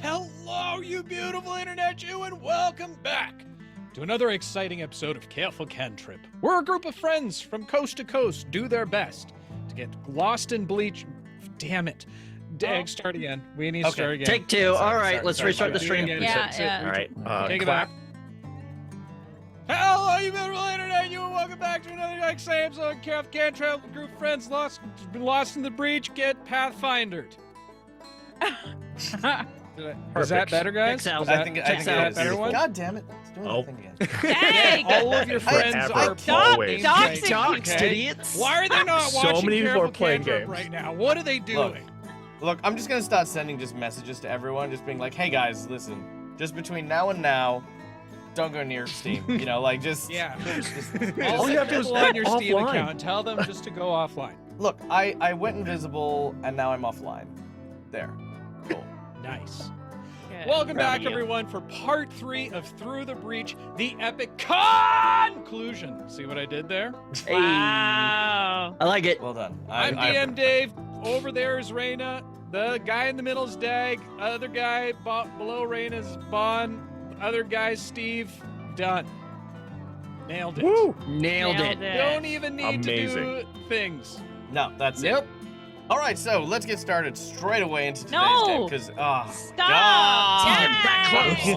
Hello, you beautiful internet you, and welcome back to another exciting episode of Careful Cantrip. We're a group of friends from coast to coast do their best to get lost in bleach. Damn it. Dag, start again. We need to start again. Take two. All right, let's restart the stream. Yeah. All right, Take clap. it back. Hello, you beautiful internet you, and welcome back to another exciting episode of Careful Cantrip. A group of friends been lost in the breach, get Pathfindered. Is that better, guys? I think is that better one? God damn it. It's doing the thing again. Hey! All of your friends are Doxing Doxed okay? idiots. Why are they not So watching many people Careful are playing Cantrip games. right now? What are they doing? Look, I'm just gonna start sending just messages to everyone, just being like, hey guys, listen, just between now and now, don't go near Steam. You know, like just All you have to do is on your Steam offline. account and tell them just to go offline. Look, I went invisible and now I'm offline. There. Cool. Nice. Good. Welcome Proud back, of you. everyone, for part 3 of Through the Breach, the epic conclusion. See what I did there? Hey. Wow. I like it. Well done. I'm DM Dave. Over there is Rayna. The guy in the middle is Dag. Other guy below Rayna is Bon. Other guy's Steve. Done. Nailed it. Woo! Nailed it. Don't even need to Amazing. do things. No, that's it. Yep. All right, so let's get started straight away into today's No. day, because Stop! God. Damn, that close.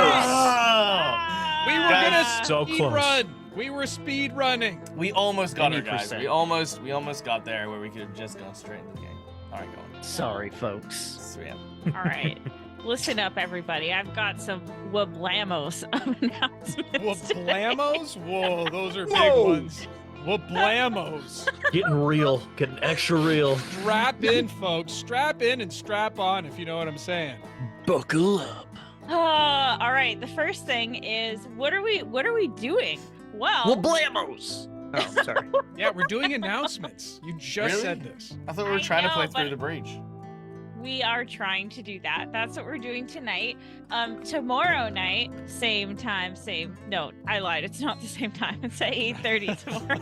Oh. We were Guys, gonna so speed close. run. We were speed running. We almost got her, guys. 20%. We almost got there where we could have just gone straight into the game. All right, go on. Sorry, folks. So, yeah. All right. Listen up, everybody. I've got some wablamos of announcements. Wablamos? Whoa, those are big Whoa. ones. Wablamos. Getting real, getting extra real. Strap in, folks. Strap in and strap on, if you know what I'm saying. Buckle up. All right. The first thing is, what are we doing? Well, Blamos. Oh, sorry. Yeah, we're doing announcements. You just Really? said this. I thought we were I trying to know, play but- through the breach. we are trying to do that. That's what we're doing tonight. Tomorrow night, same time, same. No, I lied. It's not the same time. It's at 8:30 tomorrow.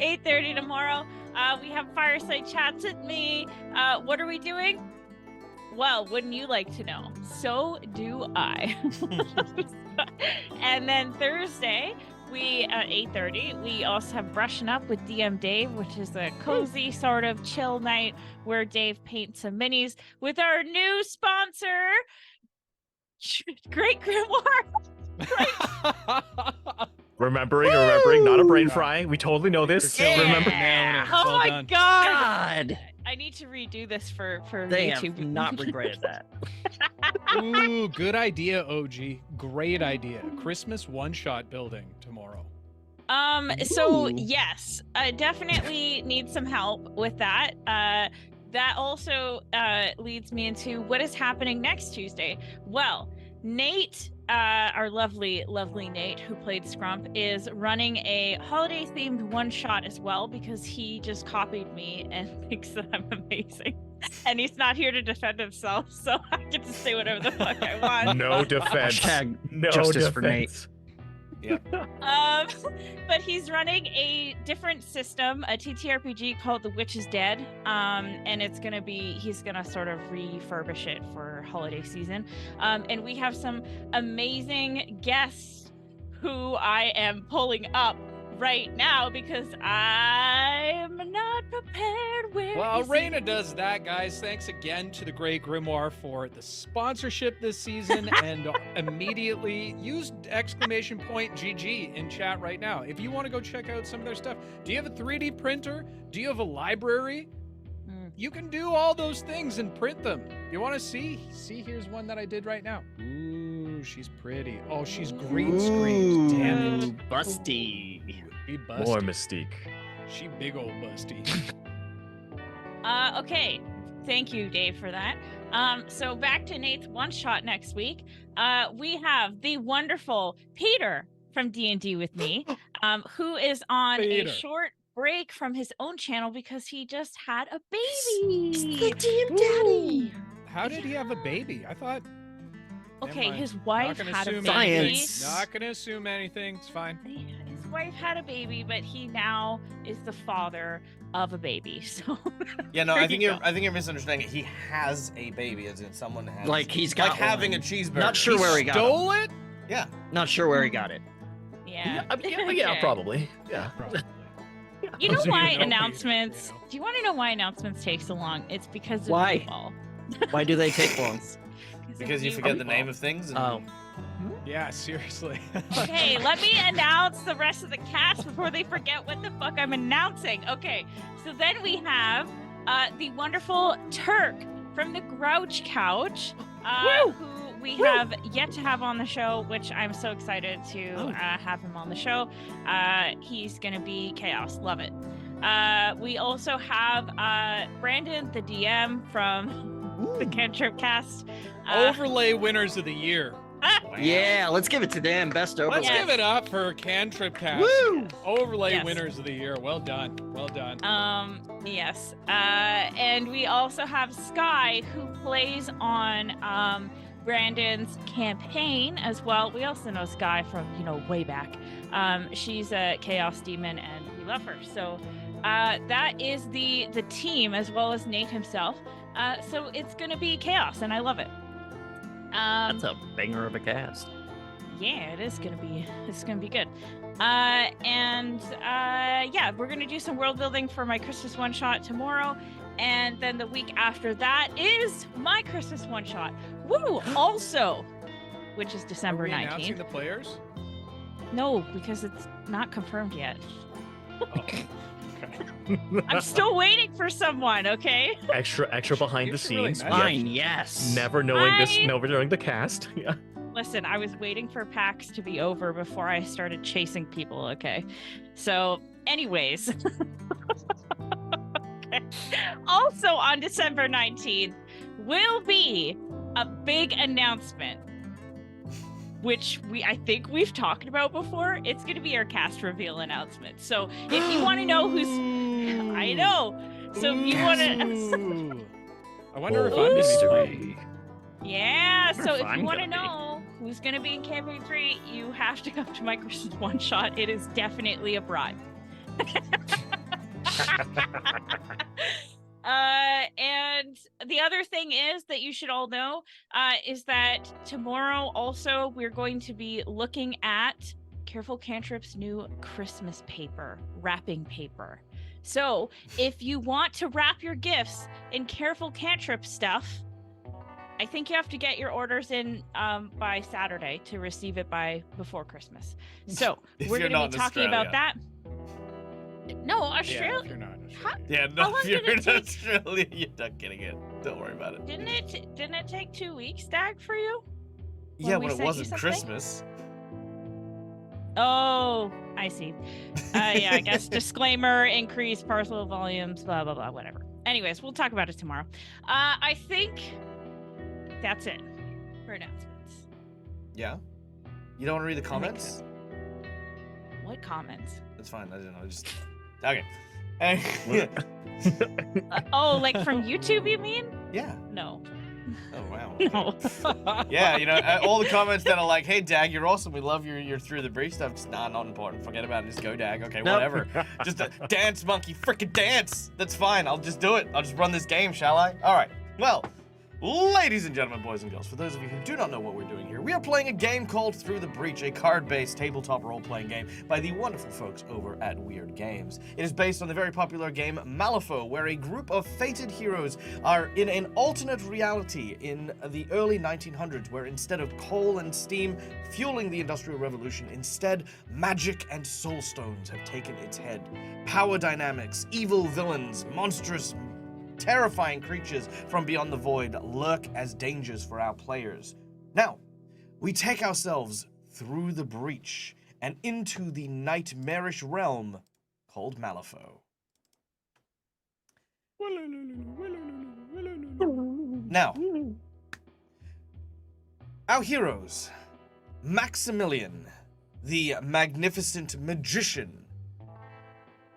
8:30 tomorrow. We have fireside chats with me. What are we doing? Well, wouldn't you like to know? So do I. And then Thursday, we at 8:30, we also have Brushing Up with DM Dave, which is a cozy sort of chill night where Dave paints some minis with our new sponsor, Great Grimoire. Remembering, not a brain fry. We totally know this. You're killing it. Remember. Nailing it. Oh Well my done. God. God, I need to redo this for they YouTube. have not regretted that. Ooh, good idea, OG. Great idea. Christmas one-shot building tomorrow. So Ooh. yes, I definitely need some help with that. That also leads me into what is happening next Tuesday. Well, Nate, our lovely Nate, who played Scrump, is running a holiday-themed one-shot as well because he just copied me and thinks that I'm amazing. And he's not here to defend himself, so I get to say whatever the fuck I want. No defense. Hashtag No justice for Nate. defense. But he's running a different system, a TTRPG called The Witch is Dead. And he's gonna sort of refurbish it for holiday season. And we have some amazing guests who I am pulling up right now because I'm not prepared with. Well, Rayna does that, guys. Thanks again to the Great Grimoire for the sponsorship this season, and immediately use !GG in chat right now. If you want to go check out some of their stuff, do you have a 3D printer? Do you have a library? You can do all those things and print them. You want to see? See, here's one that I did right now. Ooh, she's pretty. Oh, she's green screened. Damn it. Busty. Be busty. More mystique. She big old busty. Okay. Thank you, Dave, for that. So back to Nate's one shot next week. We have the wonderful Peter from D&D with me, who is on Peter. a short break from his own channel because he just had a baby. The DM daddy. How did he have a baby? I thought. Never Okay, mind. his wife Not gonna had a assume baby. anything. Science. Not gonna assume anything. It's fine. His wife had a baby, but he now is the father of a baby. So Yeah, no, there I think you you're go. I think you're misunderstanding it. He has a baby, as in someone has Like he's got like having one. a cheeseburger. Not sure He where he got it. stole it? Yeah. Not sure where he got it. Yeah. Yeah, Okay. probably. Yeah. Probably. You know So you why know, Peter, announcements? you know. Do you want to know why announcements take so long? It's because of Why? you all. Why do they take long? Because you forget the name of things. And... Oh. Yeah, seriously. Okay, let me announce the rest of the cast before they forget what the fuck I'm announcing. Okay, so then we have the wonderful Turk from the Grouch Couch, who we have yet to have on the show, which I'm so excited to have him on the show. He's gonna be chaos. Love it. We also have Brandon, the DM from the Cantrip cast. Overlay winners of the year. Yeah, let's give it to them. Best overlay. Let's give it up for Cantrip cast. Woo! Overlay Yes. winners of the year. Well done. Well done. Yes. And we also have Sky, who plays on Brandon's campaign as well. We also know Sky from, way back. She's a chaos demon and we love her. So that is the team as well as Nate himself. So it's gonna be chaos and I love it. That's a banger of a cast. Yeah, it's gonna be good. Yeah, we're gonna do some world building for my Christmas one shot tomorrow, and then the week after that is my Christmas one shot. Woo! Also, which is Are December we announcing 19th. the players? No, because it's not confirmed yet. Oh, okay. I'm still waiting for someone. Okay. Extra behind the You should really scenes. mention Fine, yes. Never knowing the cast. Yeah. Listen, I was waiting for PAX to be over before I started chasing people, okay? So, anyways. Okay. Also on December 19th will be a big announcement, which I think we've talked about before. It's going to be our cast reveal announcement. So, if you want to know who's... I know. So, if you want to... Ooh. I wonder if I'm going to mystery. Yeah, Wonder so if if I'm you want to gonna be. know who's going to be in Campaign 3, you have to come to my Christmas one shot. It is definitely a bribe. And the other thing is that you should all know is that tomorrow also we're going to be looking at Careful Cantrip's new Christmas paper, wrapping paper. So if you want to wrap your gifts in Careful Cantrip stuff, I think you have to get your orders in by Saturday to receive it before Christmas. So If we're you're going to not be in talking about that. No, Yeah, Australia. if you're not in Australia. Yeah, How no, long if you're did it in take? Australia, you're not getting it. Don't worry about it. Didn't it take 2 weeks, Dag, for you? Yeah, we when it sent you wasn't something? Christmas. Oh, I see. Yeah, I guess disclaimer, increase parcel volumes, blah, blah, blah, whatever. Anyways, we'll talk about it tomorrow. I think that's it for announcements. Yeah? You don't want to read the think comments? so. What comments? That's fine. I didn't know. Just... Okay. Oh, like from YouTube, you mean? Yeah. No. Oh, wow. No. Yeah, all the comments that are like, hey, Dag, you're awesome. We love your Through the Breach stuff. Just, not important. Forget about it. Just go, Dag. Okay, Nope. whatever. Just dance, monkey. Frickin' dance. That's fine. I'll just do it. I'll just run this game, shall I? All right. Well, ladies and gentlemen, boys and girls, for those of you who do not know what we're doing here, we are playing a game called Through the Breach, a card-based tabletop role-playing game by the wonderful folks over at Wyrd Games. It is based on the very popular game Malifaux, where a group of fated heroes are in an alternate reality in the early 1900s, where instead of coal and steam fueling the Industrial Revolution, instead magic and soul stones have taken its head. Power dynamics, evil villains, monstrous terrifying creatures from beyond the void lurk as dangers for our players. Now, we take ourselves through the breach and into the nightmarish realm called Malifaux. Now, our heroes, Maximilian, the magnificent magician,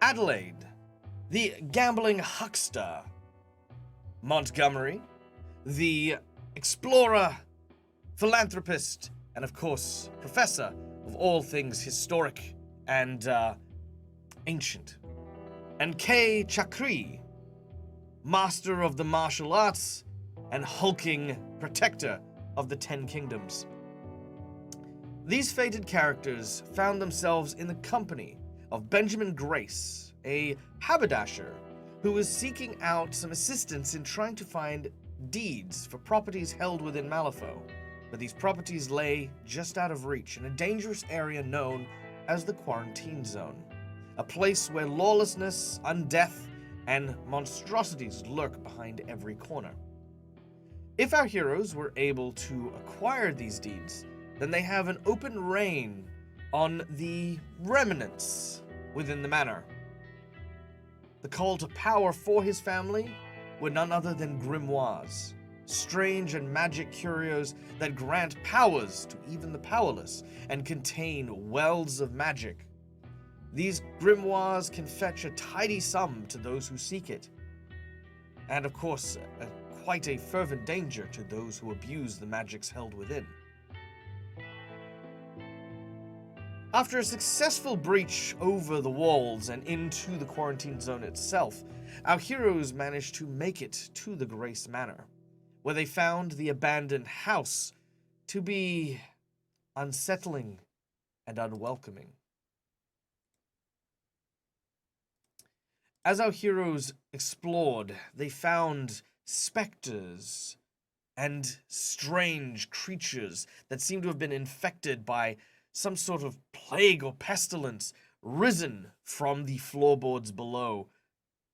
Adelaide, the gambling huckster, Montgomery, the explorer, philanthropist, and of course, professor of all things historic and ancient. And Kay Chakri, master of the martial arts and hulking protector of the 10 kingdoms. These fated characters found themselves in the company of Benjamin Grace, a haberdasher who was seeking out some assistance in trying to find deeds for properties held within Malifaux, but these properties lay just out of reach in a dangerous area known as the Quarantine Zone, a place where lawlessness, undeath, and monstrosities lurk behind every corner. If our heroes were able to acquire these deeds, then they have an open reign on the remnants within the manor. The call to power for his family were none other than grimoires, strange and magic curios that grant powers to even the powerless and contain wells of magic. These grimoires can fetch a tidy sum to those who seek it, and of course, quite a fervent danger to those who abuse the magics held within. After a successful breach over the walls and into the quarantine zone itself, our heroes managed to make it to the Grace Manor, where they found the abandoned house to be unsettling and unwelcoming. As our heroes explored, they found specters and strange creatures that seemed to have been infected by some sort of plague or pestilence risen from the floorboards below.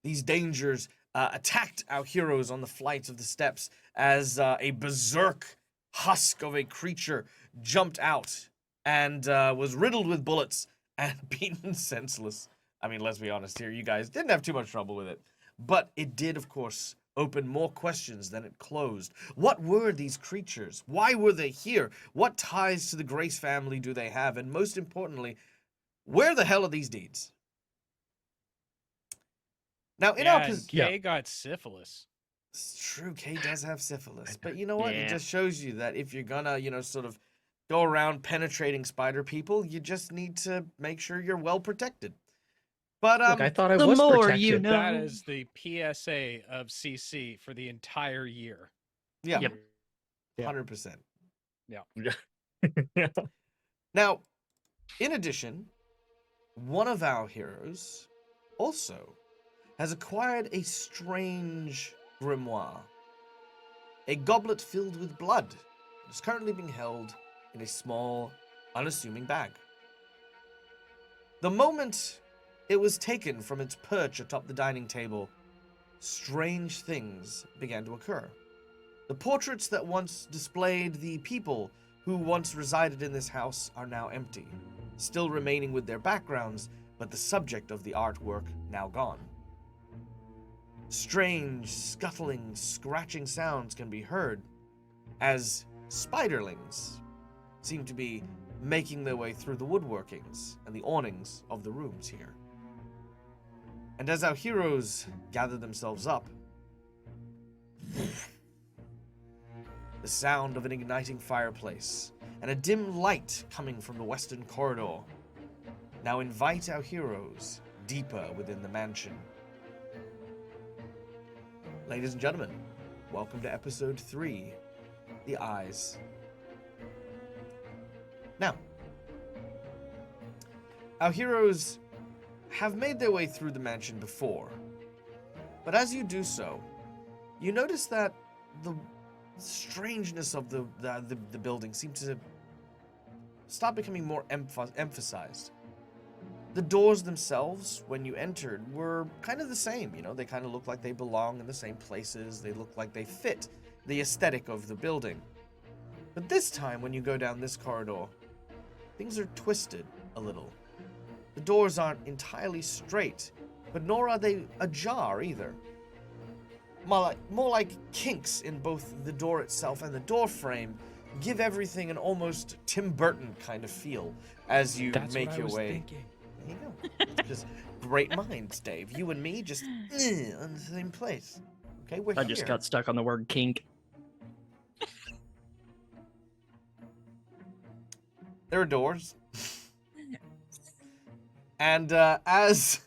These dangers attacked our heroes on the flights of the steps as a berserk husk of a creature jumped out and was riddled with bullets and beaten senseless. I mean, let's be honest here, you guys didn't have too much trouble with it. But it did, of course, open more questions than it closed. What were these creatures? Why were they here? What ties to the Grace family do they have? And most importantly, where the hell are these deeds? Now, in our Kay got syphilis. It's true, Kay does have syphilis. But you know what? Yeah. It just shows you that if you're gonna, sort of go around penetrating spider people, you just need to make sure you're well protected. But Look, I thought I the was more protected. you know. That is the PSA of CC for the entire year. yeah, Yep. 100%. Yeah. Now, in addition, one of our heroes also has acquired a strange grimoire. A goblet filled with blood is currently being held in a small, unassuming bag. The moment it was taken from its perch atop the dining table, strange things began to occur. The portraits that once displayed the people who once resided in this house are now empty, still remaining with their backgrounds, but the subject of the artwork now gone. Strange, scuttling, scratching sounds can be heard as spiderlings seem to be making their way through the woodworkings and the awnings of the rooms here. And as our heroes gather themselves up, the sound of an igniting fireplace and a dim light coming from the western corridor now invite our heroes deeper within the mansion. Ladies and gentlemen, welcome to episode 3, The Eyes. Now, our heroes have made their way through the mansion before, but as you do so, you notice that the strangeness of the building seems to start becoming more emphasized. The doors themselves, when you entered, were kind of the same, they kind of look like they belong in the same places, they look like they fit the aesthetic of the building. But this time, when you go down this corridor, things are twisted a little. The doors aren't entirely straight, but nor are they ajar either. More like kinks in both the door itself and the door frame give everything an almost Tim Burton kind of feel as you make your way. Thinking. There you go. Just great minds, Dave. You and me just on the same place. Okay, we're I here. just got stuck on the word kink. There are doors. And as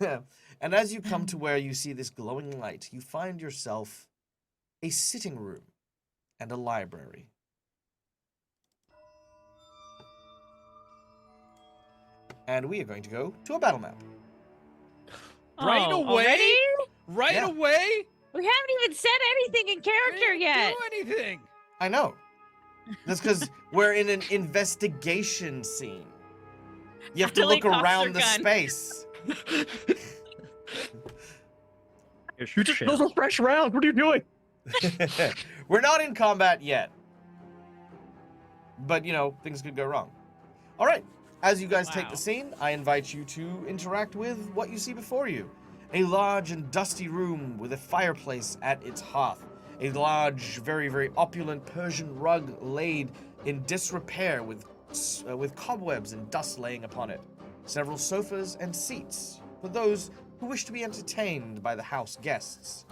and as you come to where you see this glowing light, you find yourself a sitting room and a library. And we are going to go to a battle map. Right Oh, away? already? Right Yeah. away? We haven't even said anything in We character didn't yet. do anything. I know. That's because we're in an investigation scene. You have to Billy look cocks around her the gun. space. You just those are fresh rounds. What are you doing? We're not in combat yet. But, you know, things could go wrong. All right. As you guys take Wow. the scene, I invite you to interact with what you see before you. A large and dusty room with a fireplace at its hearth. A large, very, very opulent Persian rug laid in disrepair with cobwebs and dust laying upon it. Several sofas and seats for those who wish to be entertained by the house guests.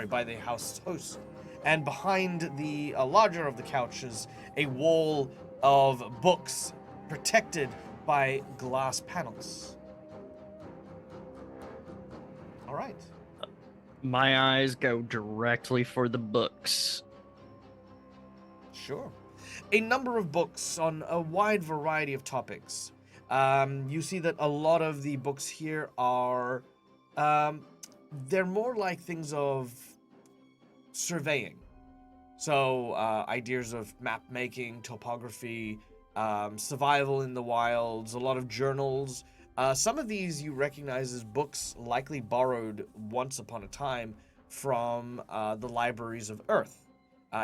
By the house host. And behind the larger of the couches, a wall of books protected by glass panels. All right. My eyes go directly for the books. Sure. A number of books on a wide variety of topics. You see that a lot of the books here are, they're more like things of surveying. So, ideas of map making, topography, survival in the wilds, a lot of journals. Some of these you recognize as books likely borrowed once upon a time from the libraries of Earth.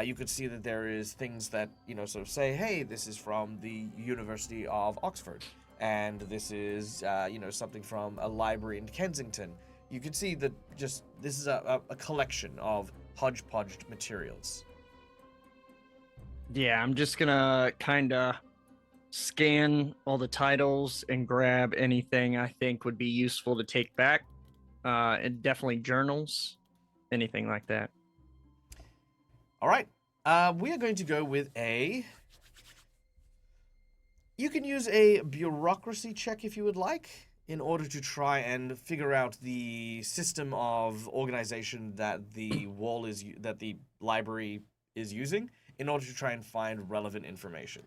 You could see that there is things that, sort of say, hey, this is from the University of Oxford, and this is, something from a library in Kensington. You can see that this is a collection of hodgepodged materials. Yeah, I'm just gonna kind of scan all the titles and grab anything I think would be useful to take back. And definitely journals, anything like that. All right. We are going to go with a... You can use a bureaucracy check if you would like, in order to try and figure out the system of organization that the library is using, in order to try and find relevant information.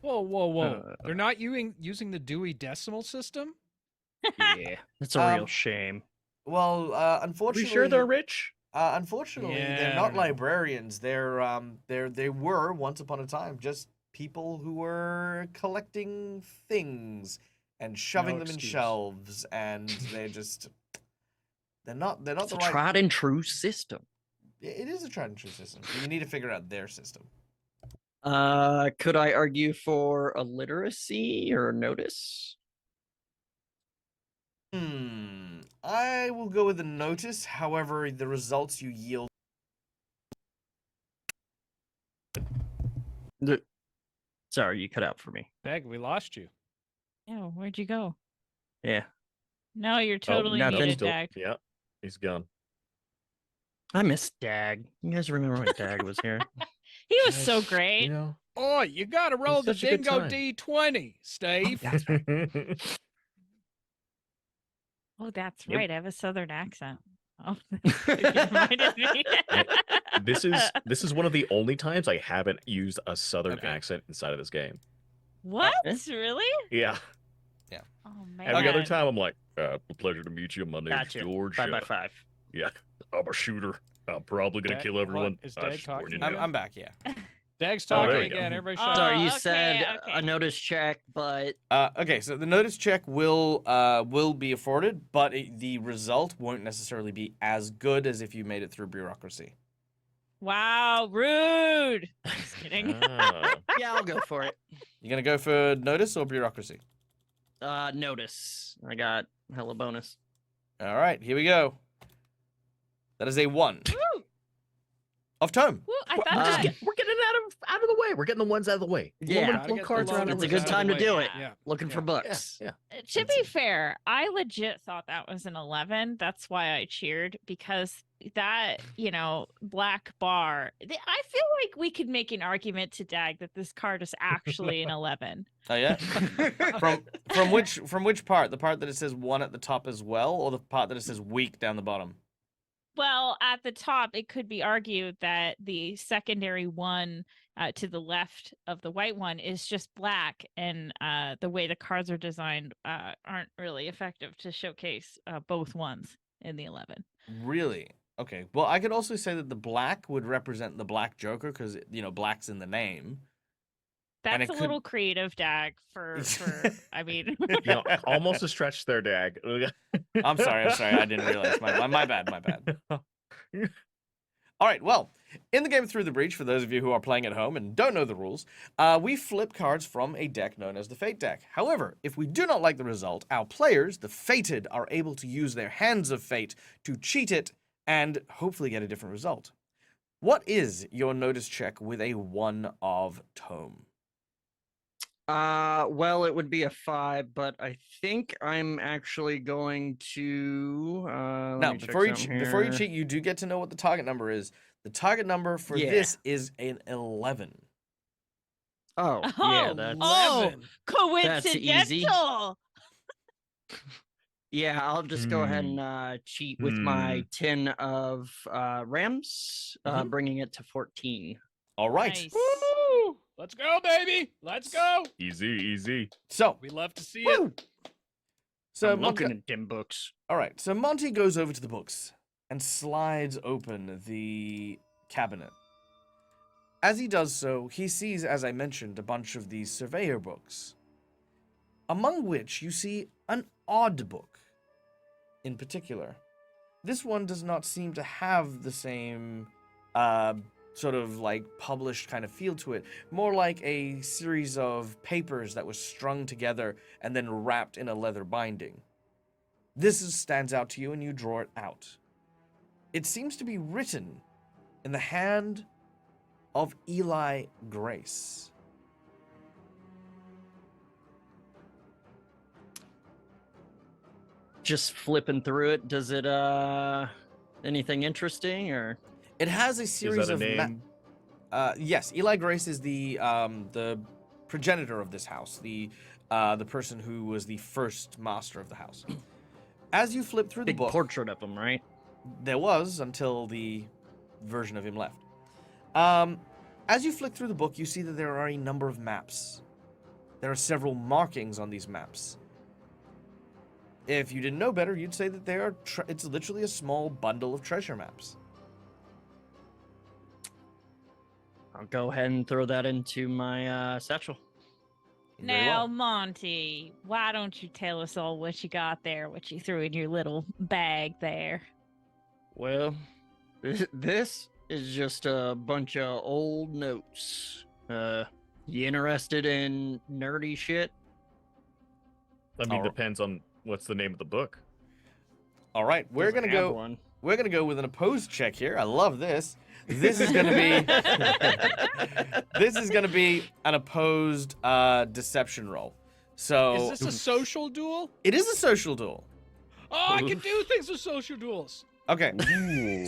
Whoa. They're not using the Dewey Decimal System? Yeah, that's a real shame. Well, Are we unfortunately... sure they're rich? Unfortunately, Yeah, they're I not don't know. librarians. They were, once upon a time, just people who were collecting things and shoving them in excuse. shelves, and they're not It's the a right... tried and true system. It is a tried and true system. You need to figure out their system. Could I argue for a literacy or a notice? I will go with a notice. However, the results you yield... Sorry, you cut out for me. Beg, we lost you. Oh, where'd you go? Yeah, No, you're totally nothing. muted, Still, Dag. yeah, he's gone. I miss Dag. You guys remember when Dag was here? He was so Yes, great. You know, Oh, you gotta roll the such a good dingo time. D20, Steve. that's right. Oh, that's Yep. right. I have a southern accent. Oh, you reminded me. This is one of the only times I haven't used a southern Okay. accent inside of this game. What? Eh? Really? Yeah. Oh man. Every other time I'm like, a pleasure to meet you. My name's Gotcha. George. 5x5. Yeah, I'm a shooter. I'm probably gonna Dag- kill everyone. what? Is I Dag sworn talking to again? do. I'm back, yeah. Dag's Oh, there talking we go. again. Everybody Oh, shut Sorry, you okay, said okay. a notice check, but Okay, so the notice check will be afforded, but the result won't necessarily be as good as if you made it through bureaucracy. Wow, rude. Just kidding. Ah. yeah, I'll go for it. You gonna go for notice or bureaucracy? Notice. I got hella bonus. All right, here we go. That is a 1. Woo! Of tome. Woo, I We're thought that. we're getting out of the way. We're getting the ones out of the way. Yeah. Gotta little get the cards low around. It's a numbers good out of time the to way. do it. Yeah. Looking for Yeah. books. Yeah. To be fair, I legit thought that was an 11. That's why I cheered, because that, black bar. I feel like we could make an argument to Dag that this card is actually an 11. Oh yeah. From which part? The part that it says 1 at the top as well, or the part that it says weak down the bottom? Well, at the top, it could be argued that the secondary one to the left of the white one is just black, and the way the cards are designed aren't really effective to showcase both ones in the 11. Really? Okay. Well, I could also say that the black would represent the Black Joker because black's in the name. And That's it a little creative, Dag. For I mean, Almost a stretch there, Dag. I'm sorry. I didn't realize. My bad. All right. Well, in the game Through the Breach, for those of you who are playing at home and don't know the rules, we flip cards from a deck known as the Fate deck. However, if we do not like the result, our players, the Fated, are able to use their Hands of Fate to cheat it and hopefully get a different result. What is your notice check with a 1 of Tome? Well, it would be a 5, but I think I'm actually going to. Now, before you cheat, you do get to know what the target number is. The target number for this is an 11. Oh, yeah, Oh, that's oh, 11. That's easy. coincidental. Yeah. I'll just go ahead and cheat with my 10 of Rams, bringing it to 14. All right. Nice. Woo! Let's go, baby. Let's go. Easy. So, We love to see it. so I'm looking Monty, at dim books. all right. So Monty goes over to the books and slides open the cabinet. As he does so, he sees, as I mentioned, a bunch of these surveyor books, among which you see an odd book in particular. This one does not seem to have the same sort of like published kind of feel to it. More like a series of papers that was strung together and then wrapped in a leather binding. Stands out to you and you draw it out. It seems to be written in the hand of Eli Grace. Just flipping through it. Does it anything interesting or? It has a Is series that a of name? yes, Eli Grace is the progenitor of this house, the person who was the first master of the house. As you flip through the Big book, portrait of him, right? there was until the version of him left. As you flick through the book, you see that there are a number of maps. There are several markings on these maps. If you didn't know better, you'd say that they are it's literally a small bundle of treasure maps. I'll go ahead and throw that into my satchel. Very Now, well. Monty, why don't you tell us all what you got there, what you threw in your little bag there? Well, this is just a bunch of old notes. You interested in nerdy shit? I mean, Alright. depends on what's the name of the book. All right, we're Doesn't gonna have go. one. We're gonna go with an opposed check here. I love this. This is gonna be. This is gonna be an opposed deception roll. So Is this a social duel? it is a social duel. Oh, I can do things with social duels. Okay.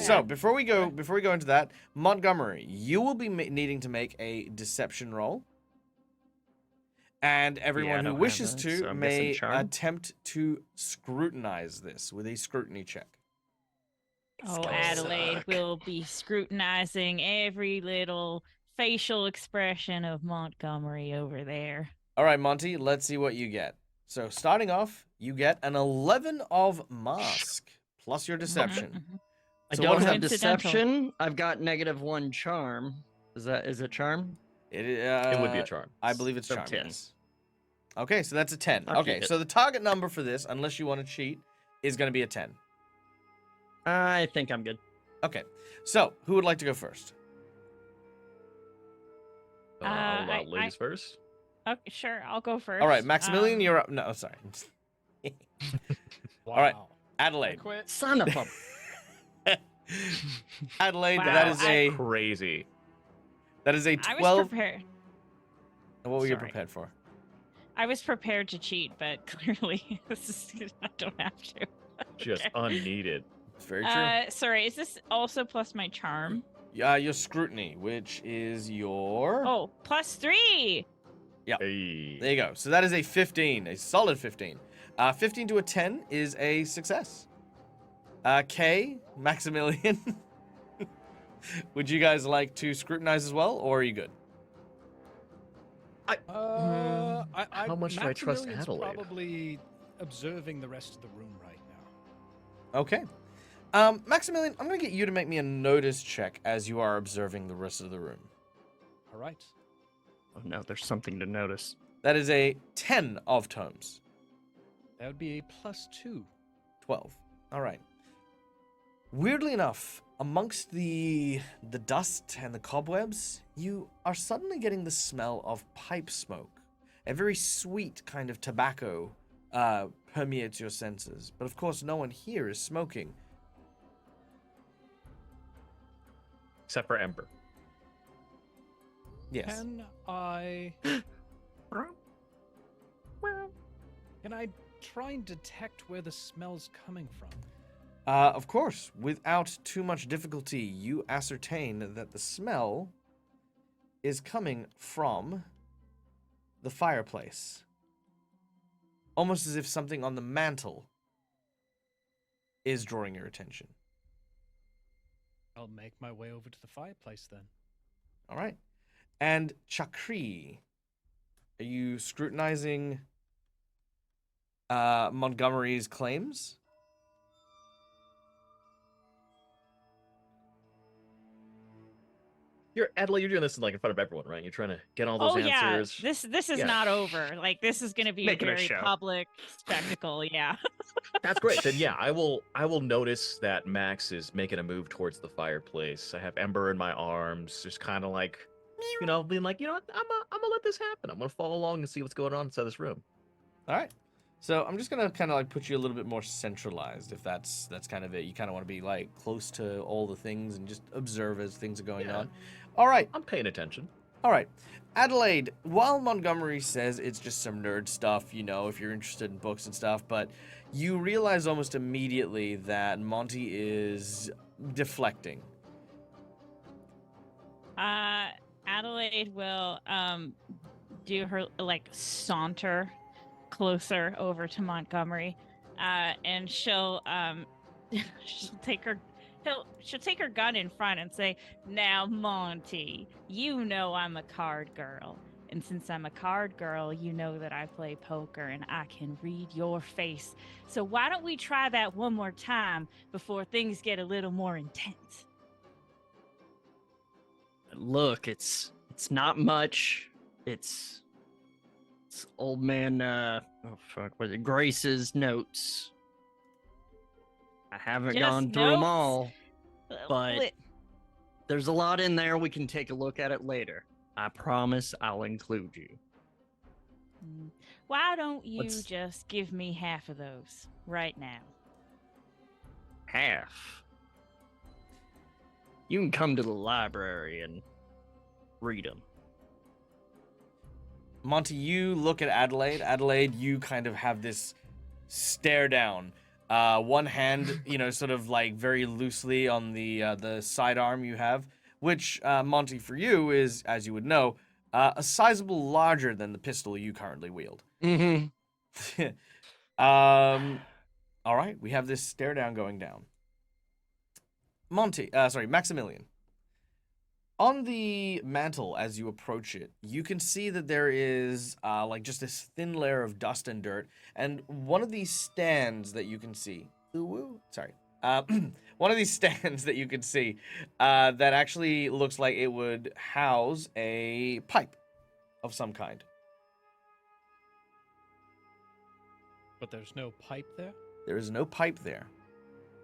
So before we go into that, Montgomery, you will be needing to make a deception roll, and I everyone don't who have wishes that, to so I'm guessing may charm. attempt to scrutinize this with a scrutiny check. Oh, Skull Adelaide suck. will be scrutinizing every little facial expression of Montgomery over there. All right, Monty, let's see what you get. So starting off, you get an 11 of mask plus your deception. Mhm. I So don't what have Coincidental. deception. I've got -1 charm. Is it charm? It would be a charm. I believe it's So charm. 10. Yes. Okay, so that's a 10. I'll Okay, keep it. so the target number for this, unless you want to cheat, is going to be a 10. I think I'm good. Okay, so who would like to go first? I'll allow I- ladies first. Okay, sure, I'll go first. All right, Maximilian, you're up. No, sorry. Wow. All right, I Adelaide. quit. Son of a. Adelaide, Wow, that is I- a Crazy. That is a I 12. was prepared. What were you Sorry. prepared for? I was prepared to cheat, but clearly I don't have to. Just Okay. unneeded. It's very true. Sorry, is this also plus my charm? Your scrutiny, which is your... Oh, +3. Hey. There you go. So that is a 15, a solid 15. 15 to a 10 is a success. K, Maximilian. Would you guys like to scrutinize as well, or are you good? How much do I trust Maximilian's Adelaide? Probably observing the rest of the room right now. Okay. Maximilian, I'm going to get you to make me a notice check as you are observing the rest of the room. All right. Oh no, there's something to notice. That is a 10 of tomes. That would be a +2. 12. All right. Weirdly enough, amongst the dust and the cobwebs, you are suddenly getting the smell of pipe smoke. A very sweet kind of tobacco permeates your senses. But of course, no one here is smoking. Except for Ember. Yes. Can I try and detect where the smell's coming from? Of course, without too much difficulty, you ascertain that the smell is coming from the fireplace. Almost as if something on the mantle is drawing your attention. I'll make my way over to the fireplace then. All right. And Chakri, are you scrutinizing Montgomery's claims? Adelaide, you're doing this like in front of everyone, right? You're trying to get all those answers. Yeah, this is Yeah. not over. Like this is going to be Making a a very show. public spectacle. Yeah. That's great. Then yeah, I will notice that Max is making a move towards the fireplace. I have Ember in my arms, just kind of like, being like, what, I'm gonna let this happen. I'm gonna follow along and see what's going on inside this room. All right. So I'm just gonna kind of like put you a little bit more centralized, if that's kind of it. You kind of want to be like close to all the things and just observe as things are going Yeah. on. All right. I'm paying attention. All right. Adelaide, while Montgomery says it's just some nerd stuff, if you're interested in books and stuff, but you realize almost immediately that Monty is deflecting. Adelaide will do her like saunter closer over to Montgomery, and she'll take her gun in front and say, "Now, Monty, you know I'm a card girl. And since I'm a card girl, you know that I play poker and I can read your face. So why don't we try that one more time before things get a little more intense?" Look, it's not much. It's old man was it Grace's notes. I haven't Just gone through them notes? all. But- Li- There's a lot in there. We can take a look at it later. I promise I'll include you. Why don't you Let's- just give me half of those right now? Half. You can come to the library and read them. Monty, you look at Adelaide. Adelaide, you kind of have this stare down. One hand, sort of like very loosely on the sidearm you have, which, Monty, for you is, as you would know, a sizable larger than the pistol you currently wield. Mm-hmm. All right, we have this stare down going down. Maximilian. On the mantle, as you approach it, you can see that there is like just this thin layer of dust and dirt, and one of these stands that you can see. One of these stands that you can see that actually looks like it would house a pipe of some kind. But there's no pipe there? There is no pipe there.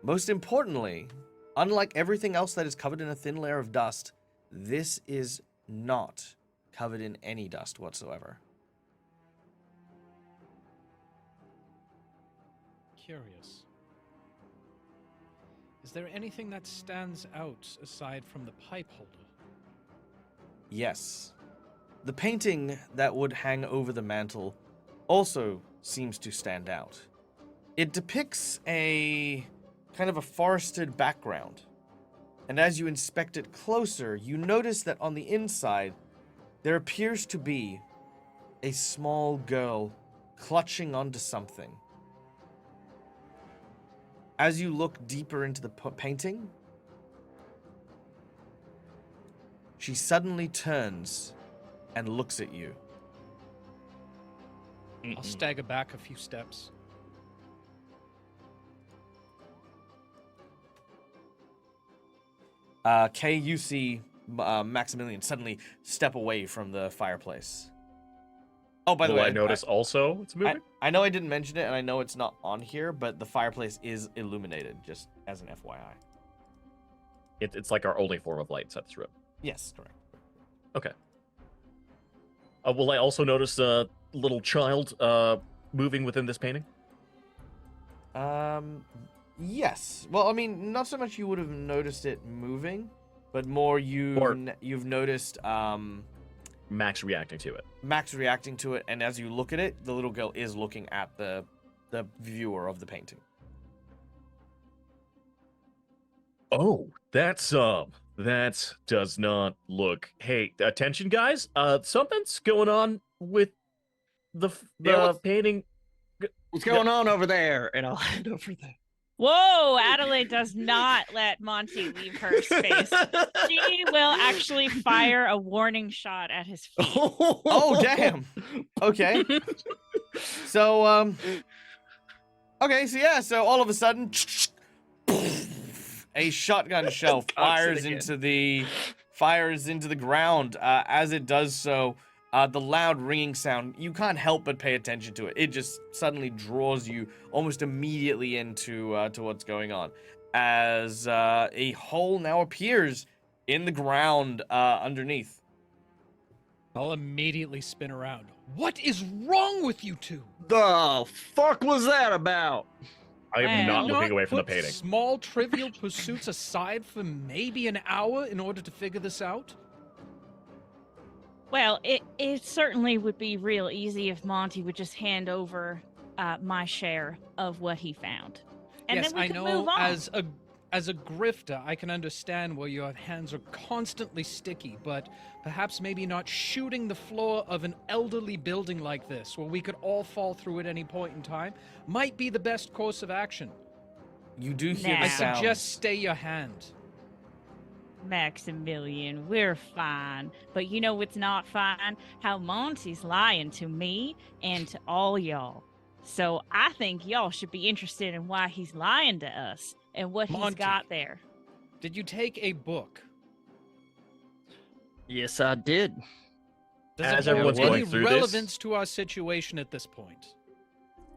Most importantly, unlike everything else that is covered in a thin layer of dust, this is not covered in any dust whatsoever. Curious. Is there anything that stands out aside from the pipe holder? Yes. The painting that would hang over the mantle also seems to stand out. It depicts a kind of a forested background. And as you inspect it closer, you notice that on the inside, there appears to be a small girl clutching onto something. As you look deeper into the painting, she suddenly turns and looks at you. I'll stagger back a few steps. Kay, you see Maximilian suddenly step away from the fireplace. Oh, by the Will way, I notice also it's moving? I know I didn't mention it, and I know it's not on here, but the fireplace is illuminated, just as an FYI. It's like our only form of light inside this room. Yes, correct. Okay. Will I also notice a little child moving within this painting? Yes. Well, I mean, not so much you would have noticed it moving, but more you've noticed Max reacting to it. Max reacting to it, and as you look at it, the little girl is looking at the viewer of the painting. Oh, that does not look. Hey, attention, guys! Something's going on with the painting. What's going on over there? And I'll head over there. Whoa, Adelaide does not let Monty leave her space. She will actually fire a warning shot at his feet. Oh, damn. Okay. So, okay, so all of a sudden, a shotgun shell fires into the ground. As it does so, the loud ringing sound, you can't help but pay attention to it. It just suddenly draws you almost immediately into to what's going on, as a hole now appears in the ground underneath. I'll immediately spin around. What is wrong with you two? The fuck was that about? I am not Well, looking away from the Put painting. small trivial pursuits aside for maybe an hour in order to figure this out? Well, it certainly would be real easy if Monty would just hand over my share of what he found. And yes, then we I could know move on. as a grifter, I can understand where your hands are constantly sticky, but perhaps maybe not shooting the floor of an elderly building like this, where we could all fall through at any point in time, might be the best course of action. You do hear Nah. the I sound. suggest stay your hand. Maximilian, we're fine. But you know what's not fine? How Monty's lying to me and to all y'all. So I think y'all should be interested in why he's lying to us and what he's Monty. got there. Did you take a book? Yes, I did. Does As it hold everyone's any going through this- relevance to our situation at this point?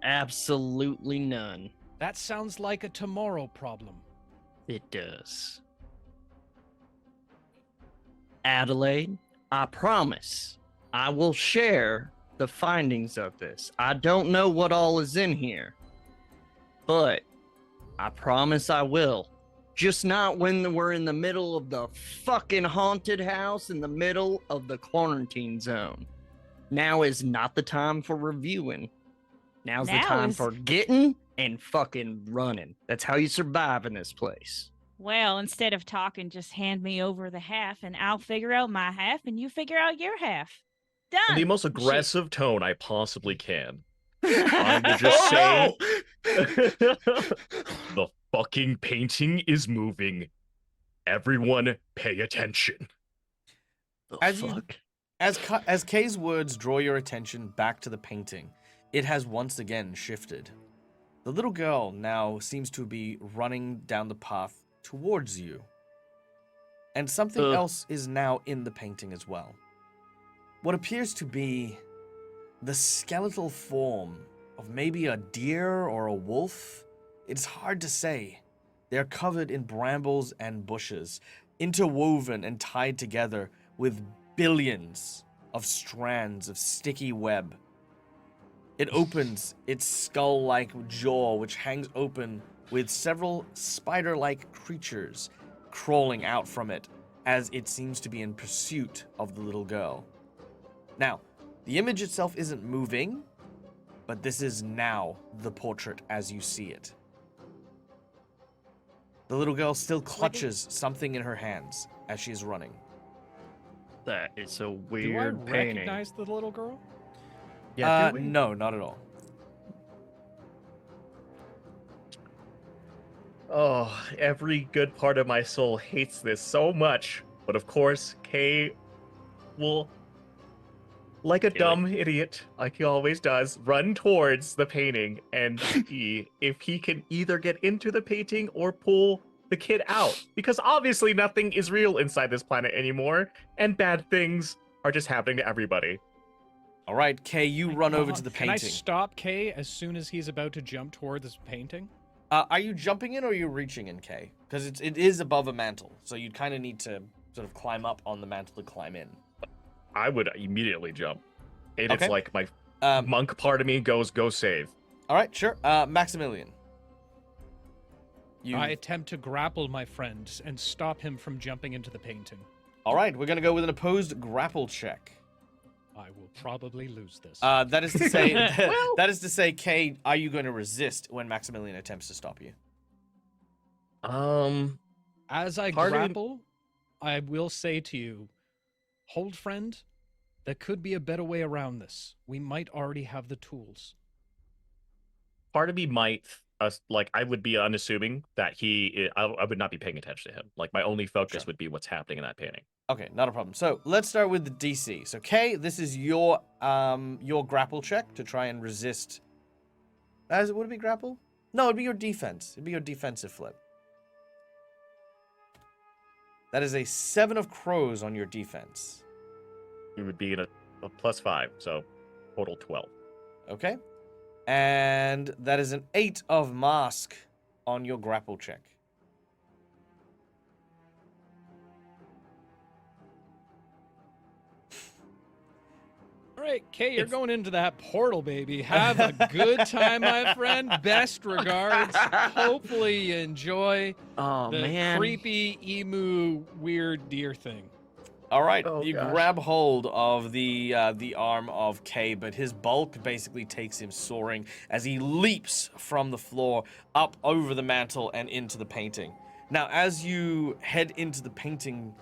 Absolutely none. That sounds like a tomorrow problem. It does. Adelaide, I promise I will share the findings of this. I don't know what all is in here, but I promise I will. Just not when we're in the middle of the fucking haunted house in the middle of the quarantine zone. Now is not the time for reviewing. Now's the Now time is- for getting and fucking running. That's how you survive in this place. Well, instead of talking, just hand me over the half and I'll figure out my half and you figure out your half. Done. In the most Shit. aggressive tone I possibly can. I'm to just say the fucking painting is moving. Everyone pay attention. The As you- fuck? As Kay's words draw your attention back to the painting, it has once again shifted. The little girl now seems to be running down the path towards you. And something Ugh. else is now in the painting as well. What appears to be the skeletal form of maybe a deer or a wolf. It's hard to say. They're covered in brambles and bushes, interwoven and tied together with billions of strands of sticky web. It opens its skull-like jaw, which hangs open with several spider-like creatures crawling out from it as it seems to be in pursuit of the little girl. Now, the image itself isn't moving, but this is now the portrait as you see it. The little girl still clutches something in her hands as she is running. That is a Do I weird painting. recognize the little girl? Yeah, do we? No, not at all. Oh, every good part of my soul hates this so much. But of course, Kay will, like a dumb idiot, like he always does, run towards the painting and see if he can either get into the painting or pull the kid out. Because obviously nothing is real inside this planet anymore, and bad things are just happening to everybody. All right, Kay, you run over to the Can I painting. stop Kay as soon as he's about to jump toward this painting? Are you jumping in or are you reaching in, Kay? Because it is above a mantle, so you'd kind of need to sort of climb up on the mantle to climb in. I would immediately jump. And Okay. it's like my Um, monk part of me goes, go save. all right, sure. Maximilian. You. I attempt to grapple my friend and stop him from jumping into the painting. All right, we're gonna go with an opposed grapple check. I will probably lose this. That is to say, that is to say, Kay, are you going to resist when Maximilian attempts to stop you? As I pardon- grapple, I will say to you, hold friend, there could be a better way around this. We might already have the tools. Part of me might, like, I would be unassuming that I would not be paying attention to him. Like, my only focus Sure. would be what's happening in that painting. Okay, not a problem. So let's start with the DC. So Kay, this is your grapple check to try and resist. Would it be grapple? No, it'd be your defense. It'd be your defensive flip. That is a 7 of crows on your defense. It would be in a +5, so total 12. Okay. And that is an 8 of mask on your grapple check. All right, Kay, you're going into that portal, baby. Have a good time, my friend. Best regards. Hopefully you enjoy Oh the man. creepy emu weird deer thing. All right, Oh, you gosh. grab hold of the arm of Kay, but his bulk basically takes him soaring as he leaps from the floor up over the mantle and into the painting. Now, as you head into the painting,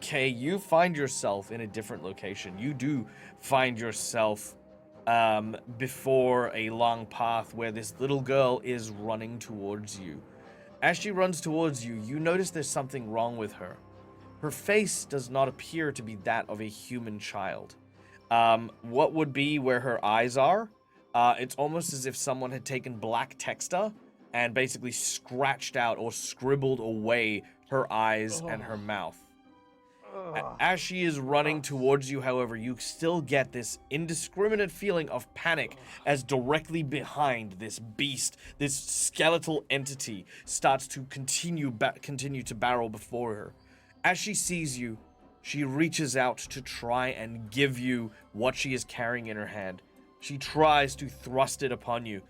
Kay, you find yourself in a different location. You do find yourself before a long path where this little girl is running towards you. As she runs towards you, you notice there's something wrong with her. Her face does not appear to be that of a human child. What would be where her eyes are, it's almost as if someone had taken black texta and basically scratched out or scribbled away her eyes and her mouth. As she is running towards you, however, you still get this indiscriminate feeling of panic as directly behind this beast, this skeletal entity, starts to continue to barrel before her. As she sees you, she reaches out to try and give you what she is carrying in her hand. She tries to thrust it upon you.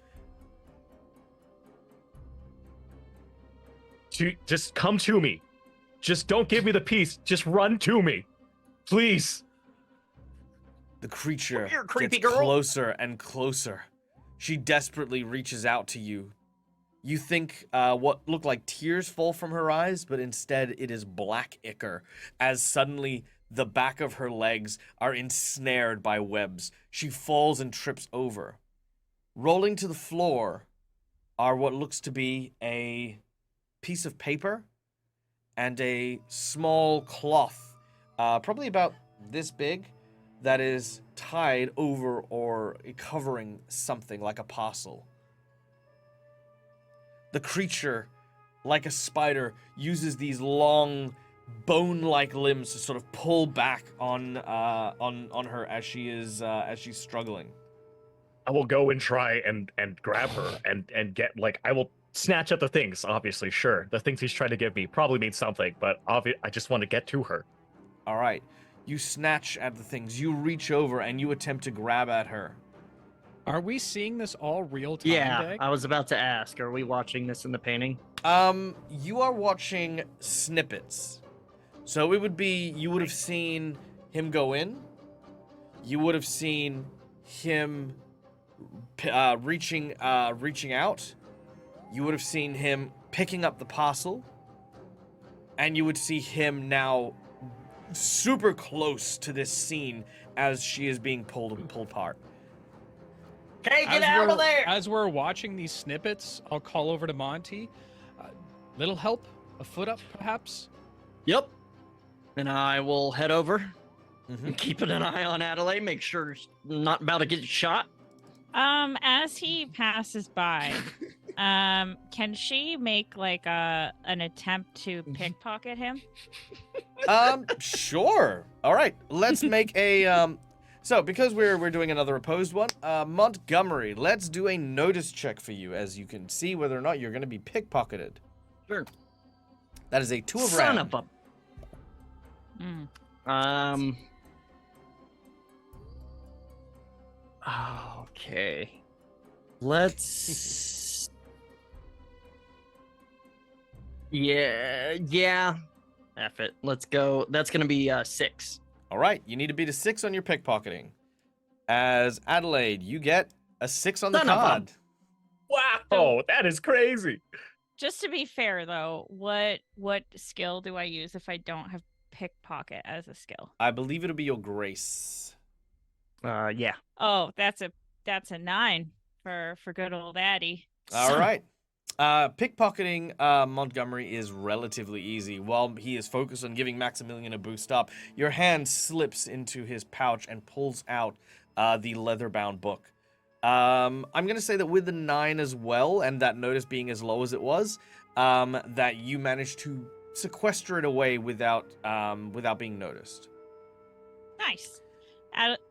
Just come to me. Just don't give me the piece. Just run to me. Please. The creature Here, creepy gets girl. closer and closer. She desperately reaches out to you. You think what look like tears fall from her eyes, but instead it is black ichor, as suddenly the back of her legs are ensnared by webs. She falls and trips over. Rolling to the floor are what looks to be a piece of paper and a small cloth, probably about this big, that is tied over or covering something like a parcel. The creature, like a spider, uses these long, bone-like limbs to sort of pull back on her as she's struggling. I will go and try and grab her and get, like, I will snatch at the things, obviously, sure. The things he's trying to give me probably means something, but I just want to get to her. All right. You snatch at the things. You reach over and you attempt to grab at her. Are we seeing this all real time, Yeah, Dag? I was about to ask. Are we watching this in the painting? You are watching snippets. So it would be, you would have seen him go in. You would have seen him reaching out. You would have seen him picking up the parcel. And you would see him now super close to this scene as she is being pulled apart. Hey, get out of there! As we're watching these snippets, I'll call over to Monty. Little help? A foot up, perhaps? Yep. And I will head over, Mm-hmm. keeping an eye on Adelaide, make sure she's not about to get shot. As he passes by, can she make like an attempt to pickpocket him? Sure. All right. Let's make a so because we're doing another opposed one, Montgomery, let's do a notice check for you as you can see whether or not you're going to be pickpocketed. Sure. That is a 2 of Son round. of a... Mm. Okay. Let's... Yeah. F it. Let's go. That's gonna be 6. All right. You need to beat a 6 on your pickpocketing. As Adelaide, you get a 6 on the Son of a- card. Wow, that is crazy. Just to be fair, though, what skill do I use if I don't have pickpocket as a skill? I believe it'll be your grace. Yeah. Oh, that's a 9 for good old Addy. All right. Pickpocketing Montgomery is relatively easy. While he is focused on giving Maximilian a boost up, your hand slips into his pouch and pulls out the leather-bound book. I'm going to say that with the 9 as well, and that notice being as low as it was, that you managed to sequester it away without being noticed. Nice.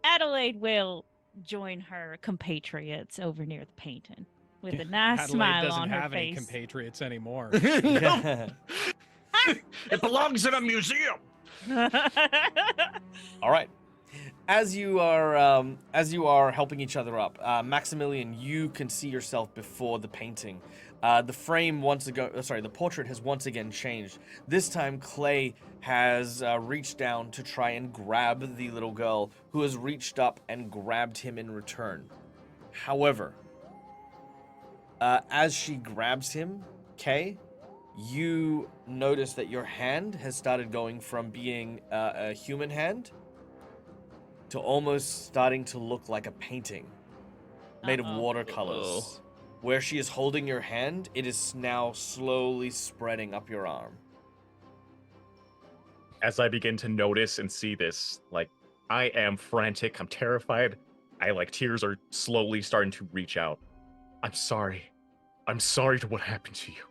Adelaide will join her compatriots over near the painting with a nice Adelaide smile doesn't on her have any face. compatriots anymore. No, it belongs in a museum. All right. As you are helping each other up, Maximilian, you can see yourself before the painting. The portrait has once again changed. This time, Clay has reached down to try and grab the little girl, who has reached up and grabbed him in return. However, as she grabs him, Kay, you notice that your hand has started going from being a human hand to almost starting to look like a painting made of watercolors. Where she is holding your hand, it is now slowly spreading up your arm. As I begin to notice and see this, like, I am frantic. I'm terrified. Tears are slowly starting to reach out. I'm sorry. I'm sorry to what happened to you.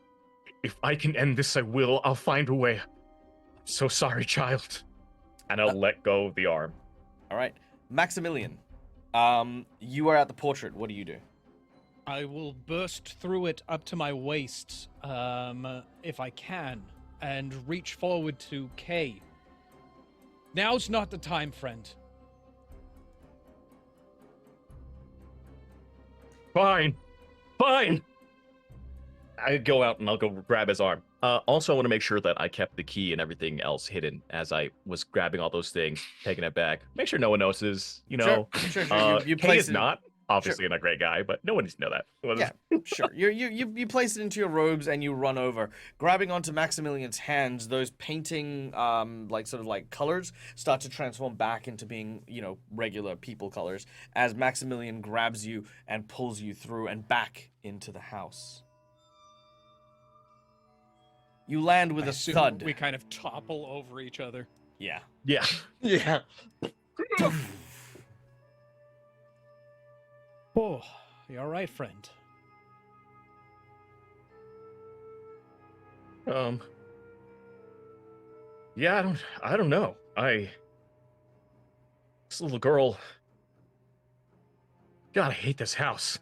If I can end this, I will. I'll find a way. I'm so sorry, child. And I'll let go of the arm. All right. Maximilian, you are at the portrait. What do you do? I will burst through it up to my waist, if I can, and reach forward to Kay. Now's not the time, friend. Fine. I go out and I'll go grab his arm. Also, I want to make sure that I kept the key and everything else hidden as I was grabbing all those things, taking it back. Make sure no one notices, you know. Sure. You Kay place is it. not obviously not a great guy, but no one needs to know that. Yeah, sure. You place it into your robes and you run over, grabbing onto Maximilian's hands. Those painting, colors start to transform back into being, regular people colors as Maximilian grabs you and pulls you through and back into the house. You land with I a assume thud. We kind of topple over each other. Yeah. Yeah. Yeah. Oh, you all right, friend? Yeah, I don't know. This little girl. God, I hate this house.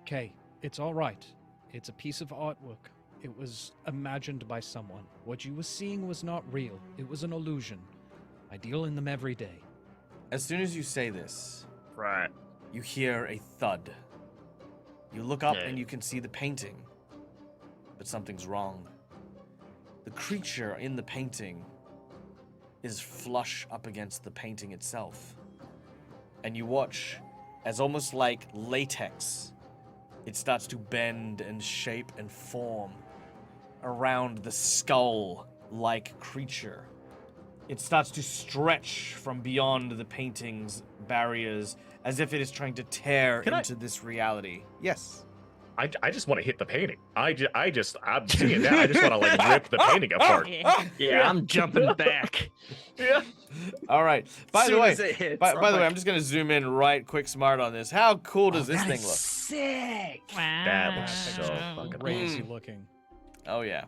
Kay, it's all right. It's a piece of artwork. It was imagined by someone. What you were seeing was not real. It was an illusion. I deal in them every day. As soon as you say this, Right. you hear a thud. You look up Yeah. and you can see the painting, but something's wrong. The creature in the painting is flush up against the painting itself. And you watch as almost like latex, it starts to bend and shape and form around the skull-like creature. It starts to stretch from beyond the painting's barriers as if it is trying to tear into this reality. Yes. I just want to hit the painting. I'm seeing it now. I just want to like rip the painting apart. Yeah, I'm jumping back. Yeah. All right. By the Soon way, as it hits, by I'm the way, like, I'm just gonna zoom in right quick smart on this. How cool does this that thing is look? sick. Wow. That looks so fucking Crazy looking. Oh yeah.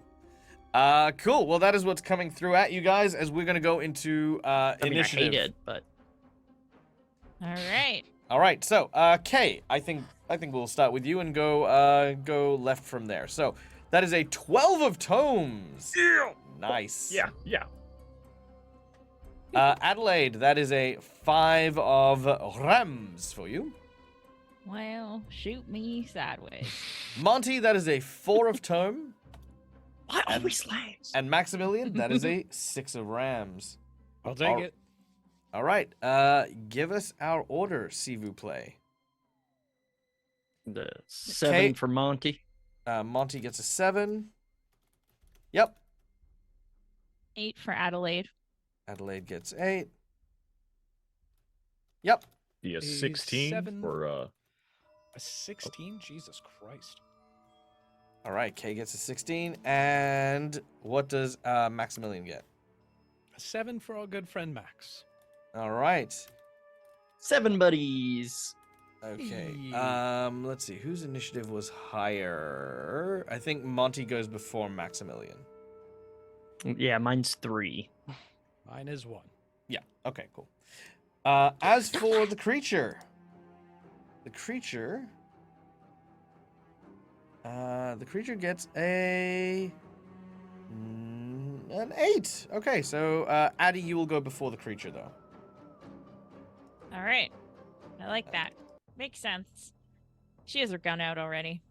Cool. Well, that is what's coming through at you guys as we're gonna go into I mean, I initiative. hate it, but All right. All right. So, Kay, I think we'll start with you and go left from there. So, that is a 12 of tomes. Nice. Yeah, yeah. Adelaide, that is a 5 of rams for you. Well, shoot me sideways. Monty, that is a 4 of tome. why always lands? And Maximilian, that is a 6 of rams. I'll take All- it. All right. Give us our order, s'il vous plaît. The 7 Okay. for Monty. Monty gets a 7. Yep. 8 for Adelaide. Adelaide gets 8. Yep. The A 16 7. for A 16? Jesus Christ. All right. Kay gets a 16. And what does Maximilian get? A 7 for our good friend Max. All right. 7 buddies. Okay. Hey. Let's see. Whose initiative was higher? I think Monty goes before Maximilian. Yeah, mine's 3. Mine is 1. Yeah. Okay, cool. As for the creature, the creature gets an 8. Okay, so Addie, you will go before the creature, though. All right. I like that. Makes sense. She has her gun out already.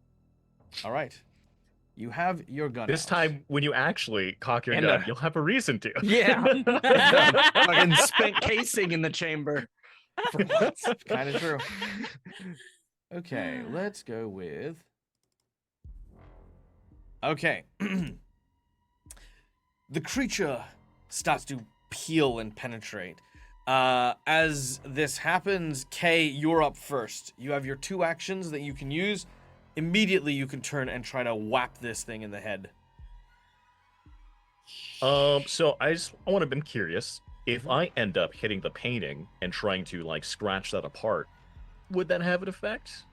All right. You have your gun. this out. time when you actually cock your And, gun, you'll have a reason to. Yeah. Fucking spent casing in the chamber. Kind of true. Okay, let's go with. Okay. The creature starts to peel and penetrate. As this happens, Kay, you're up first. You have your 2 actions that you can use. Immediately, you can turn and try to whack this thing in the head. So I want to be curious. If I end up hitting the painting and trying to like scratch that apart, would that have an effect?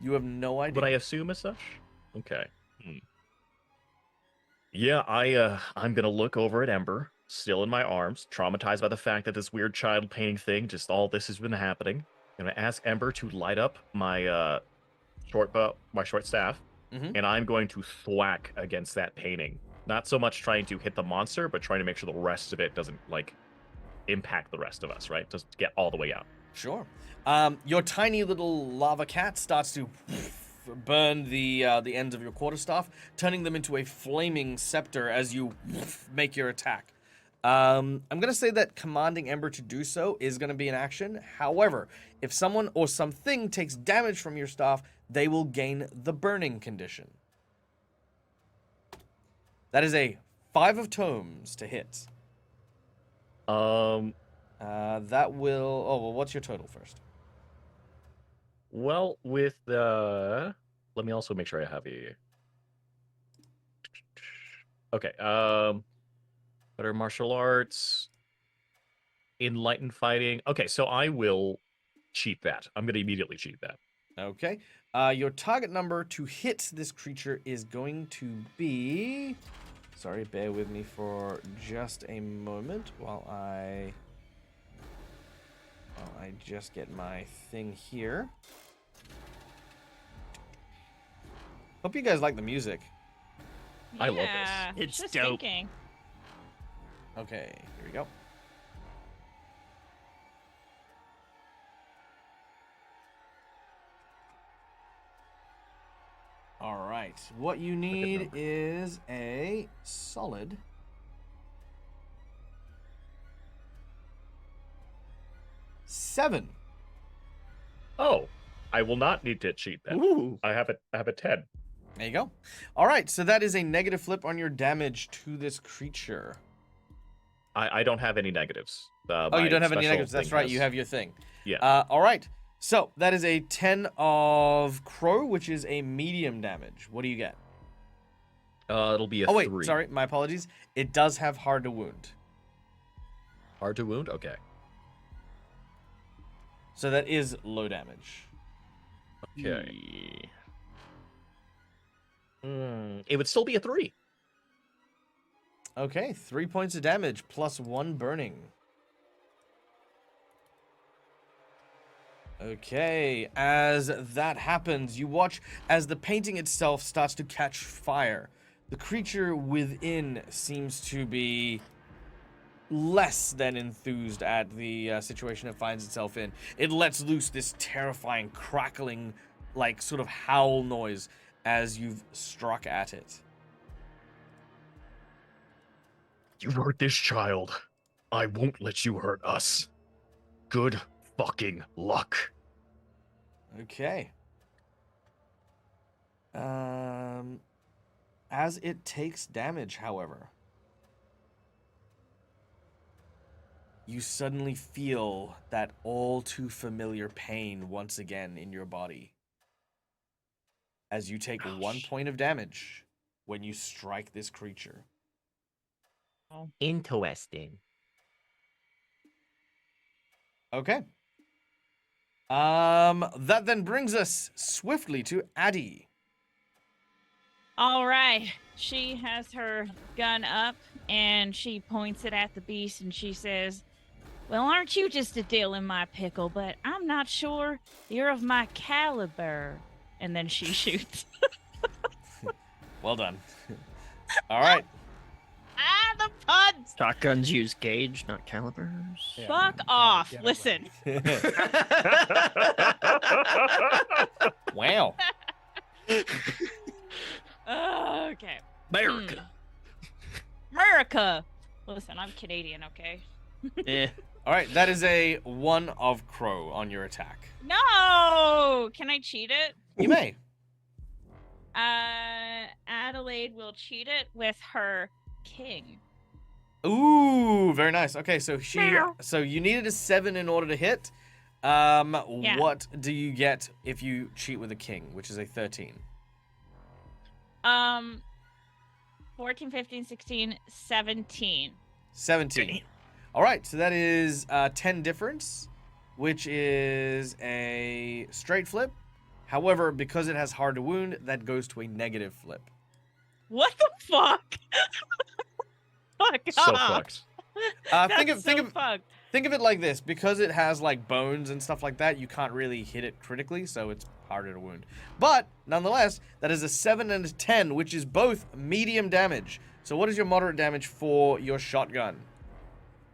You have no idea. Would I assume as such? Okay. Yeah, I'm gonna look over at Ember, still in my arms, traumatized by the fact that this weird child painting thing, just all this has been happening. I'm gonna ask Ember to light up my short staff, and I'm going to thwack against that painting. Not so much trying to hit the monster, but trying to make sure the rest of it doesn't like impact the rest of us, right? Just get all the way out. Sure. Your tiny little lava cat starts to burn the ends of your quarterstaff, turning them into a flaming scepter as you make your attack. I'm gonna say that commanding Ember to do so is gonna be an action. However, if someone or something takes damage from your staff, they will gain the burning condition. That is a 5 of tomes to hit. That will. Oh well, what's your total first? Well, with the let me also make sure I have a. Okay. Better martial arts, enlightened fighting. Okay, so I will cheat that. I'm gonna immediately cheat that. Okay. Your target number to hit this creature is going to be. Sorry, bear with me for just a moment while I just get my thing here. Hope you guys like the music. I love this. Yeah, It's just dope. thinking. Okay, here we go. All right. What you need number. is a solid 7. Oh, I will not need to cheat then. Ooh. I have a 10. There you go. All right, so that is a negative flip on your damage to this creature. I don't have any negatives. Oh, My you don't have any special negatives. That's thing right. has- You have your thing. Yeah. All right. So that is a 10 of crow, which is a medium damage. What do you get? It'll be a Oh, wait. 3. Sorry. My apologies. It does have hard to wound. Hard to wound? Okay. So that is low damage. Okay. It would still be a 3. Okay. 3 points of damage plus 1 burning. Okay, as that happens, you watch as the painting itself starts to catch fire. The creature within seems to be less than enthused at the situation it finds itself in. It lets loose this terrifying, crackling, like sort of howl noise as you've struck at it. You hurt this child. I won't let you hurt us. Good fucking luck. Okay. As it takes damage, however, you suddenly feel that all too familiar pain once again in your body. As you take 1 point of damage when you strike this creature. Interesting. Okay. That then brings us swiftly to Addie. All right. She has her gun up and she points it at the beast and she says, "Well, aren't you just a dill in my pickle, but I'm not sure you're of my caliber." And then she shoots. Well done. All right. Ah, the puns! Shotguns use gauge, not calibers. Yeah, Fuck yeah, off. get it Listen. Wow. Okay. America. America. Listen, I'm Canadian, okay? Eh. All right, that is a 1 of crow on your attack. No! Can I cheat it? You may. Adelaide will cheat it with her king. Ooh, very nice. Okay, so Meow. so you needed a 7 in order to hit. What do you get if you cheat with a king, which is a 13? 14, 15, 16, 17. 17. All right, so that is 10 difference, which is a straight flip. However, because it has hard to wound, that goes to a negative flip. What the fuck? Fuck So off. fucked. Think That's of fucked. Think of it like this: because it has like bones and stuff like that, you can't really hit it critically, so it's harder to wound. But nonetheless, that is a 7 and a 10, which is both medium damage. So what is your moderate damage for your shotgun?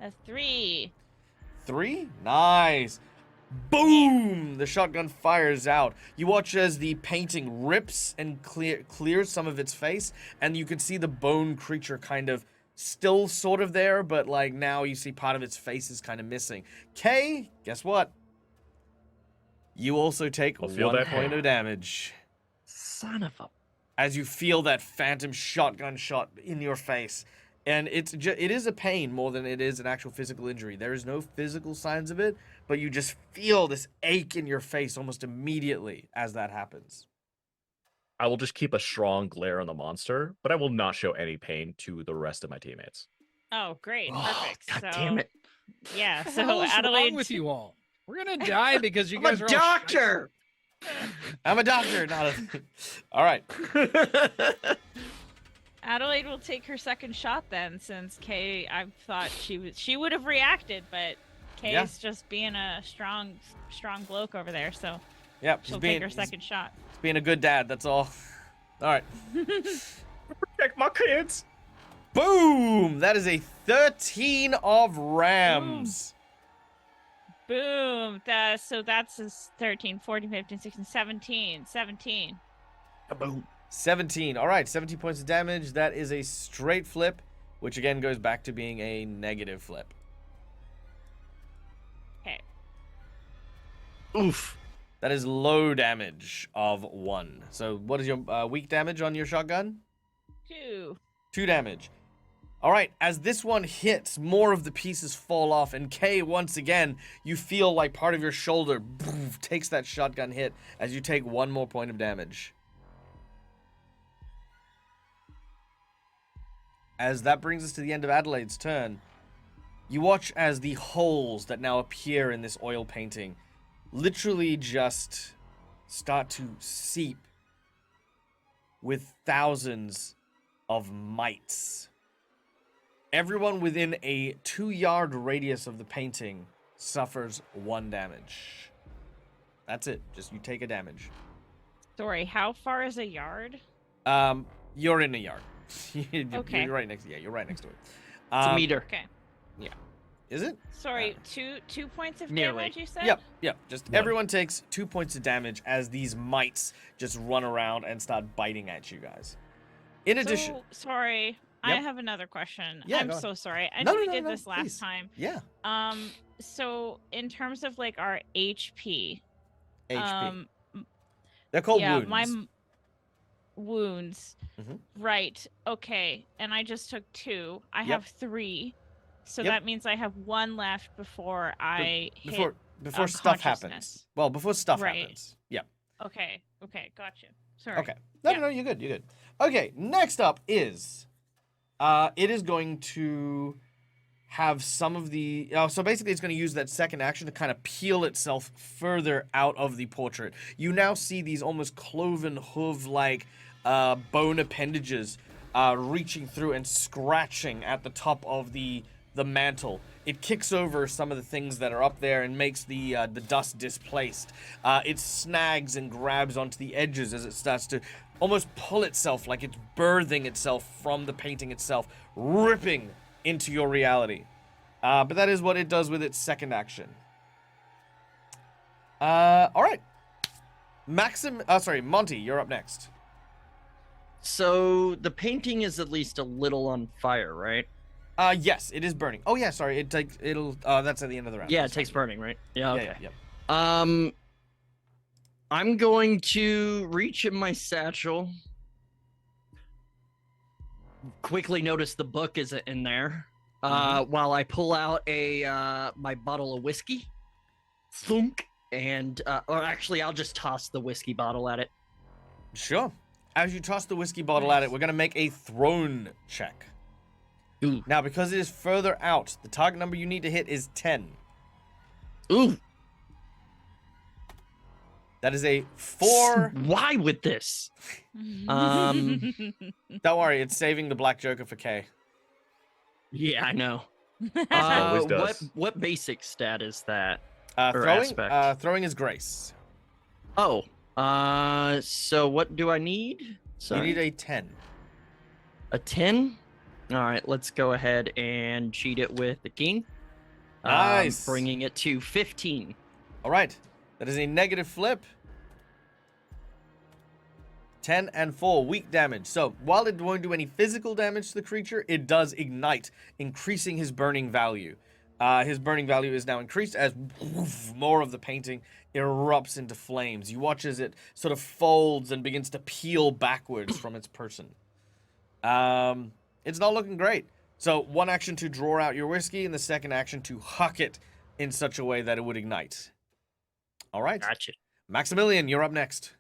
A 3. 3? Nice. Boom! The shotgun fires out. You watch as the painting rips and clears some of its face, and you can see the bone creature kind of still sort of there, but like now you see part of its face is kind of missing. Kay, guess what? You also take I'll feel 1 that point pain. of damage Son of a. as you feel that phantom shotgun shot in your face. And it is a pain more than it is an actual physical injury. There is no physical signs of it, but you just feel this ache in your face almost immediately as that happens. I will just keep a strong glare on the monster, but I will not show any pain to the rest of my teammates. Oh, great. Oh, Perfect. God so, damn it. Yeah, What the so hell is Adelaide. wrong with you all? We're gonna die because you I'm guys a are all doctor. I'm a doctor, not a... All right. Adelaide will take her second shot then, since Kay, I thought she would have reacted, but Kay's Yeah. just being a strong bloke over there, so Yep. she'll take her second shot. He's being a good dad, that's all. All right. Protect my kids. Boom! That is a 13 of rams. Boom. So that's a 13, 14, 15, 16, 17. 17. Kaboom. 17. All right, 17 points of damage. That is a straight flip, which again goes back to being a negative flip. Okay. Oof. That is low damage of 1. So what is your weak damage on your shotgun? 2. 2 damage. All right, as this one hits, more of the pieces fall off, and Kay, once again, you feel like part of your shoulder takes that shotgun hit as you take 1 more point of damage. As that brings us to the end of Adelaide's turn, you watch as the holes that now appear in this oil painting literally just start to seep with thousands of mites. Everyone within a 2-yard radius of the painting suffers 1 damage. That's it. Just you take a damage. Sorry, how far is a yard? You're in a yard. Okay. You're right next. Yeah, you're right next to it. It's a meter. Okay. Is it? Sorry, two points of Nearly. damage, you said? Yep. Just 1. everyone takes 2 points of damage as these mites just run around and start biting at you guys. In addition, Sorry, I Yep. have another question. Yeah, I'm go on. so sorry. I No, know no, we no, did no, this last please. time. yeah, So in terms of like our HP, HP. They're called yeah, wounds. my wounds. Mhm. Right. Okay. And I just took 2. I Yep. have 3. So Yep. that means I have 1 left before I before hit stuff happens. consciousness. Well, before stuff Right. happens. Yeah. Okay. Okay. Gotcha. Sorry. Okay. No, Yeah. no, you're good. You're good. Okay. Next up is, it is going to have some of the. So basically, it's going to use that second action to kind of peel itself further out of the portrait. You now see these almost cloven hoof-like bone appendages reaching through and scratching at the top of the mantle. It kicks over some of the things that are up there and makes the dust displaced. It snags and grabs onto the edges as it starts to almost pull itself like it's birthing itself from the painting itself, ripping into your reality. But that is what it does with its second action. All right. Monty, you're up next. So the painting is at least a little on fire, right? Yes, it is burning. Oh yeah, sorry. That's at the end of the round. Yeah, it That's takes fine. burning, right? Yeah. Okay. Yeah. I'm going to reach in my satchel. Quickly notice the book is in there. While I pull out my bottle of whiskey, thunk, and or actually, I'll just toss the whiskey bottle at it. Sure. As you toss the whiskey bottle at it, we're gonna make a thrown check. Ooh. Now, because it is further out, the target number you need to hit is 10. Ooh. That is a 4. Why with this? Don't worry, it's saving the Black Joker for K. Yeah, I know. Always does. What basic stat is that? Throwing. aspect. Throwing is grace. Oh. So what do I need? Sorry. You need a 10. A 10? All right, let's go ahead and cheat it with the king. Nice. Bringing it to 15. All right. That is a negative flip. 10 and 4, weak damage. So, while it won't do any physical damage to the creature, it does ignite, increasing his burning value. His burning value is now increased as more of the painting erupts into flames. You watch as it sort of folds and begins to peel backwards from its person. It's not looking great. So, one action to draw out your whiskey, and the second action to huck it in such a way that it would ignite. All right. Gotcha. Maximilian, you're up next.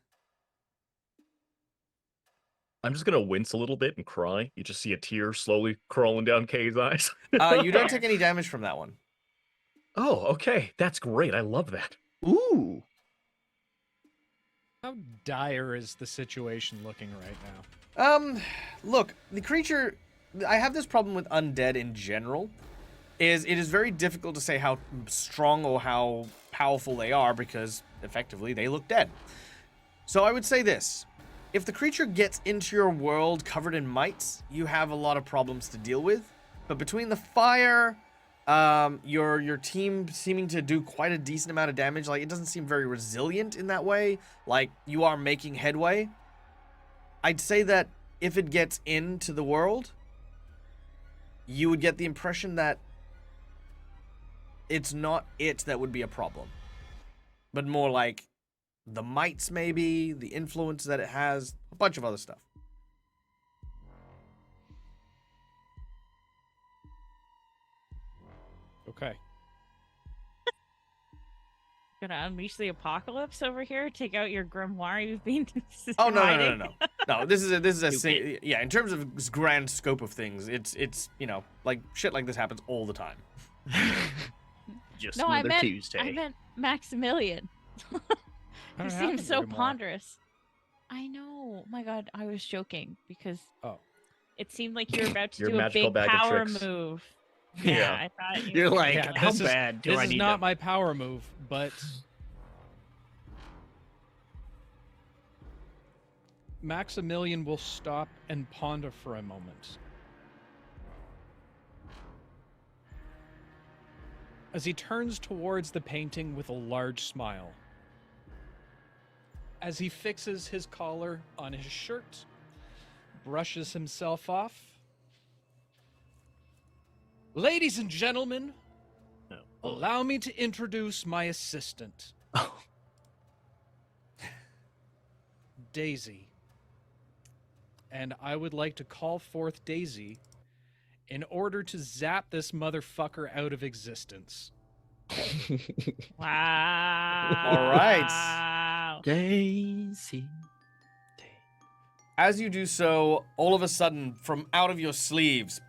I'm just gonna wince a little bit and cry. You just see a tear slowly crawling down Kay's eyes. You don't take any damage from that one. Oh, okay. That's great. I love that. Ooh. How dire is the situation looking right now? Look, the creature. I have this problem with undead in general. It is very difficult to say how strong or how powerful they are because effectively they look dead. So I would say this. If the creature gets into your world covered in mites, you have a lot of problems to deal with. But between the fire, your team seeming to do quite a decent amount of damage, like it doesn't seem very resilient in that way, like you are making headway. I'd say that if it gets into the world, you would get the impression that it's not it that would be a problem. but more like the mites, maybe, the influence that it has, a bunch of other stuff. Okay. Gonna unleash the apocalypse over here. Take out your grimoire you've been. Oh no, hiding. no. This is a Stupid. yeah. In terms of grand scope of things, it's like shit like this happens all the time. Just No, I another meant Tuesday. I meant Maximilian. I He don't have seems a so grimoire. ponderous. I know. Oh my god, I was joking because Oh. it seemed like you were about to Your do a magical big bag of power tricks. move. Yeah. I thought you You're were like, gonna- how this is- bad do This I is need not them? my power move, but Maximilian will stop and ponder for a moment. As he turns towards the painting with a large smile. As he fixes his collar on his shirt, brushes himself off. Ladies and gentlemen, allow me to introduce my assistant, Oh. Daisy. And I would like to call forth Daisy in order to zap this motherfucker out of existence. Wow. All right. Wow. Daisy. As you do so, all of a sudden, from out of your sleeves,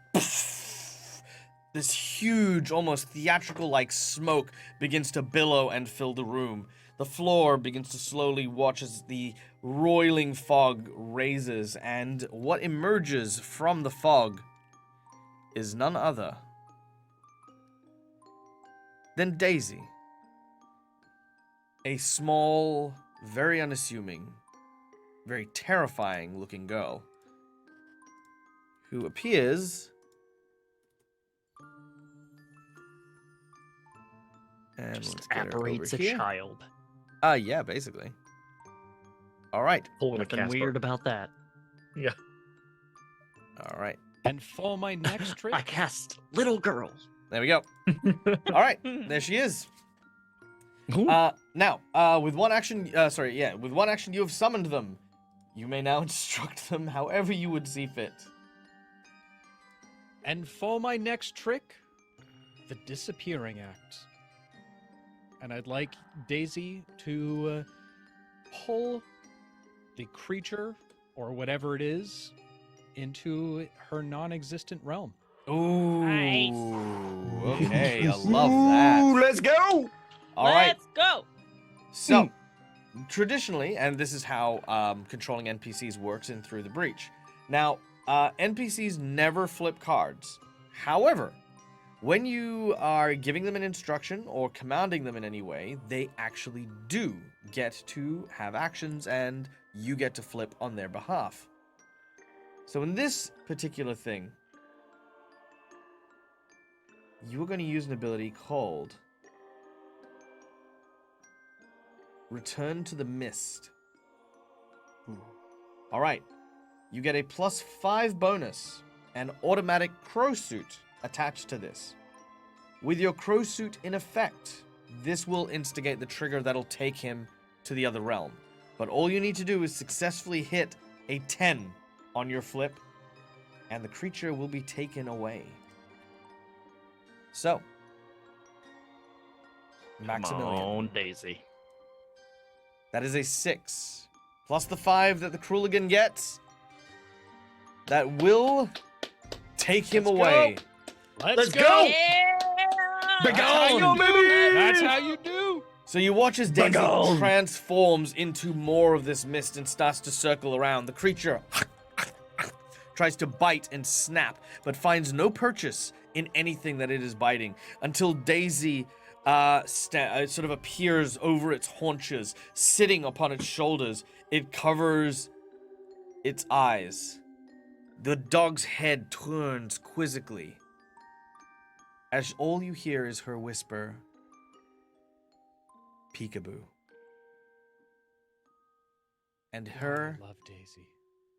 this huge, almost theatrical-like smoke begins to billow and fill the room. The floor begins to slowly watch as the roiling fog raises, and what emerges from the fog is none other than Daisy. A small, very unassuming, very terrifying looking girl who appears and Just let's get her apparates over a here. child. Yeah, basically. All right. Pulling a Nothing Casper. weird about that. Yeah. All right. And for my next trick, I cast little girl. There we go. All right. There she is. Ooh. Now, with one action, with one action you have summoned them. You may now instruct them however you would see fit. and for my next trick, the disappearing act. And I'd like Daisy to pull the creature or whatever it is into her non-existent realm. Ooh. Nice. Okay, I love that. Ooh, let's go. All right. Let's go. So, traditionally, and this is how controlling NPCs works in Through the Breach. Now, NPCs never flip cards. However, when you are giving them an instruction or commanding them in any way, they actually do get to have actions and you get to flip on their behalf. So in this particular thing, you are going to use an ability called Return to the Mist. All right. You get a +5 bonus and automatic crow suit attached to this. With your crow suit in effect, this will instigate the trigger that'll take him to the other realm. But all you need to do is successfully hit a 10 on your flip, and the creature will be taken away. So, Maximilian. Come on, Daisy. That is a 6. Plus the 5 that the Kruligan gets. That will take him Let's away. Let's go. Yeah. That's how you do. That's how you do. So you watch as Daisy Begone. transforms into more of this mist and starts to circle around. The creature tries to bite and snap, but finds no purchase in anything that it is biting until Daisy sort of appears over its haunches, sitting upon its shoulders. It covers its eyes. The dog's head turns quizzically as all you hear is her whisper, "Peekaboo." And her I love Daisy.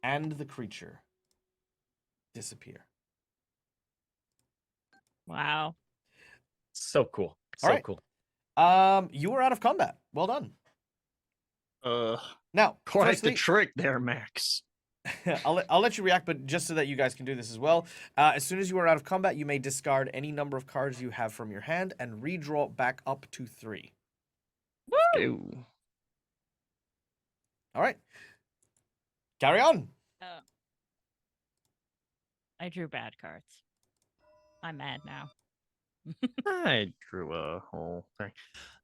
and the creature disappear. Wow. So cool. So All right. cool. You are out of combat. Well done. Now, Quite firstly, the trick there, Max. I'll let you react, but just so that you guys can do this as well. As soon as you are out of combat, you may discard any number of cards you have from your hand and redraw back up to 3. Ooh. All right. Carry on. Oh. I drew bad cards. I'm mad now. I drew a whole thing.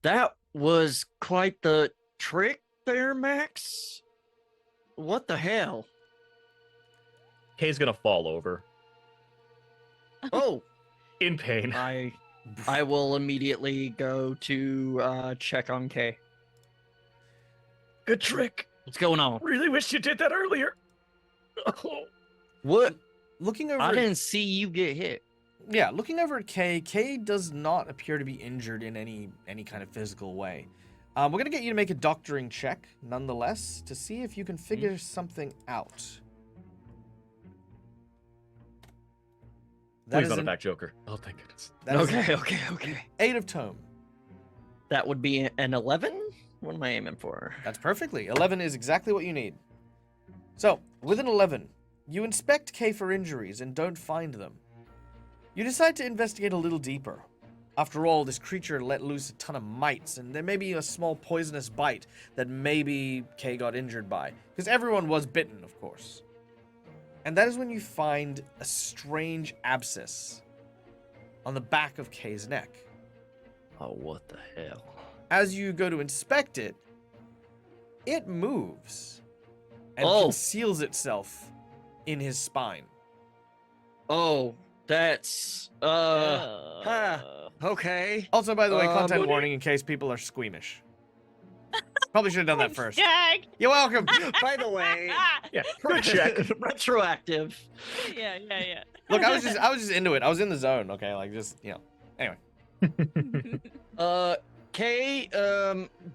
That was quite the trick there, Max. What the hell? Kay's gonna fall over Oh, in pain. I will immediately go to check on Kay. Good trick. What's going on? Really wish you did that earlier. What? Looking over. I didn't see you get hit. Yeah, looking over at Kay, Kay does not appear to be injured in any kind of physical way. We're gonna get you to make a doctoring check, nonetheless, to see if you can figure something out. That Please is not a an, back joker. Oh, thank goodness. that is an Okay. 8 of tome. That would be an 11? What am I aiming for? That's perfectly. 11 is exactly what you need. So, with an 11, you inspect Kay for injuries and don't find them. You decide to investigate a little deeper. After all, this creature let loose a ton of mites, and there may be a small poisonous bite that maybe Kay got injured by. Because everyone was bitten, of course. And that is when you find a strange abscess on the back of Kay's neck. Oh, what the hell? As you go to inspect it, it moves and Oh. conceals itself in his spine. Oh, that's okay. Also, by the way, content Woody? warning in case people are squeamish. Probably should have done that first. Jag! You're welcome. By the way, Yeah, good check. retroactive. yeah. Look, I was just into it. I was in the zone. Okay, like just Anyway, Kay,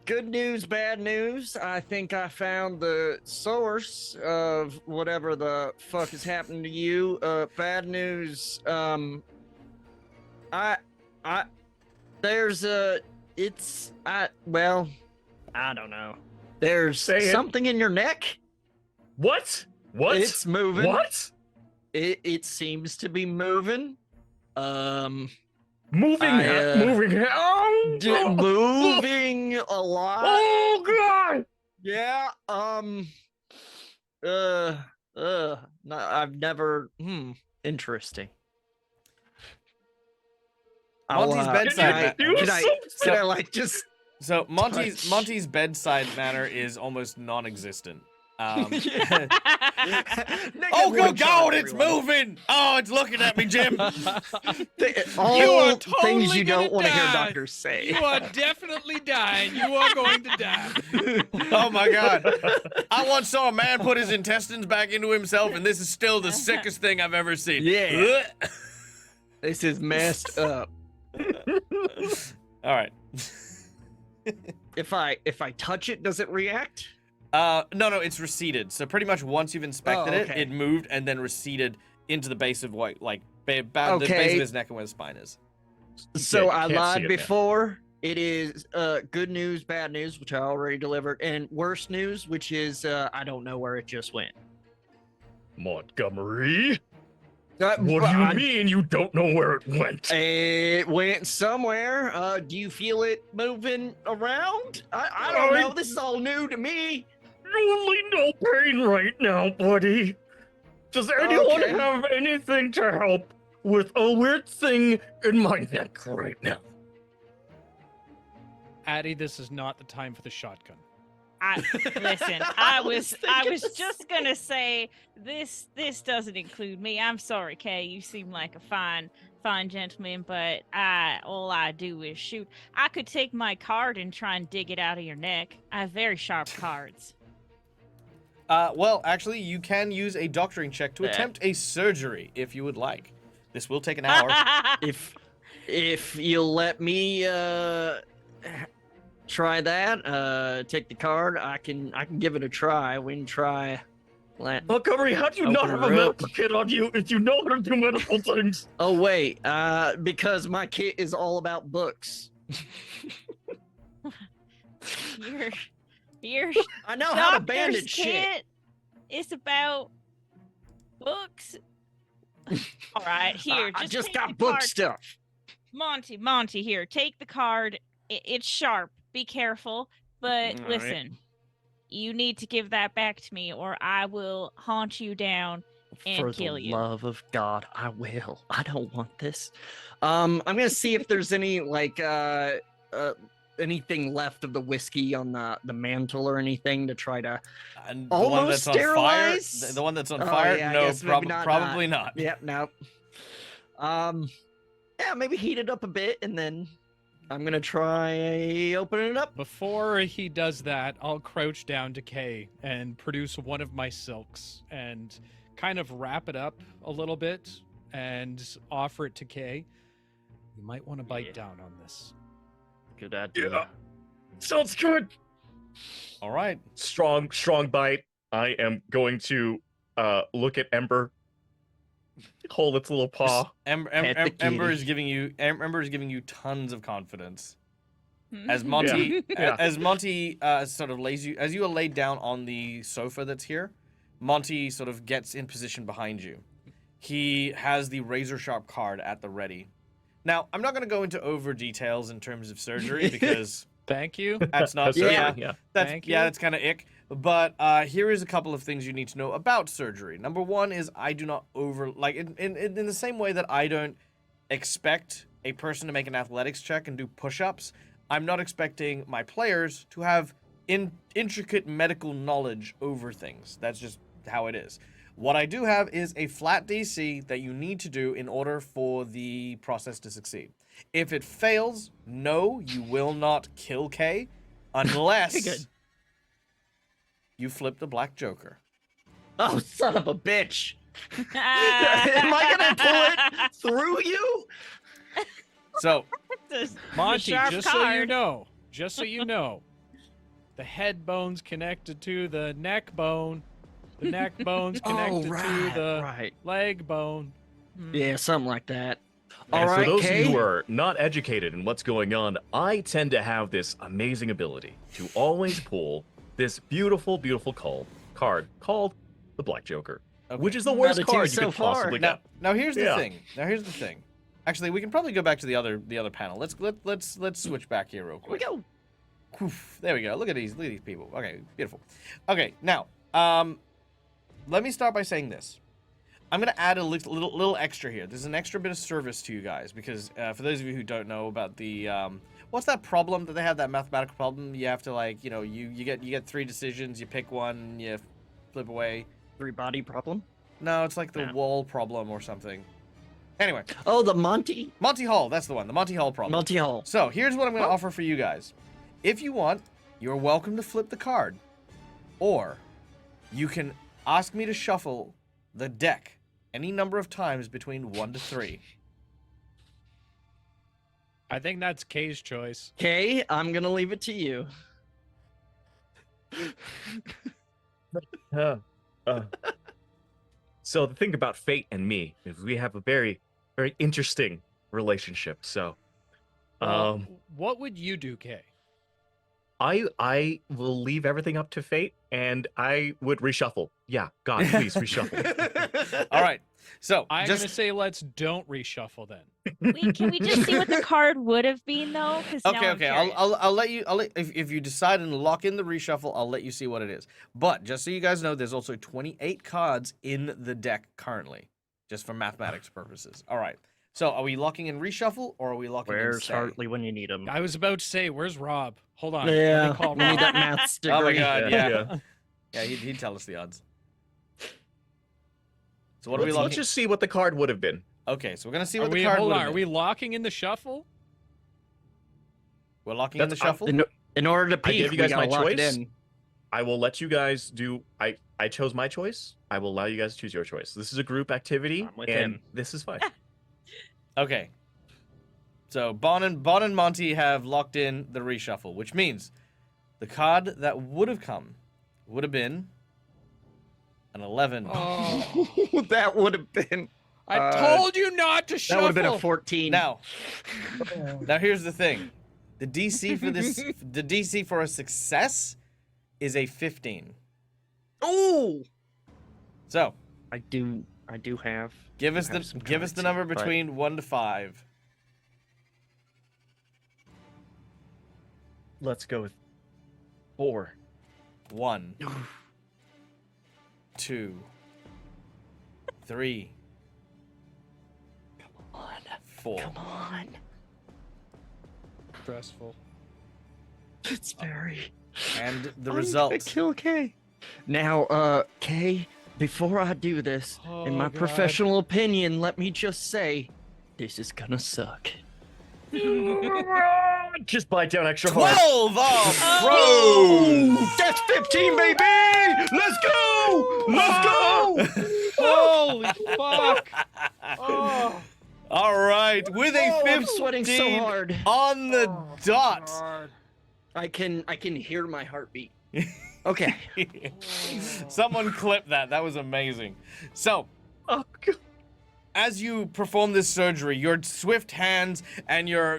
good news, bad news. I think I found the source of whatever the fuck is happening to you. Bad news, I don't know. There's Say it. something in your neck. What? What? It's moving. What? It seems to be moving. Moving. moving Oh, moving a lot. oh God! Yeah. No, I've never. Interesting. Monty's bedside. Can I like just? So Touch. Monty's bedside manner is almost non-existent. Oh, Oh, good God, it's moving! Oh, it's looking at me, Jim. All You are things totally you don't gonna want to hear die. doctors say. You are definitely dying. You are going to die. Oh my God. I once saw a man put his intestines back into himself, and this is still the sickest thing I've ever seen. Yeah. This is messed up. All right. If I touch it, does it react? No, it's receded. So pretty much once you've inspected Oh, it, okay. it moved and then receded into the base of what, like, the base Okay. of his neck and where the spine is. So you I can't see lied it now. before. It is good news, bad news, which I already delivered, and worse news, which is I don't know where it just went. Montgomery? What do you mean you don't know where it went? It went somewhere. Do you feel it moving around? I don't know. This is all new to me. Only no pain right now, buddy. Does anyone Okay. have anything to help with a weird thing in my neck right now? Addie, this is not the time for the shotgun. Listen, I was just gonna say this doesn't include me. I'm sorry, Kay. You seem like a fine gentleman, but all I do is shoot. I could take my card and try and dig it out of your neck. I have very sharp cards. Well, actually, you can use a doctoring check to Yeah. attempt a surgery if you would like. This will take an hour. If you'll let me try that, take the card, I can give it a try. We can try. Montgomery, how do you not Open have a her up. medical kit on you if you know how to do medical things? Oh wait, because my kit is all about books. Your I know how to doctor's bandage shit. kit is about books. All right, here. I just take got the book card. stuff. Monty, here. Take the card. It's sharp. Be careful. But All right. listen, you need to give that back to me, or I will haunt you down and For kill the you. love of God, I will. I don't want this. I'm gonna see if there's any anything left of the whiskey on the mantle or anything to try to. And Almost the one that's on fire. sterilize? The one that's on Oh, fire. yeah, I No, guess maybe not, probably not. Yep, no. Yeah, maybe heat it up a bit and then I'm gonna try opening it up. Before he does that, I'll crouch down to Kay and produce one of my silks and kind of wrap it up a little bit and offer it to Kay. You might want to bite down on this. Good idea. Yeah. Sounds good. All right. Strong bite. I am going to look at Ember. Hold its little paw. Ember is giving you tons of confidence. As Monty Yeah. as Monty sort of lays you as you are laid down on the sofa that's here, Monty sort of gets in position behind you. He has the razor sharp card at the ready. Now, I'm not going to go into over details in terms of surgery because Thank you. that's not Yeah. Thank you. that's kind of ick. But here is a couple of things you need to know about surgery. Number one is I do not in the same way that I don't expect a person to make an athletics check and do push-ups. I'm not expecting my players to have intricate medical knowledge over things. That's just how it is. What I do have is a flat DC that you need to do in order for the process to succeed. If it fails, no, you will not kill Kay unless Good. you flip the Black Joker. Oh, son of a bitch. Am I gonna pull it through you? So, Monty, sharp just so you card. know, the head bone's connected to the neck bone. The neck bone's connected to the right. leg bone. Yeah, something like that. All And right, for those Kay. of you who are not educated in what's going on, I tend to have this amazing ability to always pull this beautiful card called the Black Joker, okay. which is the worst Not a two card you so could far. possibly get. Now here's the Yeah. thing. Actually, we can probably go back to the other panel. Let's switch back here real Here we quick. go. Oof, there we go. Look at these people. Okay, beautiful. Okay, now let me start by saying this. I'm gonna add a little extra here. There's an extra bit of service to you guys because for those of you who don't know about the what's that problem that they have, that mathematical problem? You have to you get 3 decisions, you pick one, you flip away. 3-body problem. No, it's like the No. wall problem or something. Anyway, Oh, the Monty Hall, that's the one. The Monty Hall problem. Monty Hall. So here's what I'm going to offer for you guys. If you want, you're welcome to flip the card. Or you can ask me to shuffle the deck any number of times between 1 to 3. I think that's Kay's choice. Kay, I'm gonna leave it to you. So the thing about fate and me is we have a very, very interesting relationship. So, Well, what would you do, Kay? I will leave everything up to fate, and I would reshuffle. Yeah, God, please reshuffle. All right. So I'm just gonna say let's don't reshuffle then. Can we just see what the card would have been though? okay. I'll let you. If you decide and lock in the reshuffle, I'll let you see what it is. But just so you guys know, there's also 28 cards in the deck currently, just for mathematics purposes. All right. So are we locking in reshuffle or are we locking in Where's stay? Hartley when you need him? I was about to say, where's Rob? Hold on. Let Yeah, me call we need Rob. that maths degree. Oh my God, yeah. Yeah. Yeah, he'd tell us the odds. So what are we Let's locking? just see what the card would have been. Okay, so we're gonna see Are what we, the card hold would on, have are been. we locking in the shuffle? We're locking in the That's- shuffle. In order to I peek, gave you we guys gotta my lock it choice. in. I will let you guys do. I chose my choice. I will allow you guys to choose your choice. This is a group activity, I'm with and him. this is fine. Okay. So Bon and Monty have locked in the reshuffle, which means the card that would have come would have been an 11. Oh, That would have been. I told you not to That shuffle. would have been a 14. Now here's the thing. The DC for this, the DC for a success is a 15. Oh, So I do have. give do us have some the currency, number but- between 1 to 5. Let's go with 4. 1, 2, 3, Come on, 4. come on. Stressful. It's very. And the I'm gonna result. kill Kay. Now, Kay, before I do this, in my Oh, God. professional opinion, let me just say, this is gonna suck. Just bite down extra hard. 12 of Oh. Rose! That's 15, baby! Let's go! Let's go! Holy fuck! Oh, All right, with a Oh, 15 I'm sweating so hard. on the dot. God. I can hear my heartbeat. Okay. Someone clip that. That was amazing. So, Oh, God. as you perform this surgery, your swift hands and your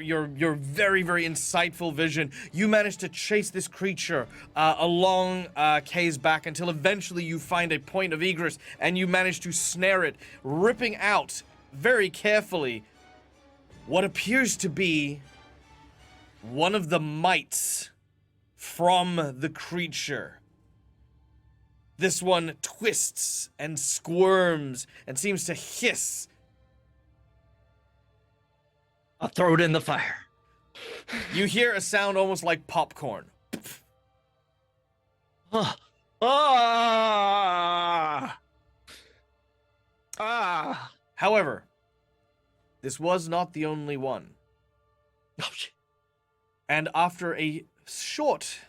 very, very insightful vision, you manage to chase this creature along Kay's back until eventually you find a point of egress and you manage to snare it, ripping out very carefully what appears to be one of the mites from the creature. This one twists and squirms and seems to hiss. I'll throw it in the fire. You hear a sound almost like popcorn. Ah! Ah! Ah! However, this was not the only one. Oh, shit. And after a short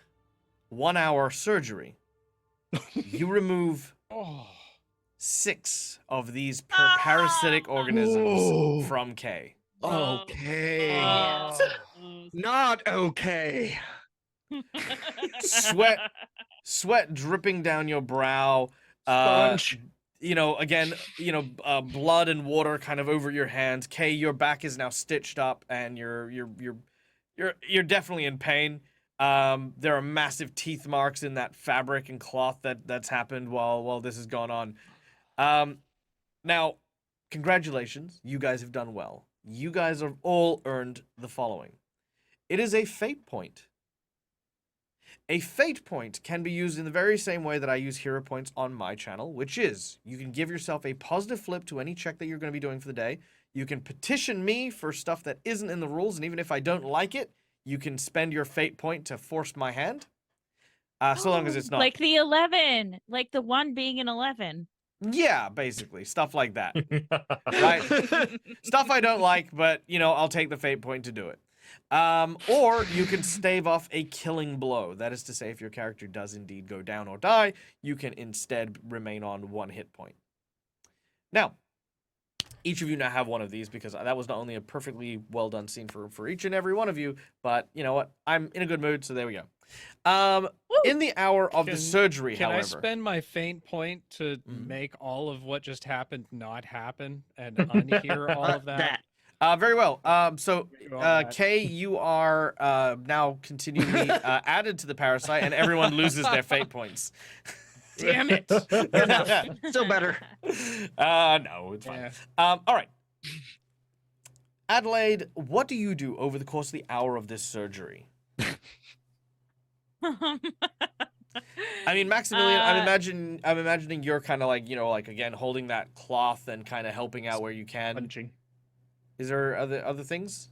1-hour surgery, you remove Oh. 6 of these parasitic organisms Whoa. from Kay. Okay. Oh. Not okay. Sweat dripping down your brow. Sponge. Blood and water kind of over your hands. Kay, your back is now stitched up, and you're definitely in pain. There are massive teeth marks in that fabric and cloth that's happened while this has gone on. Now, congratulations, you guys have done well. You guys have all earned the following. It is a fate point. A fate point can be used in the very same way that I use hero points on my channel, which is you can give yourself a positive flip to any check that you're going to be doing for the day. You can petition me for stuff that isn't in the rules, and even if I don't like it, you can spend your fate point to force my hand. So long as it's not... like the 11, like the 1 being an 11. Yeah, basically. Stuff like that. Right? Stuff I don't like, but, I'll take the fate point to do it. Or you can stave off a killing blow. That is to say, if your character does indeed go down or die, you can instead remain on 1 hit point. Now, each of you now have one of these because that was not only a perfectly well done scene for each and every one of you, but you know what? I'm in a good mood, so there we go. In the hour of the surgery, Can however... I spend my faint point to make all of what just happened not happen and unhear all of that? Very well. So, that. Kay, you are now continually added to the parasite, and everyone loses their fate points. Damn it! Still better. No, it's fine. Yeah. All right. Adelaide, what do you do over the course of the hour of this surgery? I mean, Maximilian, I'm imagining you're kind of like, again, holding that cloth and kind of helping out where you can. Punching. Is there other things?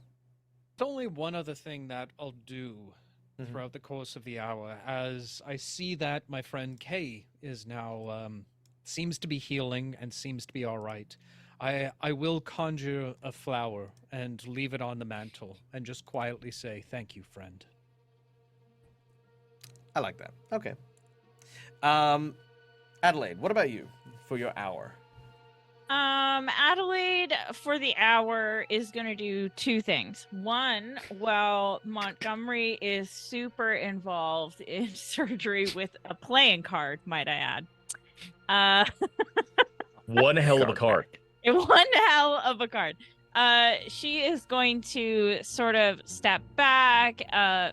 There's only one other thing that I'll do Mhm. throughout the course of the hour, as I see that my friend Kay is now seems to be healing and seems to be all right. I will conjure a flower and leave it on the mantle and just quietly say, "Thank you, friend." I like that. Okay. Adelaide, what about you for your hour? Adelaide for the hour is going to do 2 things. One, while Montgomery is super involved in surgery with a playing card, might I add. One hell of a card. One hell of a card. She is going to sort of step back,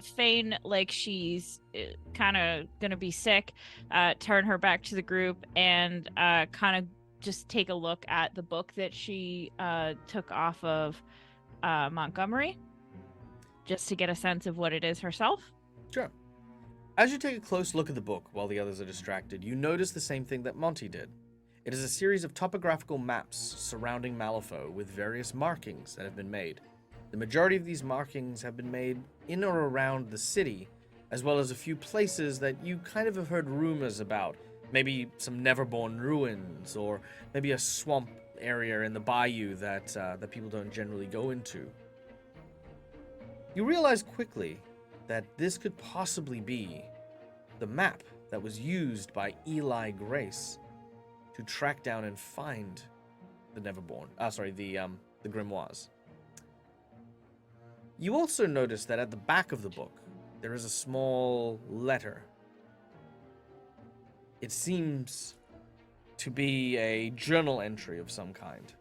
feign like she's kind of gonna be sick, turn her back to the group, and kind of just take a look at the book that she took off of Montgomery, just to get a sense of what it is herself. Sure. As you take a close look at the book while the others are distracted, you notice the same thing that Monty did. It is a series of topographical maps surrounding Malifaux with various markings that have been made. The majority of these markings have been made in or around the city, as well as a few places that you kind of have heard rumors about. Maybe some Neverborne ruins, or maybe a swamp area in the bayou that people don't generally go into. You realize quickly that this could possibly be the map that was used by Eli Grace to track down and find the Neverborne. The grimoires. You also notice that at the back of the book, there is a small letter. It seems to be a journal entry of some kind.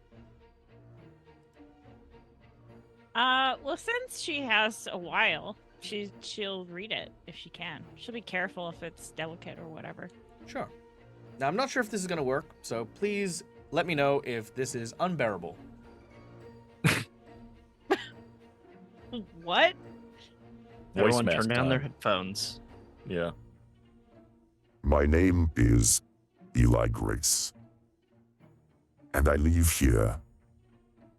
Well, since she has a while, she'll read it if she can. She'll be careful if it's delicate or whatever. Sure. Now, I'm not sure if this is going to work, so please let me know if this is unbearable. What? Everyone Voice turn mask down their time. headphones. Yeah. My name is Eli Grace, and I leave here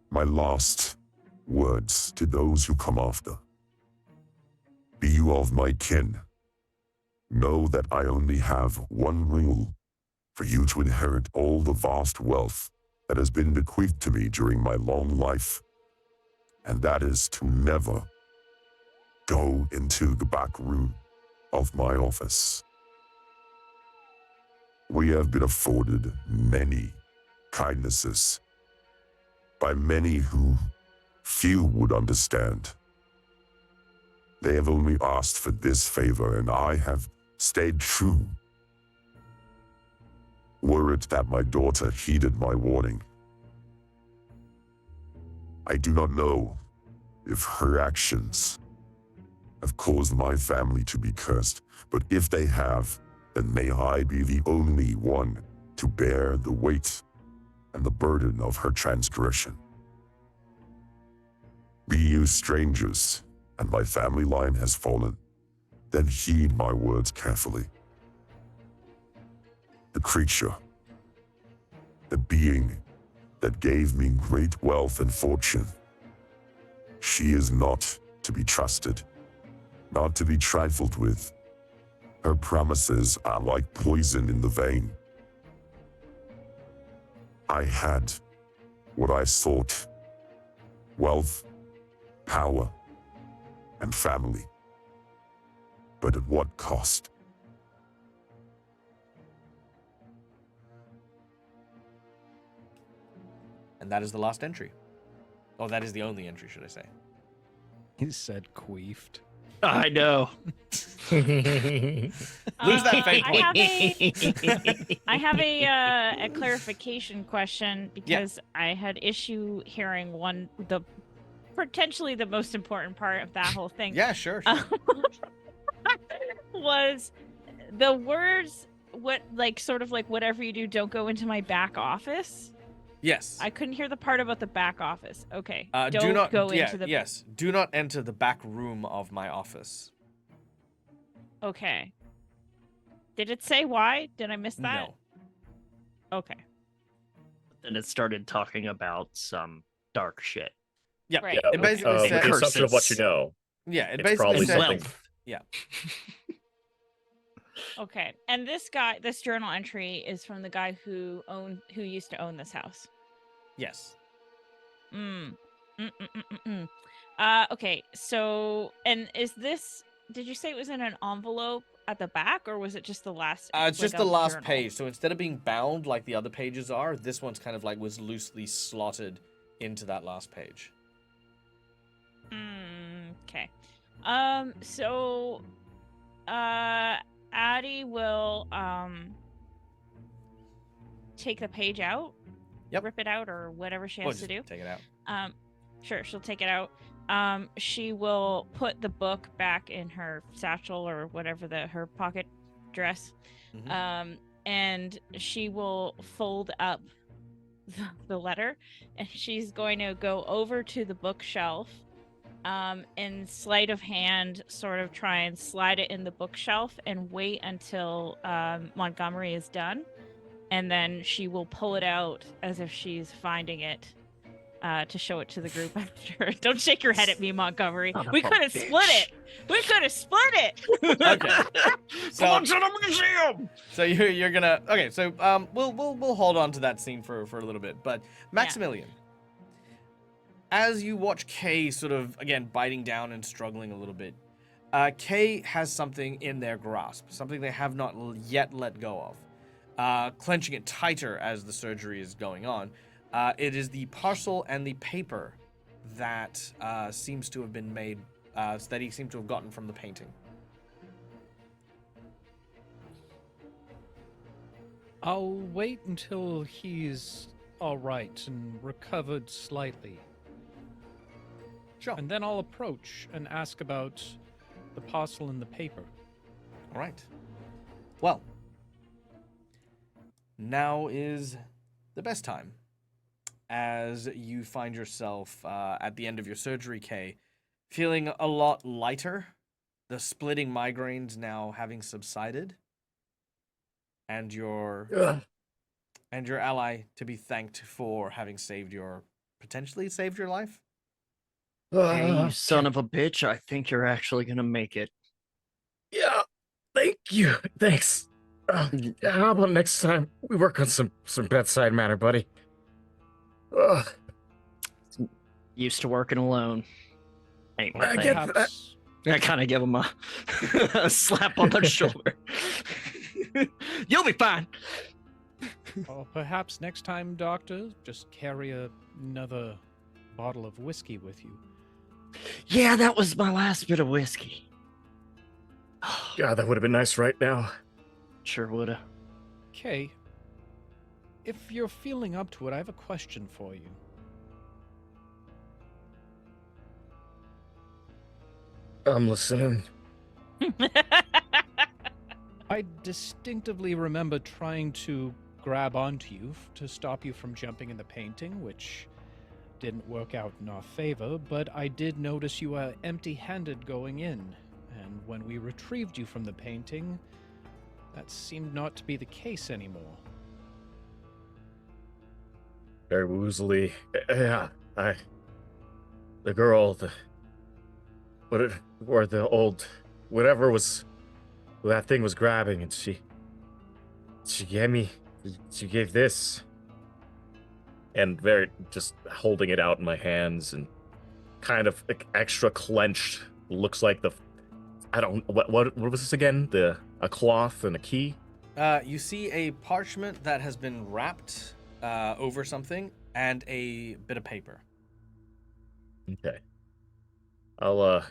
my last words to those who come after. Be you of my kin, know that I only have one rule for you to inherit all the vast wealth that has been bequeathed to me during my long life, and that is to never go into the back room of my office. We have been afforded many kindnesses by many who few would understand. They have only asked for this favor, and I have stayed true. Were it that my daughter heeded my warning, I do not know if her actions have caused my family to be cursed, but if they have, then may I be the only one to bear the weight and the burden of her transgression. Be you strangers, and my family line has fallen, then heed my words carefully. The creature, the being that gave me great wealth and fortune, she is not to be trusted, not to be trifled with. Her promises are like poison in the vein. I had what I sought: wealth, power, and family. But at what cost? And that is the last entry. Oh, that is the only entry, should I say. He said queefed. I know. Lose that fate point. I have a clarification question, because I had issue hearing potentially the most important part of that whole thing. Yeah, sure. Was the words sort of like whatever you do, don't go into my back office. Yes. I couldn't hear the part about the back office. Okay. Do not go into the. Yes. Do not enter the back room of my office. Okay. Did it say why? Did I miss that? No. Okay. And it started talking about some dark shit. Yeah. Right. It basically with said. the assumption of what you Curses. know. Yeah. It It's basically probably said. something. Wealth. Okay. And this journal entry is from the guy who used to own this house. Yes. Okay. So, and did you say it was in an envelope at the back, or was it just the last? It's just the on last journal? page. So instead of being bound like the other pages are, this one's kind of like was loosely slotted into that last page. Okay. So, Addie will take the page out. Yep. Rip it out, or whatever she Or has to just do. take it out. Sure, she'll take it out. She will put the book back in her satchel or whatever her pocket dress. Mhm. And she will fold up the letter, and she's going to go over to the bookshelf, and sleight of hand sort of try and slide it in the bookshelf and wait until Montgomery is done. And then she will pull it out as if she's finding it to show it to the group after. Don't shake your head at me, Montgomery. Son of We a could have split bitch. it. We could have split it. Okay. So, Belong to the museum. so you're gonna okay. So we'll hold on to that scene for a little bit. But Maximilian, as you watch Kay sort of again biting down and struggling a little bit, Kay has something in their grasp, something they have not yet let go of, clenching it tighter as the surgery is going on. It is the parcel and the paper that seems to have been made, that he seemed to have gotten from the painting. I'll wait until he's all right and recovered slightly. Sure. And then I'll approach and ask about the parcel and the paper. All right. Well, now is the best time, as you find yourself at the end of your surgery, Kay, feeling a lot lighter, the splitting migraines now having subsided, and your ally to be thanked for having potentially saved your life. Hey, you son of a bitch! I think you're actually gonna make it. Yeah, thank you. Thanks. How about next time we work on some bedside manner, buddy? Used to working alone. Ain't my I thing. get Perhaps, I kind of give him a slap on the shoulder. You'll be fine. or perhaps next time, Doctor, just carry another bottle of whiskey with you. Yeah, that was my last bit of whiskey. God, that would have been nice right now. Sure woulda. Kay, if you're feeling up to it, I have a question for you. I'm listening. I distinctively remember trying to grab onto you to stop you from jumping in the painting, which didn't work out in our favor, but I did notice you were empty-handed going in, and when we retrieved you from the painting, that seemed not to be the case anymore. Very woozily. Yeah, the girl, or the old, whatever that thing was grabbing, and she gave this, and very just holding it out in my hands and kind of extra clenched. Looks like what was this again? A cloth and a key. You see a parchment that has been wrapped over something and a bit of paper. Okay. I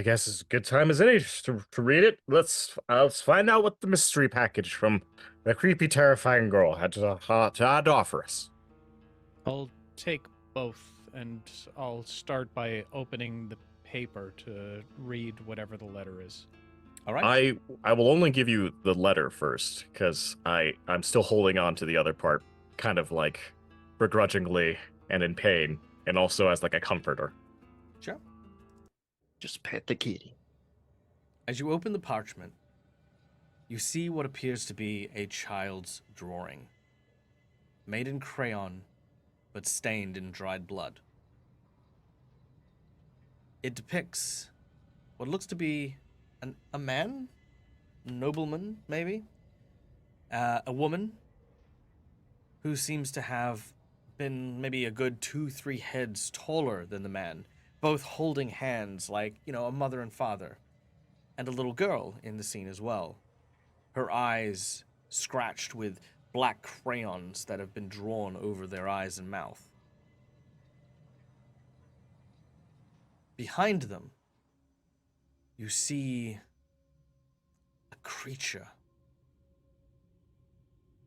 guess it's a good time as any to read it. Let's find out what the mystery package from the creepy, terrifying girl had to offer us. I'll take both, and I'll start by opening the paper to read whatever the letter is. All right. I will only give you the letter first, because I'm still holding on to the other part, kind of like begrudgingly and in pain, and also as like a comforter. Sure. Just pet the kitty. As you open the parchment, you see what appears to be a child's drawing, made in crayon, but stained in dried blood. It depicts what looks to be a man, nobleman, maybe, a woman who seems to have been maybe a good 2-3 heads taller than the man, both holding hands like, a mother and father, and a little girl in the scene as well. Her eyes scratched with black crayons that have been drawn over their eyes and mouth. Behind them, you see a creature.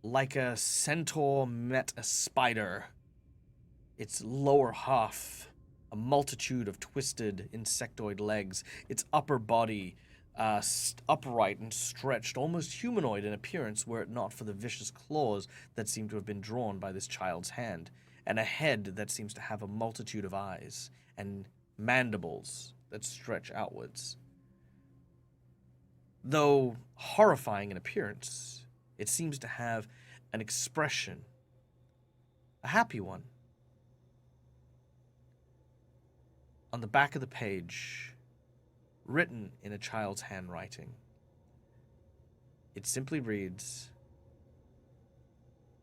Like a centaur met a spider. its lower half a multitude of twisted insectoid legs, its upper body upright and stretched, almost humanoid in appearance were it not for the vicious claws that seem to have been drawn by this child's hand, and a head that seems to have a multitude of eyes and mandibles that stretch outwards. Though horrifying in appearance, it seems to have an expression, a happy one. On the back of the page, written in a child's handwriting, it simply reads,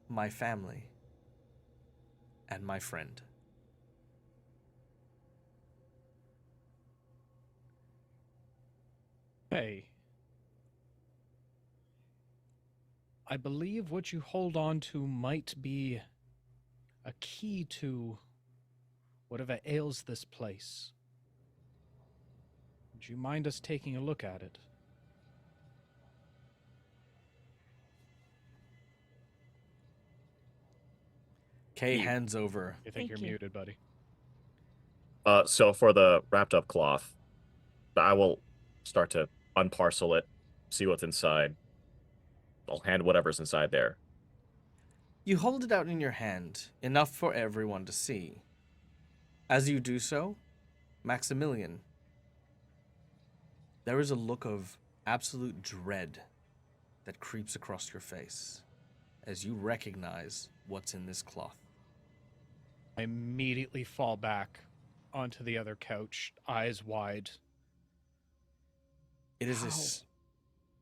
"My family and my friend." Hey. I believe what you hold on to might be a key to whatever ails this place. Would you mind us taking a look at it? Kay hands over. I think Thank you're you. muted, buddy. So for the wrapped up cloth, I will start to unparcel it, see what's inside. I'll hand whatever's inside there. You hold it out in your hand, enough for everyone to see. As you do so, Maximilian, there is a look of absolute dread that creeps across your face as you recognize what's in this cloth. I immediately fall back onto the other couch, eyes wide. It is this...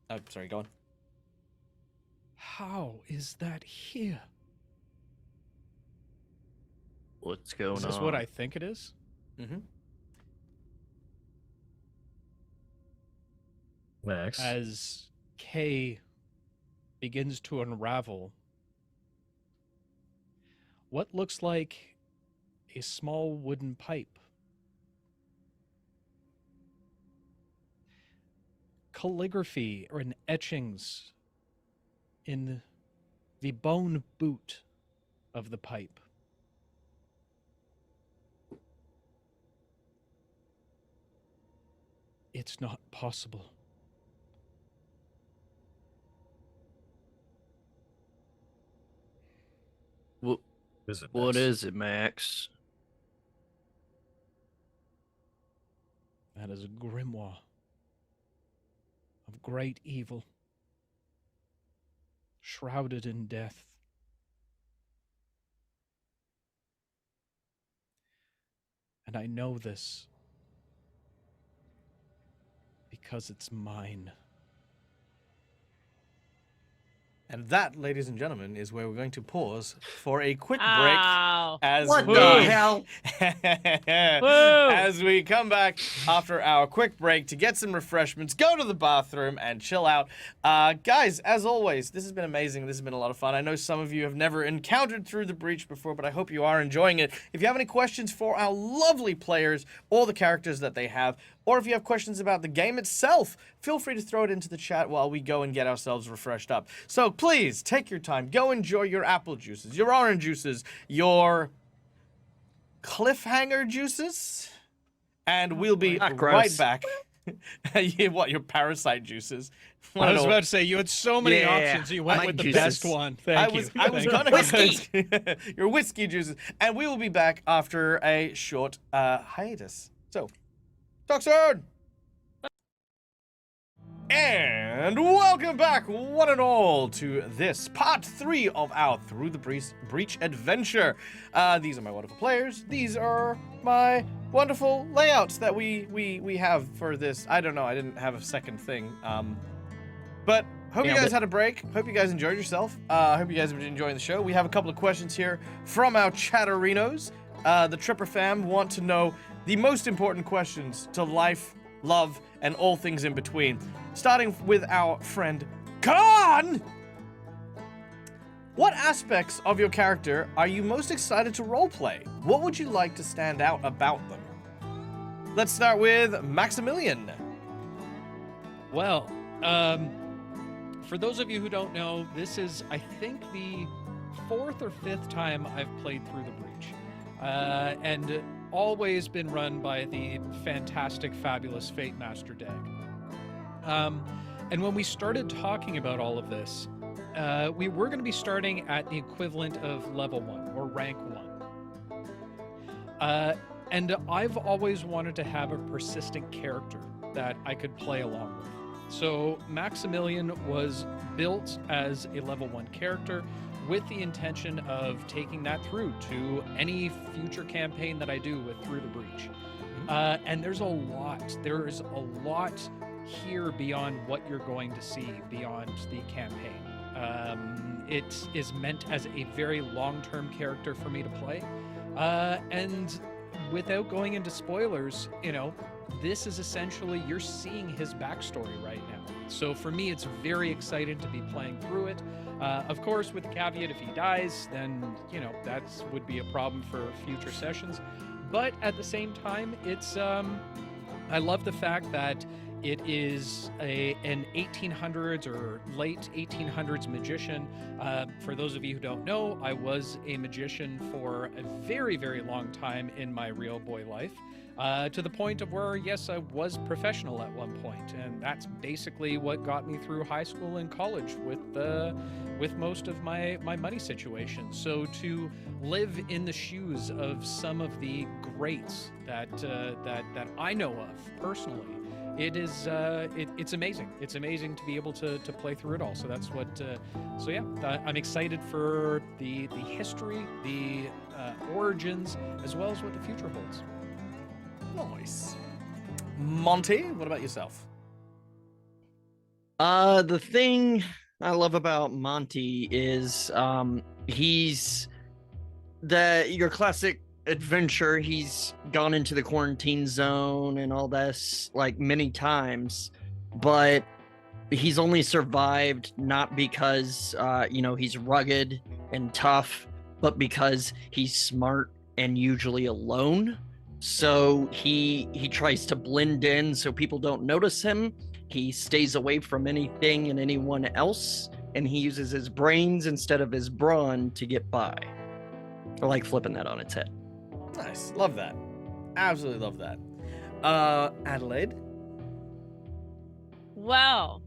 Oh, sorry, go on. How is that here? What's going on? Is this what I think it is? Mm-hmm. Max. As Kay begins to unravel what looks like a small wooden pipe. Calligraphy or in etchings in the bone boot of the pipe. It's not possible. What is it, Max? That is a grimoire of great evil, shrouded in death. And I know this because it's mine. And that, ladies and gentlemen, is where we're going to pause for a quick break. Ow. As What we, the hell? as we come back after our quick break to get some refreshments, go to the bathroom, and chill out. Guys, as always, this has been amazing. This has been a lot of fun. I know some of you have never encountered Through the Breach before, but I hope you are enjoying it. If you have any questions for our lovely players or the characters that they have, or if you have questions about the game itself, feel free to throw it into the chat while we go and get ourselves refreshed up. So please, take your time. Go enjoy your apple juices, your orange juices, your cliffhanger juices, and we'll be right back. What, your parasite juices? I was about to say, you had so many Yeah, options. You went I with like the best juices. one. I Thank you. was Thank gonna you. go your whiskey juices, and we will be back after a short hiatus. So, talk soon. And welcome back, one and all, to this part 3 of our Through the Breach adventure. These are my wonderful players. These are my wonderful layouts that we have for this. I don't know. I didn't have a second thing. But hope you guys had a break. Hope you guys enjoyed yourself. Hope you guys have been enjoying the show. We have a couple of questions here from our chatterinos. The Tripper fam want to know the most important questions to life, love, and all things in between. Starting with our friend Khan! What aspects of your character are you most excited to roleplay? What would you like to stand out about them? Let's start with Maximilian. Well, for those of you who don't know, this is, I think, the 4th or 5th time I've played Through the Breach. and always been run by the fantastic, fabulous Fate Master Dag. And when we started talking about all of this, we were going to be starting at the equivalent of level 1 or rank 1. And I've always wanted to have a persistent character that I could play along with. So Maximilian was built as a level 1 character with the intention of taking that through to any future campaign that I do with Through the Breach. And there's a lot here beyond what you're going to see beyond the campaign. It is meant as a very long-term character for me to play. And without going into spoilers, this is essentially, you're seeing his backstory right now. So for me, it's very exciting to be playing through it. Of course, with the caveat, if he dies, then, that would be a problem for future sessions. But at the same time, it's, I love the fact that it is an 1800s or late 1800s magician. For those of you who don't know, I was a magician for a very, very long time in my real boy life, to the point of where, yes, I was professional at one point, and that's basically what got me through high school and college with most of my money situations. So to live in the shoes of some of the greats that I know of personally, it is it's amazing. It's amazing to be able to play through it all. So that's what. So yeah, I'm excited for the history, the origins, as well as what the future holds. Nice. Monty, what about yourself? The thing I love about Monty is he's your classic adventure. He's gone into the quarantine zone and all this like many times, but he's only survived not because he's rugged and tough, but because he's smart and usually alone. So he tries to blend in so people don't notice him. He stays away from anything and anyone else, and he uses his brains instead of his brawn to get by. I like flipping that on its head. Nice. Love that. Absolutely love that. Adelaide? Well,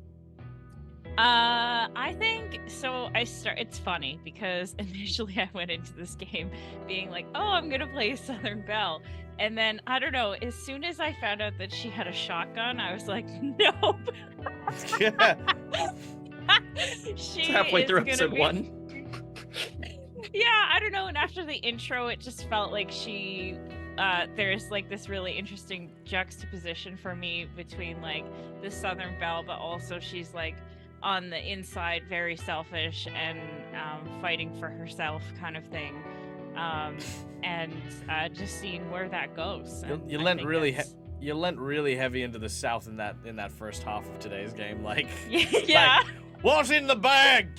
I think so. It's funny because initially I went into this game being like, oh, I'm gonna play Southern Belle, and then I don't know, as soon as I found out that she had a shotgun, I was like, nope. Yeah. She It's halfway is through gonna episode be- 1. Yeah, I don't know. And after the intro, it just felt like there's like this really interesting juxtaposition for me between like the Southern Belle, but also she's like on the inside very selfish and fighting for herself kind of thing. And just seeing where that goes. You lent really heavy into the South in that first half of today's game. Like, yeah. Like, what's in the bag?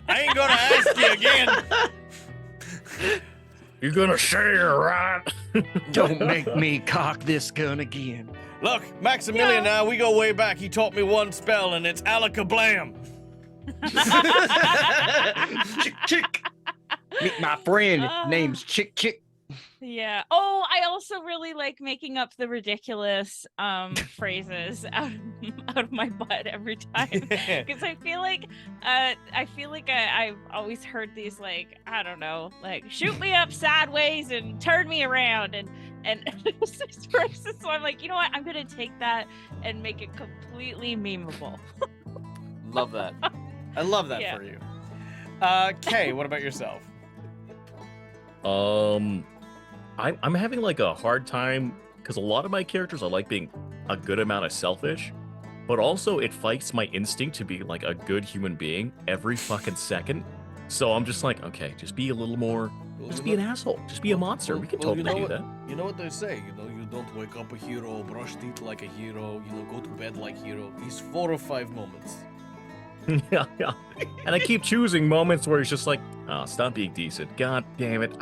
I ain't gonna ask you again. You're gonna share, right? Don't make me cock this gun again. Look, Maximilian and I, we go way back. He taught me one spell, and it's alakablam. Chick, chick. Meet my friend. Name's Chick Chick. Yeah. Oh, I also really like making up the ridiculous phrases out of my butt every time, because I feel like I've always heard these, like, I don't know, like, shoot me up sideways and turn me around and phrases. So I'm like, you know what? I'm gonna take that and make it completely memeable. Love that. I love that Yeah. for you. Kay, what about yourself? I'm having like a hard time because a lot of my characters are like being a good amount of selfish, but also it fights my instinct to be like a good human being every fucking second. So I'm just like, okay, just be a little more, just be an asshole, just be a monster. We can totally do that. You know what they say, you don't wake up a hero, brush teeth like a hero, go to bed like hero. These 4 or 5 moments. Yeah. And I keep choosing moments where it's just like, oh, stop being decent. God damn it.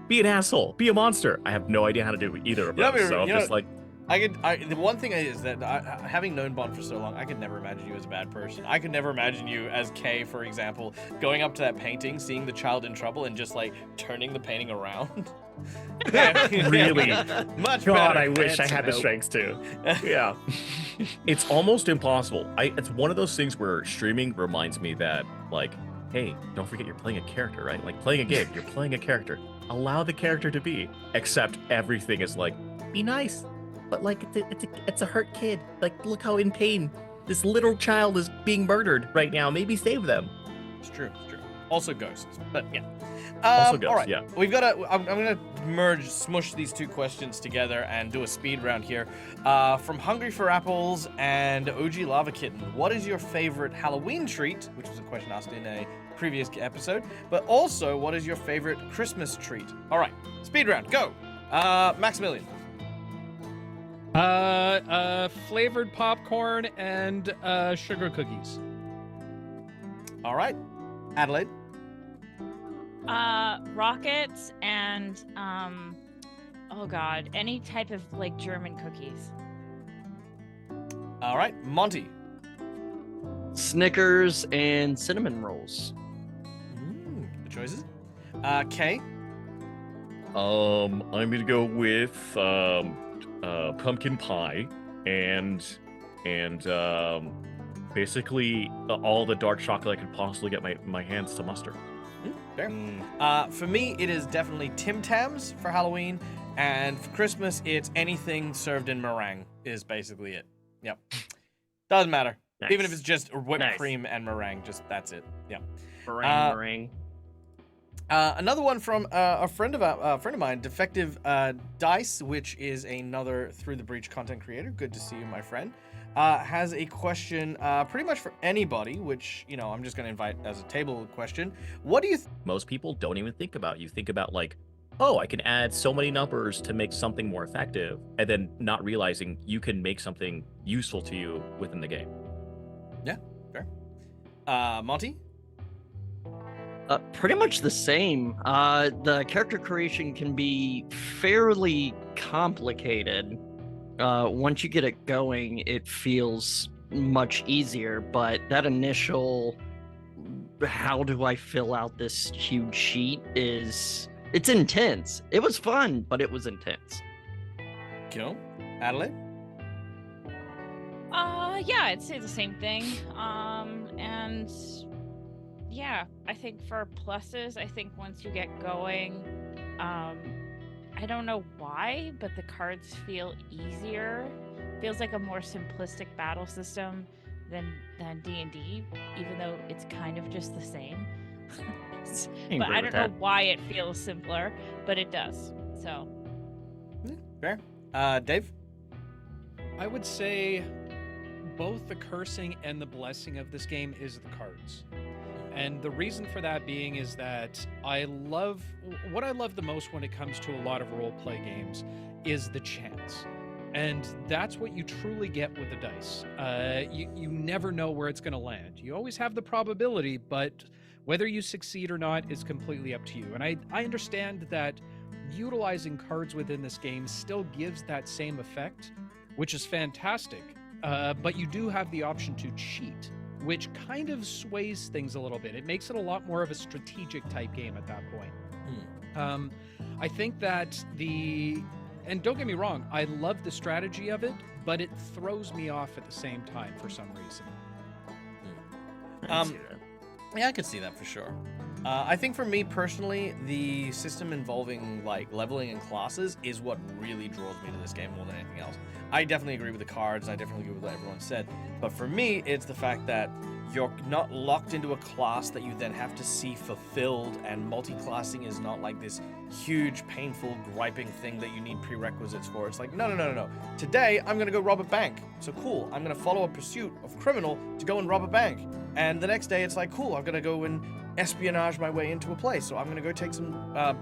Be an asshole. Be a monster. I have no idea how to do either of them. So I'm just like, The one thing is that having known Bond for so long, I could never imagine you as a bad person. I could never imagine you as Kay, for example, going up to that painting, seeing the child in trouble, and just like turning the painting around. Really? Much God, better. I wish I That's had the dope. strengths too. Yeah. It's almost impossible. It's one of those things where streaming reminds me that, like, hey, don't forget you're playing a character, right? Like playing a game, you're playing a character. Allow the character to be. Except everything is like, be nice. But like, it's a hurt kid. Like, look how in pain this little child is being murdered right now. Maybe save them. It's true. It's true. Also ghosts, but yeah. Also ghosts, all right. yeah. We've got to. I'm gonna smush these two questions together and do a speed round here. From Hungry for Apples and OG Lava Kitten, what is your favorite Halloween treat? Which was a question asked in a previous episode. But also, what is your favorite Christmas treat? All right. Speed round. Go. Maximilian. Flavored popcorn and sugar cookies. All right. Adelaide. Rockets and oh god, any type of like German cookies. All right. Monty. Snickers and cinnamon rolls. Good choices. Kay. I'm gonna go with pumpkin pie and basically all the dark chocolate I could possibly get my hands to muster. Fair. For me, it is definitely Tim Tams for Halloween, and for Christmas, it's anything served in meringue is basically it. Yep. Doesn't matter. Nice. Even if it's just whipped Nice. cream and meringue, just that's it. Yeah. Meringue. Another one from a friend of mine, Defective Dice, which is another Through the Breach content creator. Good to see you, my friend. Has a question pretty much for anybody, which, you know, I'm just going to invite as a table question. What do you Most people don't even think about. You think about like, oh, I can add so many numbers to make something more effective, and then not realizing you can make something useful to you within the game. Monty? Pretty much the same. The character creation can be fairly complicated. Once you get it going, it feels much easier, but that initial how do I fill out this huge sheet it's intense. It was fun, but it was intense. Cool. Adelaide? Yeah, I'd say the same thing. And yeah, I think for pluses, I think once you get going, I don't know why, but the cards feel easier. Feels like a more simplistic battle system than D&D, even though it's kind of just the same. But I don't know why it feels simpler, but it does. So. Fair. Dave? I would say both the cursing and the blessing of this game is the cards. And the reason for that being is that what I love the most when it comes to a lot of roleplay games is the chance. And that's what you truly get with the dice. You never know where it's going to land. You always have the probability, but whether you succeed or not is completely up to you. And I understand that utilizing cards within this game still gives that same effect, which is fantastic. But you do have the option to cheat, which kind of sways things a little bit. It makes it a lot more of a strategic type game at that point. I think that and don't get me wrong, I love the strategy of it, but it throws me off at the same time for some reason. Yeah, I could see that for sure. I think for me personally, the system involving like leveling and classes is what really draws me to this game more than anything else. I definitely agree with the cards, and I definitely agree with what everyone said. But for me, it's the fact that you're not locked into a class that you then have to see fulfilled, and multi-classing is not like this huge, painful, griping thing that you need prerequisites for. It's like, no. Today, I'm going to go rob a bank. So cool, I'm going to follow a pursuit of criminal to go and rob a bank. And the next day, it's like, cool, I'm going to go and espionage my way into a place. So I'm going to go take some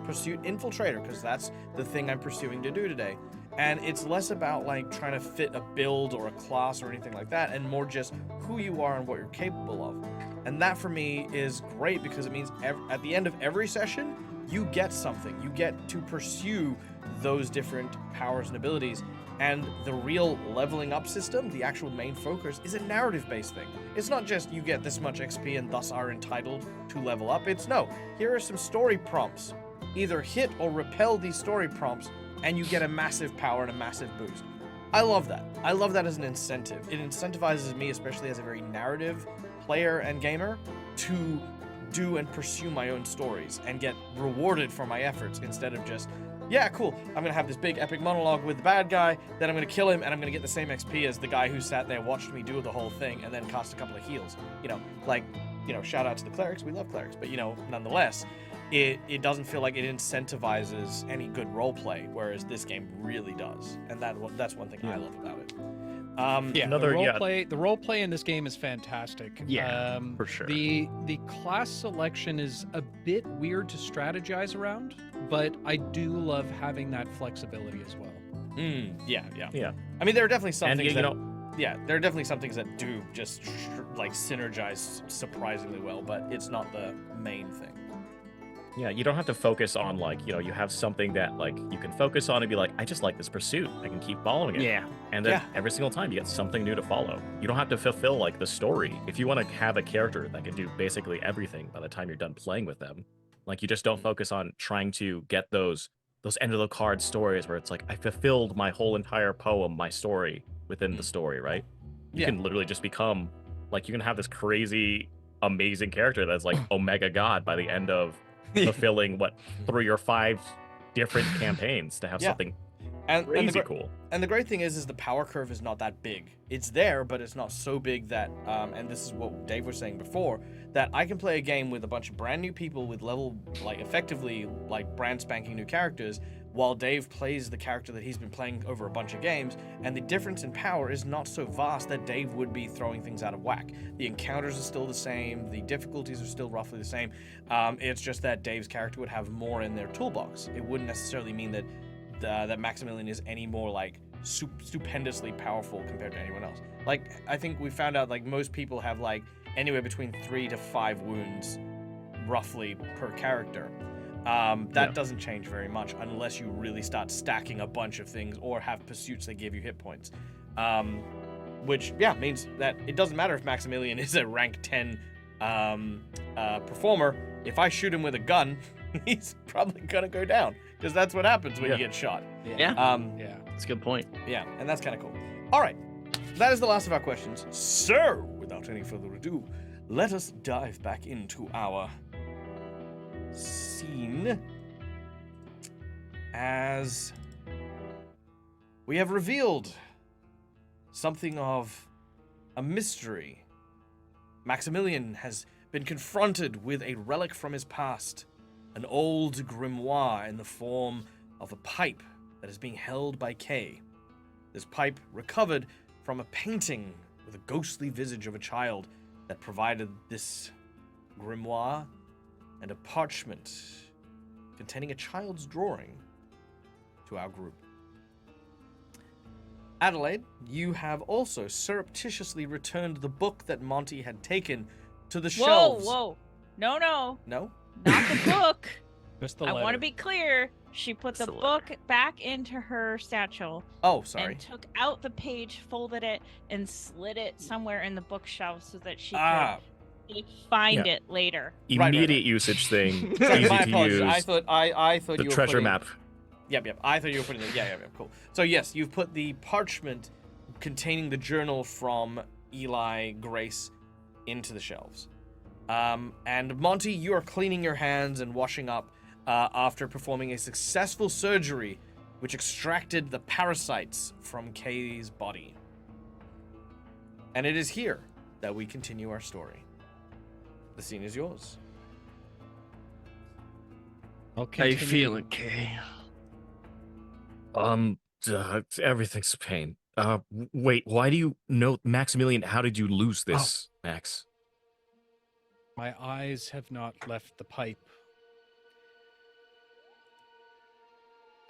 pursuit infiltrator, because that's the thing I'm pursuing to do today. And it's less about like trying to fit a build or a class or anything like that, and more just who you are and what you're capable of. And that for me is great, because it means at the end of every session, you get something. You get to pursue those different powers and abilities. And the real leveling up system, the actual main focus, is a narrative-based thing. It's not just you get this much XP and thus are entitled to level up. It's no, here are some story prompts. Either hit or repel these story prompts, and you get a massive power and a massive boost. I love that. I love that as an incentive. It incentivizes me, especially as a very narrative player and gamer, to do and pursue my own stories and get rewarded for my efforts instead of just, yeah, cool, I'm gonna have this big epic monologue with the bad guy, then I'm gonna kill him, and I'm gonna get the same XP as the guy who sat there, watched me do the whole thing, and then cast a couple of heals. Shout out to the clerics, we love clerics, but nonetheless, it doesn't feel like it incentivizes any good roleplay, whereas this game really does, and that's one thing I love about it. The roleplay in this game is fantastic. Yeah, for sure. The class selection is a bit weird to strategize around, but I do love having that flexibility as well. Yeah. Yeah. I mean, there are definitely some And things you that, know, yeah, there are definitely some things that do just like synergize surprisingly well, but it's not the main thing. yeah, you don't have to focus on you have something that you can focus on and be like, I just like this pursuit. I can keep following it. Yeah. And then every single time you get something new to follow. You don't have to fulfill the story. If you want to have a character that can do basically everything by the time you're done playing with them, you just don't focus on trying to get those end of the card stories where it's like, I fulfilled my whole entire poem, my story within the story, right? You can literally just become you can have this crazy, amazing character that's Omega God by the end of fulfilling 3 or 5 different campaigns to have something crazy cool. And the great thing is the power curve is not that big. It's there, but it's not so big that, and this is what Dave was saying before, that I can play a game with a bunch of brand new people with level, effectively, brand spanking new characters, while Dave plays the character that he's been playing over a bunch of games, and the difference in power is not so vast that Dave would be throwing things out of whack. The encounters are still the same, the difficulties are still roughly the same, it's just that Dave's character would have more in their toolbox. It wouldn't necessarily mean that that Maximilian is any more stupendously powerful compared to anyone else. I think we found out most people have anywhere between 3 to 5 wounds roughly per character. That doesn't change very much unless you really start stacking a bunch of things or have pursuits that give you hit points. Which means that it doesn't matter if Maximilian is a rank 10 performer. If I shoot him with a gun, he's probably gonna go down, because that's what happens when you get shot. Yeah. That's a good point. Yeah, and that's kind of cool. All right, that is the last of our questions. So, without any further ado, let us dive back into our scene as we have revealed something of a mystery. Maximilian has been confronted with a relic from his past, an old grimoire in the form of a pipe that is being held by Kay. This pipe recovered from a painting with a ghostly visage of a child that provided this grimoire and a parchment containing a child's drawing to our group. Adelaide, you have also surreptitiously returned the book that Monty had taken to the shelves. Whoa. No? No? Not the book. Just the I letter. want to be clear. She put the book back into her satchel. Oh, sorry. And took out the page, folded it, and slid it somewhere in the bookshelf so that she could find it later. Immediate usage thing. Sorry, Easy my to apologies. use. I thought The you were treasure putting... map. Yep. I thought you were putting it. Yeah, cool. So yes, you've put the parchment containing the journal from Eli Grace into the shelves. And Monty, you are cleaning your hands and washing up after performing a successful surgery which extracted the parasites from Kay's body. And it is here that we continue our story. The scene is yours. I'll How you continue. feeling, Kay? Everything's a pain. Wait, why do you know, Maximilian, how did you lose this, Max? My eyes have not left the pipe.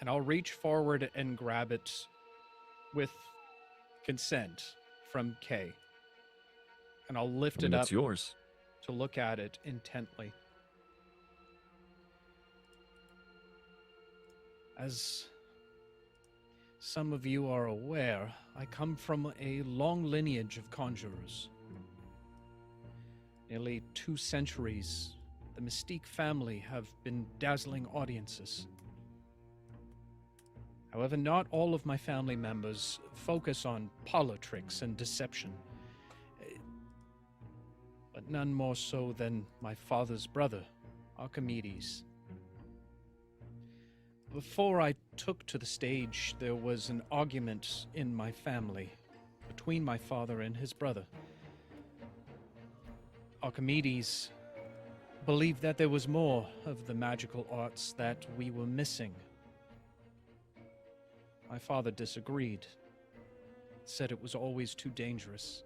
And I'll reach forward and grab it with consent from Kay. And I'll lift it up It's yours. to look at it intently. As some of you are aware, I come from a long lineage of conjurers. Nearly 2 centuries, the Mystique family have been dazzling audiences. However, not all of my family members focus on parlor tricks and deception, but none more so than my father's brother, Archimedes. Before I took to the stage, there was an argument in my family between my father and his brother. Archimedes believed that there was more of the magical arts that we were missing. My father disagreed, said it was always too dangerous.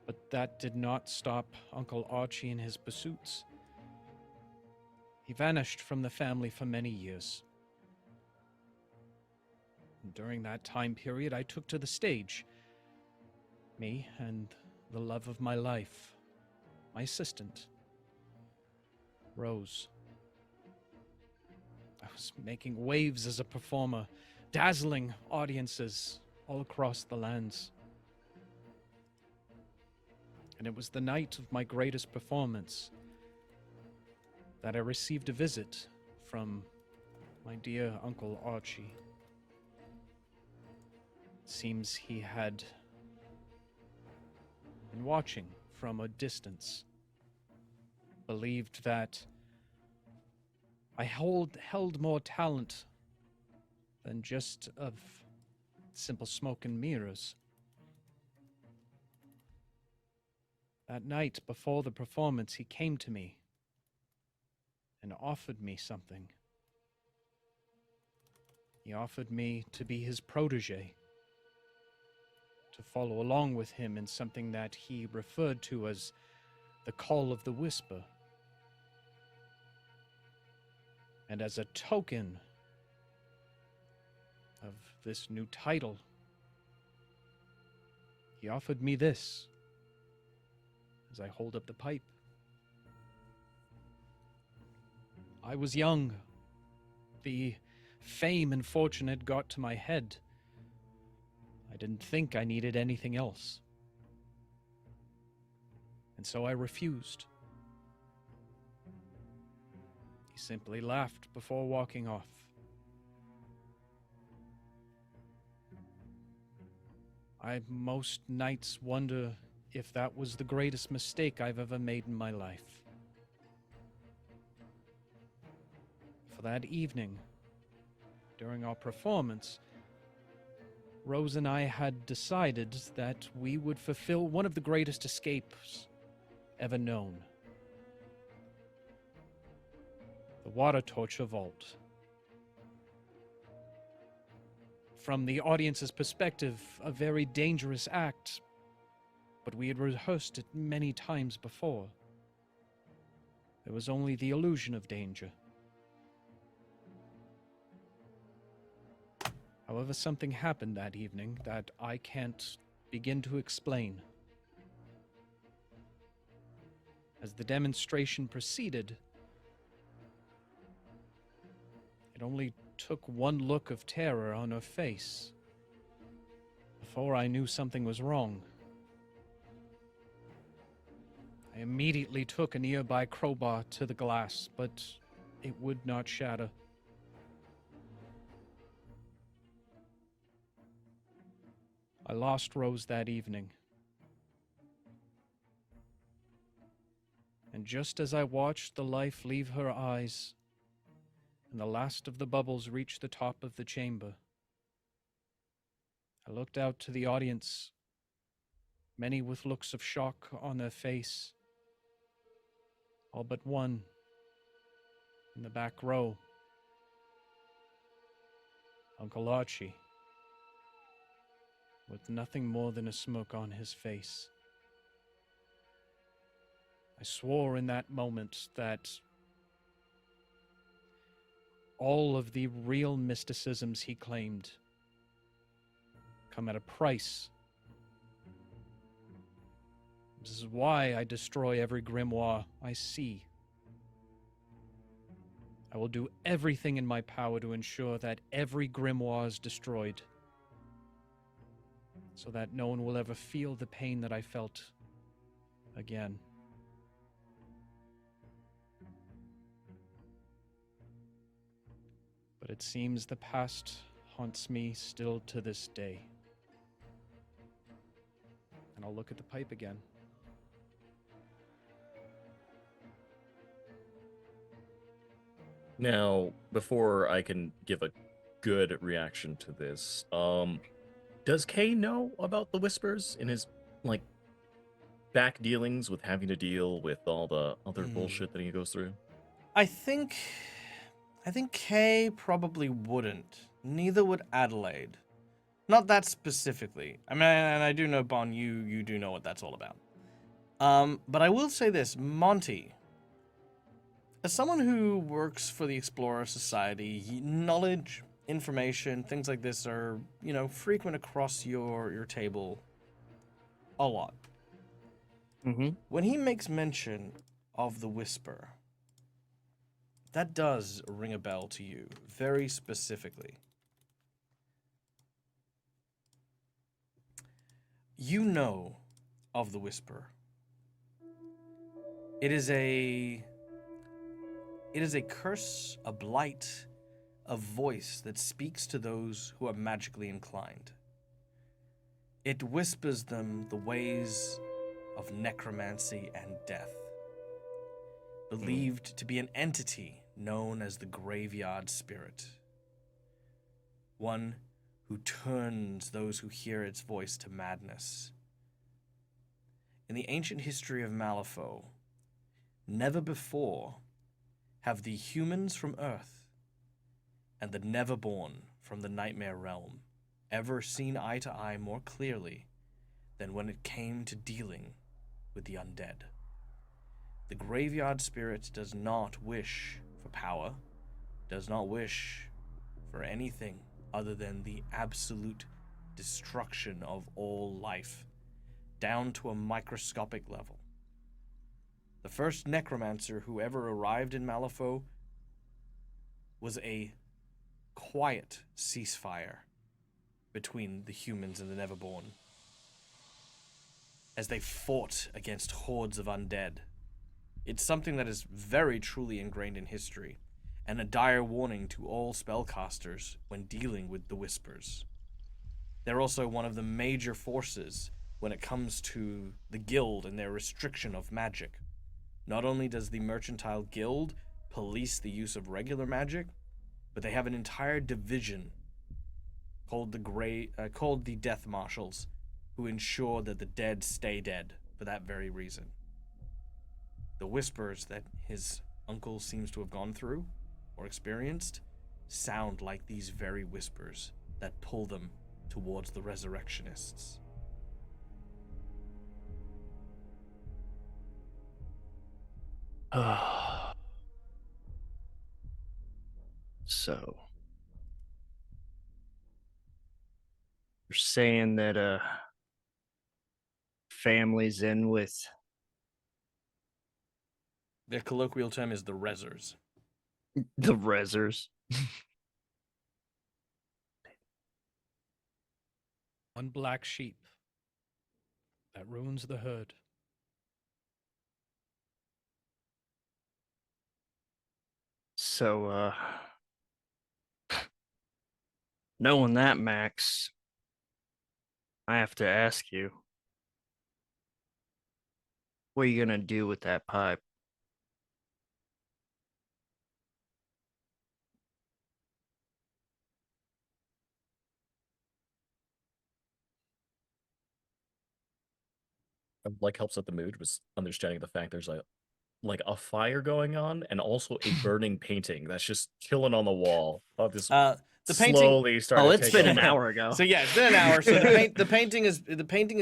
But that did not stop Uncle Archie in his pursuits. He vanished from the family for many years. And during that time period, I took to the stage. Me and the love of my life, my assistant, Rose. I was making waves as a performer, dazzling audiences all across the lands. And it was the night of my greatest performance that I received a visit from my dear Uncle Archie. It seems he had been watching from a distance, believed that I held more talent than just of simple smoke and mirrors. That night before the performance, he came to me and offered me something. He offered me to be his protege, to follow along with him in something that he referred to as the Call of the Whisper. And as a token of this new title, he offered me this as I hold up the pipe. I was young. The fame and fortune had got to my head. I didn't think I needed anything else. And so I refused. He simply laughed before walking off. I most nights wonder if that was the greatest mistake I've ever made in my life. For that evening, during our performance, Rose and I had decided that we would fulfill one of the greatest escapes ever known. The water torture vault. From the audience's perspective, a very dangerous act, but we had rehearsed it many times before. There was only the illusion of danger. However, something happened that evening that I can't begin to explain. As the demonstration proceeded, it only took one look of terror on her face before I knew something was wrong. I immediately took a nearby crowbar to the glass, but it would not shatter. I lost Rose that evening. And just as I watched the life leave her eyes, and the last of the bubbles reached the top of the chamber, I looked out to the audience, many with looks of shock on their face, all but one in the back row, Uncle Archie, with nothing more than a smirk on his face. I swore in that moment that all of the real mysticisms he claimed come at a price. This is why I destroy every grimoire I see. I will do everything in my power to ensure that every grimoire is destroyed, so that no one will ever feel the pain that I felt again. But it seems the past haunts me still to this day. And I'll look at the pipe again. Now, before I can give a good reaction to this, does Kay know about the whispers in his like back dealings with having to deal with all the other bullshit that he goes through? I think Kay probably wouldn't. Neither would Adelaide. Not that specifically. I mean, and I do know, Bon, you do know what that's all about. But I will say this, Monty. As someone who works for the Explorer Society, knowledge, information, things like this are, frequent across your table a lot. Mm-hmm. When he makes mention of the Whisper, that does ring a bell to you, very specifically. You know of the Whisper. It is a curse, a blight, a voice that speaks to those who are magically inclined. It whispers them the ways of necromancy and death, believed to be an entity known as the Graveyard Spirit, one who turns those who hear its voice to madness. In the ancient history of Malifaux, never before have the humans from Earth and the Neverborne from the Nightmare Realm ever seen eye to eye more clearly than when it came to dealing with the undead. The Graveyard Spirit does not wish for power, does not wish for anything other than the absolute destruction of all life, down to a microscopic level. The first necromancer who ever arrived in Malifaux was a quiet ceasefire between the humans and the Neverborne, as they fought against hordes of undead. It's something that is very truly ingrained in history, and a dire warning to all spellcasters when dealing with the Whispers. They're also one of the major forces when it comes to the guild and their restriction of magic. Not only does the Mercantile Guild police the use of regular magic, but they have an entire division called the Death Marshals, who ensure that the dead stay dead for that very reason. The whispers that his uncle seems to have gone through or experienced sound like these very whispers that pull them towards the resurrectionists. So you're saying that family's in with Their colloquial term is the Rezzers. the Rezzers? One black sheep that ruins the herd. So knowing that, Max, I have to ask you, what are you gonna do with that pipe? Like helps with the mood was understanding the fact there's a fire going on and also a burning painting that's just chilling on the wall. I'll just The painting. slowly start. Oh, to it's take been an over. hour ago. So yeah, it's been an hour. So the painting is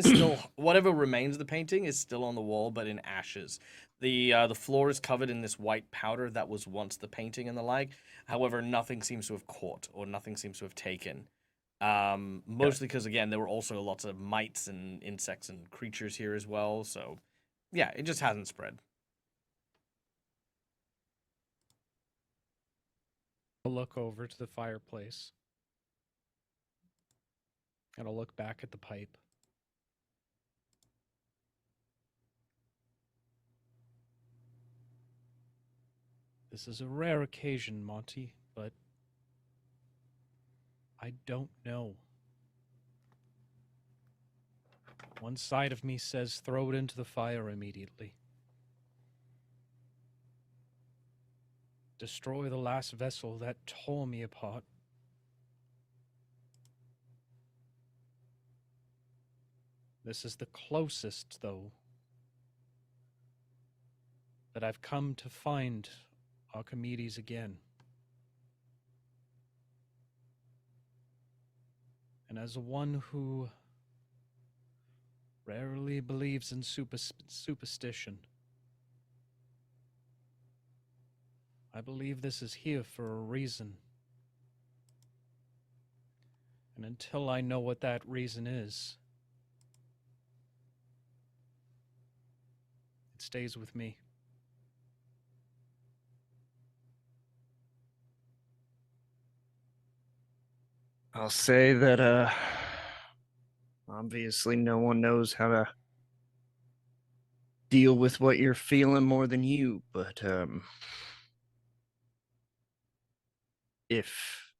still, whatever remains of the painting is still on the wall, but in ashes. The floor is covered in this white powder that was once the painting and the like. However, nothing seems to have caught or nothing seems to have taken. Mostly because again there were also lots of mites and insects and creatures here as well. So yeah, it just hasn't spread. I'll look over to the fireplace. And I'll look back at the pipe. This is a rare occasion, Monty, but I don't know. One side of me says throw it into the fire immediately. Destroy the last vessel that tore me apart. This is the closest, though, that I've come to find Archimedes again. And as one who rarely believes in superstition, I believe this is here for a reason. And until I know what that reason is, it stays with me. I'll say that, obviously no one knows how to deal with what you're feeling more than you, but, if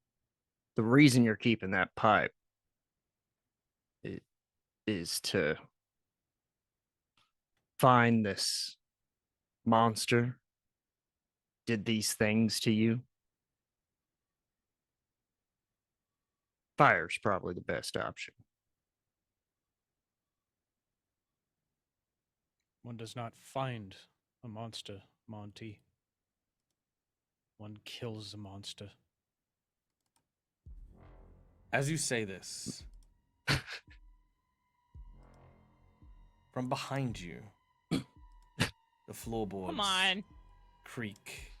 the reason you're keeping that pipe is to find this monster, did these things to you, fire's probably the best option. One does not find a monster, Monty. One kills a monster. As you say this, from behind you, the floorboards Come on. creak.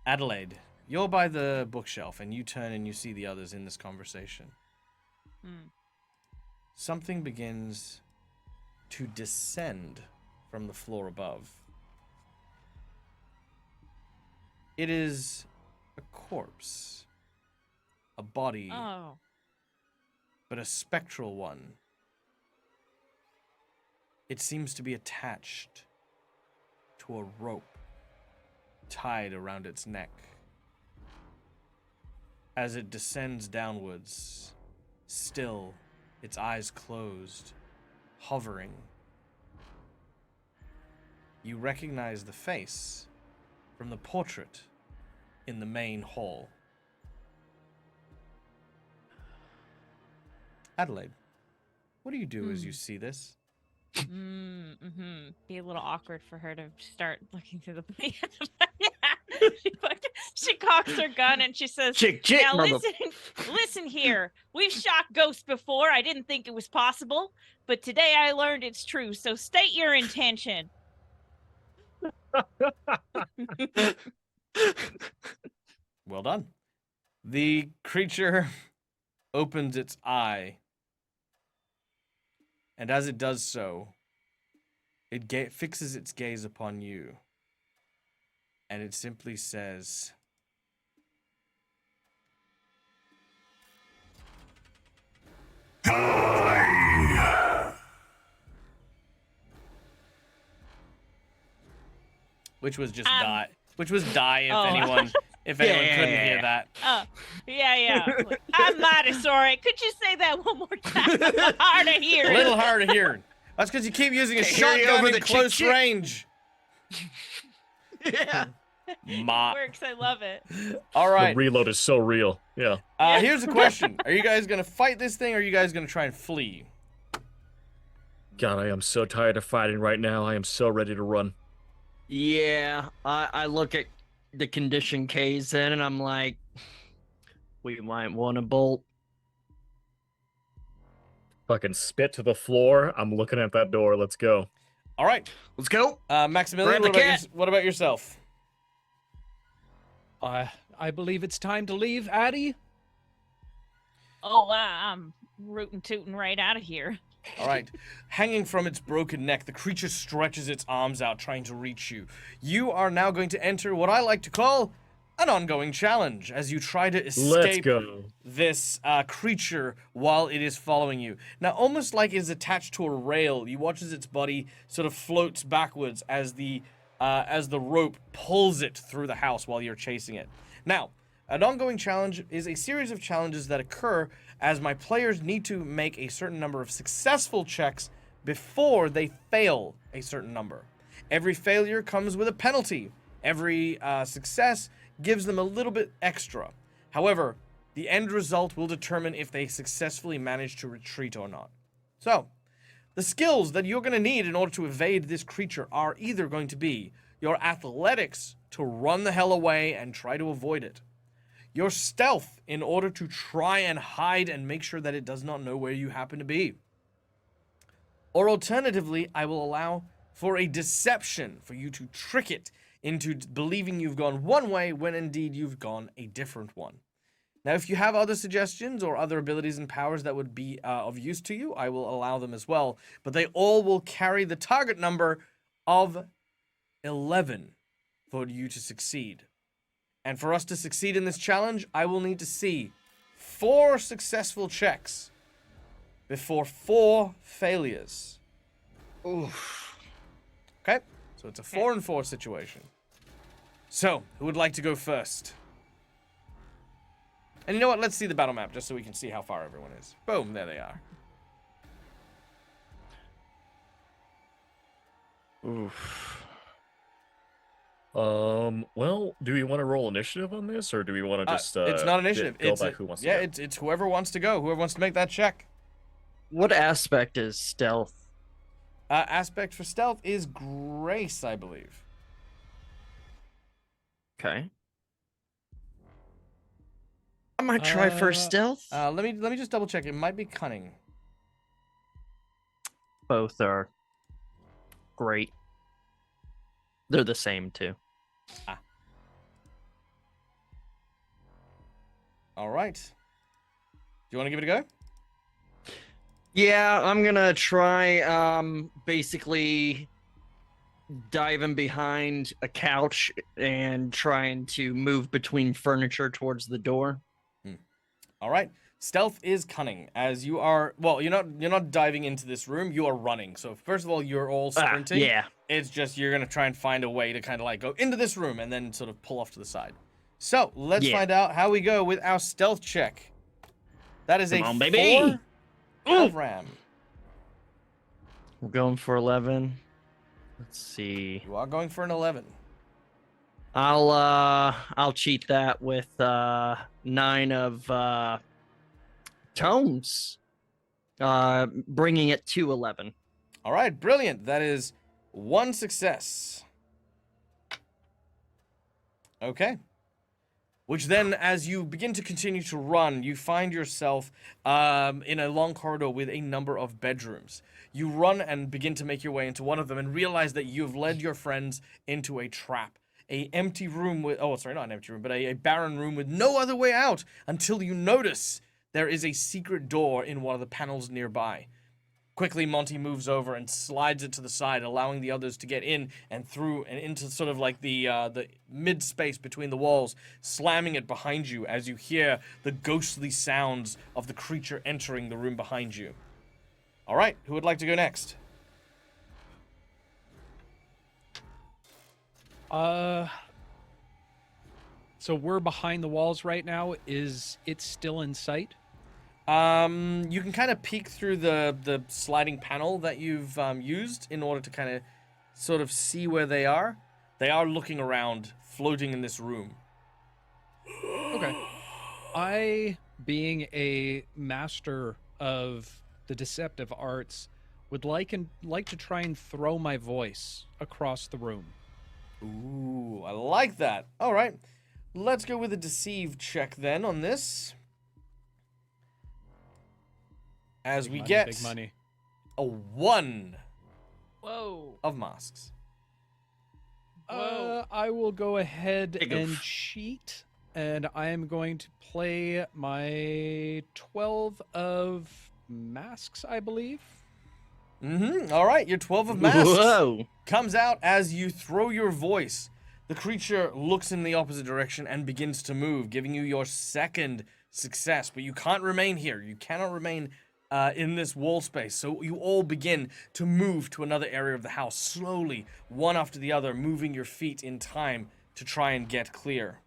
Adelaide, you're by the bookshelf, and you turn and you see the others in this conversation. Something begins to descend from the floor above. It is a corpse, a body, Oh. but a spectral one. It seems to be attached to a rope tied around its neck. As it descends downwards, still, its eyes closed, hovering. You recognize the face from the portrait in the main hall. Adelaide, what do you do as you see this? Be a little awkward for her to start looking through the yeah. She cocks her gun and she says, Chick, now mother... listen here. We've shot ghosts before. I didn't think it was possible, but today I learned it's true. So state your intention. Well done. The creature opens its eye, and as it does so, it fixes its gaze upon you, and it simply says, "Die!" Which was just die. Which was die if anyone couldn't hear that. Oh, yeah. I'm mighty sorry. Could you say that one more time? A little hard to hear. A little hard to hear. That's because you keep using a shotgun in close range. Yeah. It works. I love it. All right. The reload is so real. Yeah. Here's the question. Are you guys going to fight this thing, or are you guys going to try and flee? God, I am so tired of fighting right now. I am so ready to run. Yeah, I look at the condition K's in, and I'm like, we might want to bolt. Fucking spit to the floor. I'm looking at that door. Let's go. All right. Let's go. Maximilian, what about yourself? I believe it's time to leave, Addie. Oh, I'm rootin' tootin' right out of here. All right. Hanging from its broken neck, the creature stretches its arms out, trying to reach you. You are now going to enter what I like to call an ongoing challenge as you try to Let's escape go. this creature while it is following you. Now, almost like it's attached to a rail, you watch as its body sort of floats backwards as the rope pulls it through the house while you're chasing it. Now, an ongoing challenge is a series of challenges that occur as my players need to make a certain number of successful checks before they fail a certain number. Every failure comes with a penalty. Every success gives them a little bit extra. However, the end result will determine if they successfully manage to retreat or not. So, the skills that you're going to need in order to evade this creature are either going to be your athletics to run the hell away and try to avoid it, your stealth in order to try and hide and make sure that it does not know where you happen to be, or alternatively, I will allow for a deception for you to trick it into believing you've gone one way when indeed you've gone a different one. Now, if you have other suggestions or other abilities and powers that would be of use to you, I will allow them as well. But they all will carry the target number of 11 for you to succeed. And for us to succeed in this challenge, I will need to see 4 successful checks before 4 failures. Oof. Okay? So it's a 4 and 4 situation. So, who would like to go first? And you know what? Let's see the battle map just so we can see how far everyone is. Boom, there they are. Oof. Well, do we want to roll initiative on this, or do we want to just it's not initiative. go It's by who wants to yeah, go? it's whoever wants to go. Whoever wants to make that check. What aspect is stealth? Aspect for stealth is grace, I believe. Okay. I might try for stealth. Let me just double check. It might be cunning. Both are great. They're the same too. All right. Do you want to give it a go? Yeah, I'm gonna try basically diving behind a couch and trying to move between furniture towards the door. All right. Stealth is cunning, as you are. Well, you're not diving into this room. You are running. So first of all, you're all sprinting. Yeah. It's just you're gonna try and find a way to kind of like go into this room and then sort of pull off to the side. So let's find out how we go with our stealth check. That is Come a on, baby. 4 of Ram. We're going for 11. Let's see. You are going for an 11. I'll cheat that with 9 of tones, bringing it to 11. All right, brilliant. That is 1 success. Okay. Which then, as you begin to continue to run, you find yourself in a long corridor with a number of bedrooms. You run and begin to make your way into one of them and realize that you've led your friends into a trap. A empty room with, oh, sorry, not an empty room, but a barren room with no other way out until you notice there is a secret door in one of the panels nearby. Quickly, Monty moves over and slides it to the side, allowing the others to get in and through and into sort of like the mid space between the walls, slamming it behind you as you hear the ghostly sounds of the creature entering the room behind you. All right, who would like to go next? So we're behind the walls right now. Is it still in sight? You can kind of peek through the sliding panel that you've used in order to kind of sort of see where they are. They are looking around, floating in this room. Okay. I, being a master of the deceptive arts, would like to try and throw my voice across the room. Ooh, I like that. All right. Let's go with a deceive check then on this. As Big we money, get big money. a 1 Whoa. of masks. Whoa. I will go ahead Big and oof. cheat, and I am going to play my 12 of masks, I believe. All right, your 12 of masks Whoa. comes out as you throw your voice. The creature looks in the opposite direction and begins to move, giving you your second success. But you can't remain here. You cannot remain in this wall space. So you all begin to move to another area of the house, slowly, one after the other, moving your feet in time to try and get clear.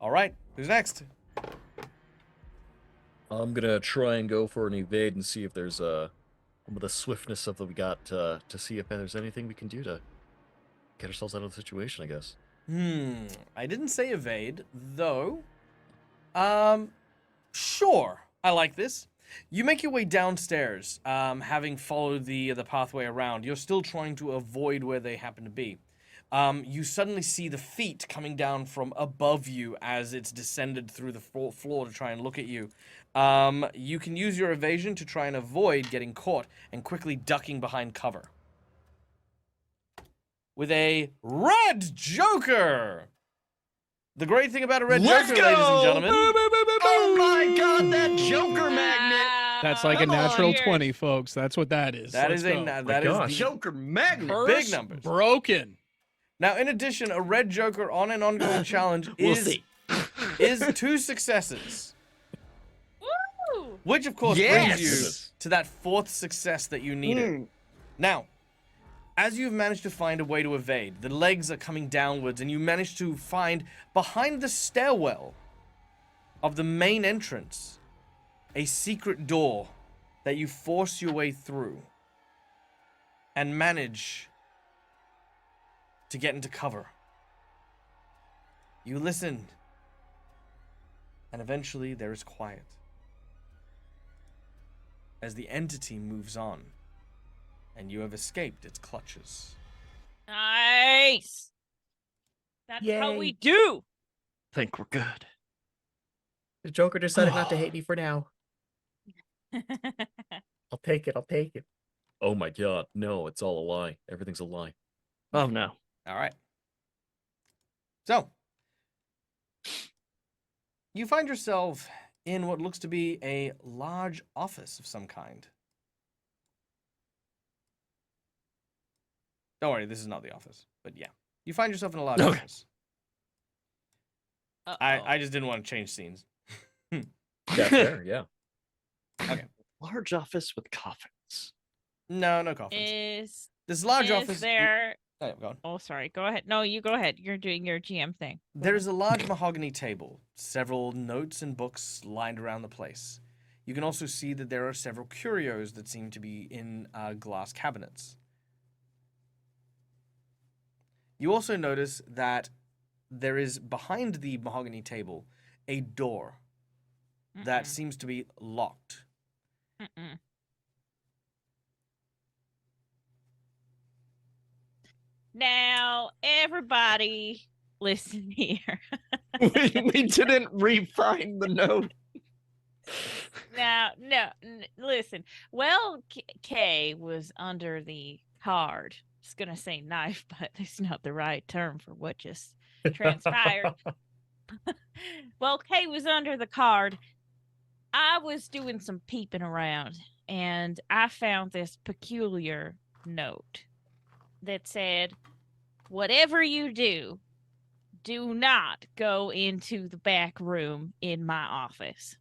All right, who's next? I'm gonna try and go for an evade and see if there's with the swiftness of that we got to see if there's anything we can do to get ourselves out of the situation, I guess. I didn't say evade, though. Sure. I like this. You make your way downstairs, having followed the pathway around. You're still trying to avoid where they happen to be. You suddenly see the feet coming down from above you as it's descended through the floor to try and look at you. You can use your evasion to try and avoid getting caught and quickly ducking behind cover. With a red joker! The great thing about a red Let's joker, go! ladies and gentlemen... Oh my god, that Joker magnet! That's like a Come on, natural here. 20, folks. That's what that is. That Let's is go. that is gosh. the Joker magnet! Curse big numbers. broken. Now, in addition, a red joker on an ongoing challenge We'll is see. 2 successes. Woo! Which, of course, Yes! brings you to that 4th success that you needed. Now, as you've managed to find a way to evade, the legs are coming downwards, and you manage to find behind the stairwell of the main entrance a secret door that you force your way through and manage to get into cover. You listen, and eventually there is quiet as the entity moves on, and you have escaped its clutches. Nice. That's how Yay. we do. Think we're good. The Joker decided not to hate me for now. I'll take it. I'll take it. Oh my god. No, it's all a lie. Everything's a lie. Oh no. All right. So, you find yourself in what looks to be a large office of some kind. Don't worry, this is not the office, but yeah. You find yourself in a large Okay. office. I just didn't want to change scenes. That's fair, yeah. Large office with coffins. No coffins. Is This large is office. there? Oh, yeah, go on. Oh, sorry. Go ahead. No, you go ahead. You're doing your GM thing. There is a large mahogany table, several notes and books lined around the place. You can also see that there are several curios that seem to be in glass cabinets. You also notice that there is behind the mahogany table a door that seems to be locked. Mm-mm. Now, everybody, listen here. we didn't re-find the note. Now, listen. Well, Kay was under the card. I was gonna say knife, but it's not the right term for what just transpired. Well, Kay was under the card. I was doing some peeping around, and I found this peculiar note that said, "Whatever you do, do not go into the back room in my office."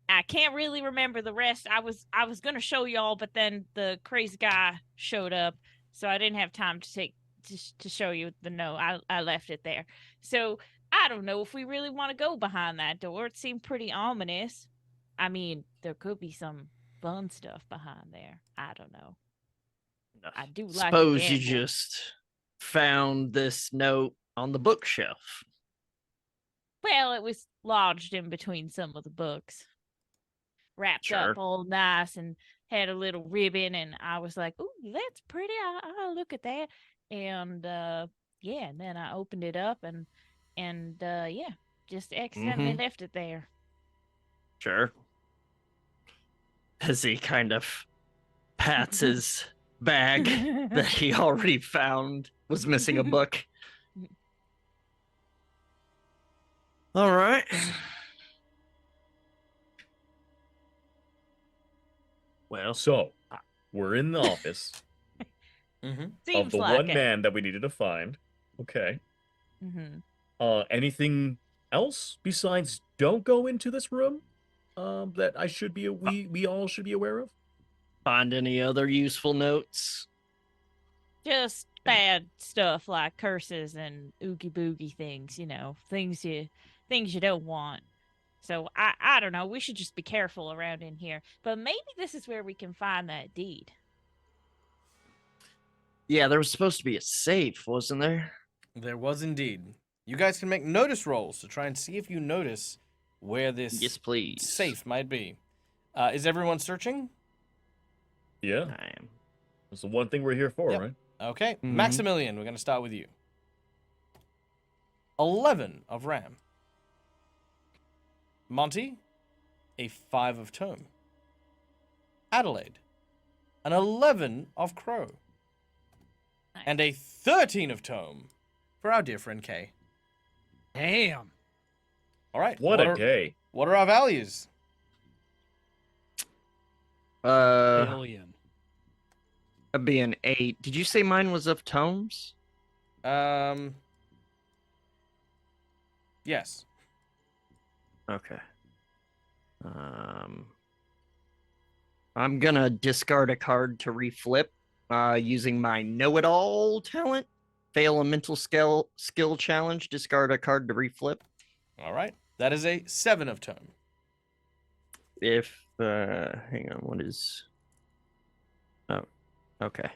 I can't really remember the rest. I was gonna show y'all, but then the crazy guy showed up, so I didn't have time to show you the note. I left it there. So I don't know if we really want to go behind that door. It seemed pretty ominous. I mean, there could be some fun stuff behind there. I don't know. I do like. Suppose you just found this note on the bookshelf. Well, it was lodged in between some of the books, wrapped Sure. up all nice, and had a little ribbon. And I was like, "Ooh, that's pretty. I'll look at that." And yeah, and then I opened it up, and yeah, just accidentally left it there. Sure. As he kind of pats his bag that he already found was missing a book. All right. Well, So, we're in the office. Mm-hmm. Seems of the like one it. man that we needed to find. Okay. Anything else besides don't go into this room? That I should be we all should be aware of? Find any other useful notes? Just bad stuff like curses and oogie boogie things, things you don't want. So I don't know. We should just be careful around in here. But maybe this is where we can find that deed. Yeah, there was supposed to be a safe, wasn't there? There was indeed. You guys can make notice rolls to try and see if you notice where this Yes, please. safe might be. Is everyone searching? Yeah. I am. That's the one thing we're here for, Yep. right? Okay. Mhm. Maximilian, we're going to start with you. 11 of Ram. Monty, a 5 of Tome. Adelaide, an 11 of Crow. Nice. And a 13 of Tome for our dear friend Kay. Damn. All right. What a are, day. What are our values? Billion. That'd be an 8. Did you say mine was of tomes? Yes. Okay. I'm gonna discard a card to reflip, using my know-it-all talent. Fail a mental skill challenge. Discard a card to reflip. All right. That is a 7 of Tome. If hang on, what is? Oh, okay.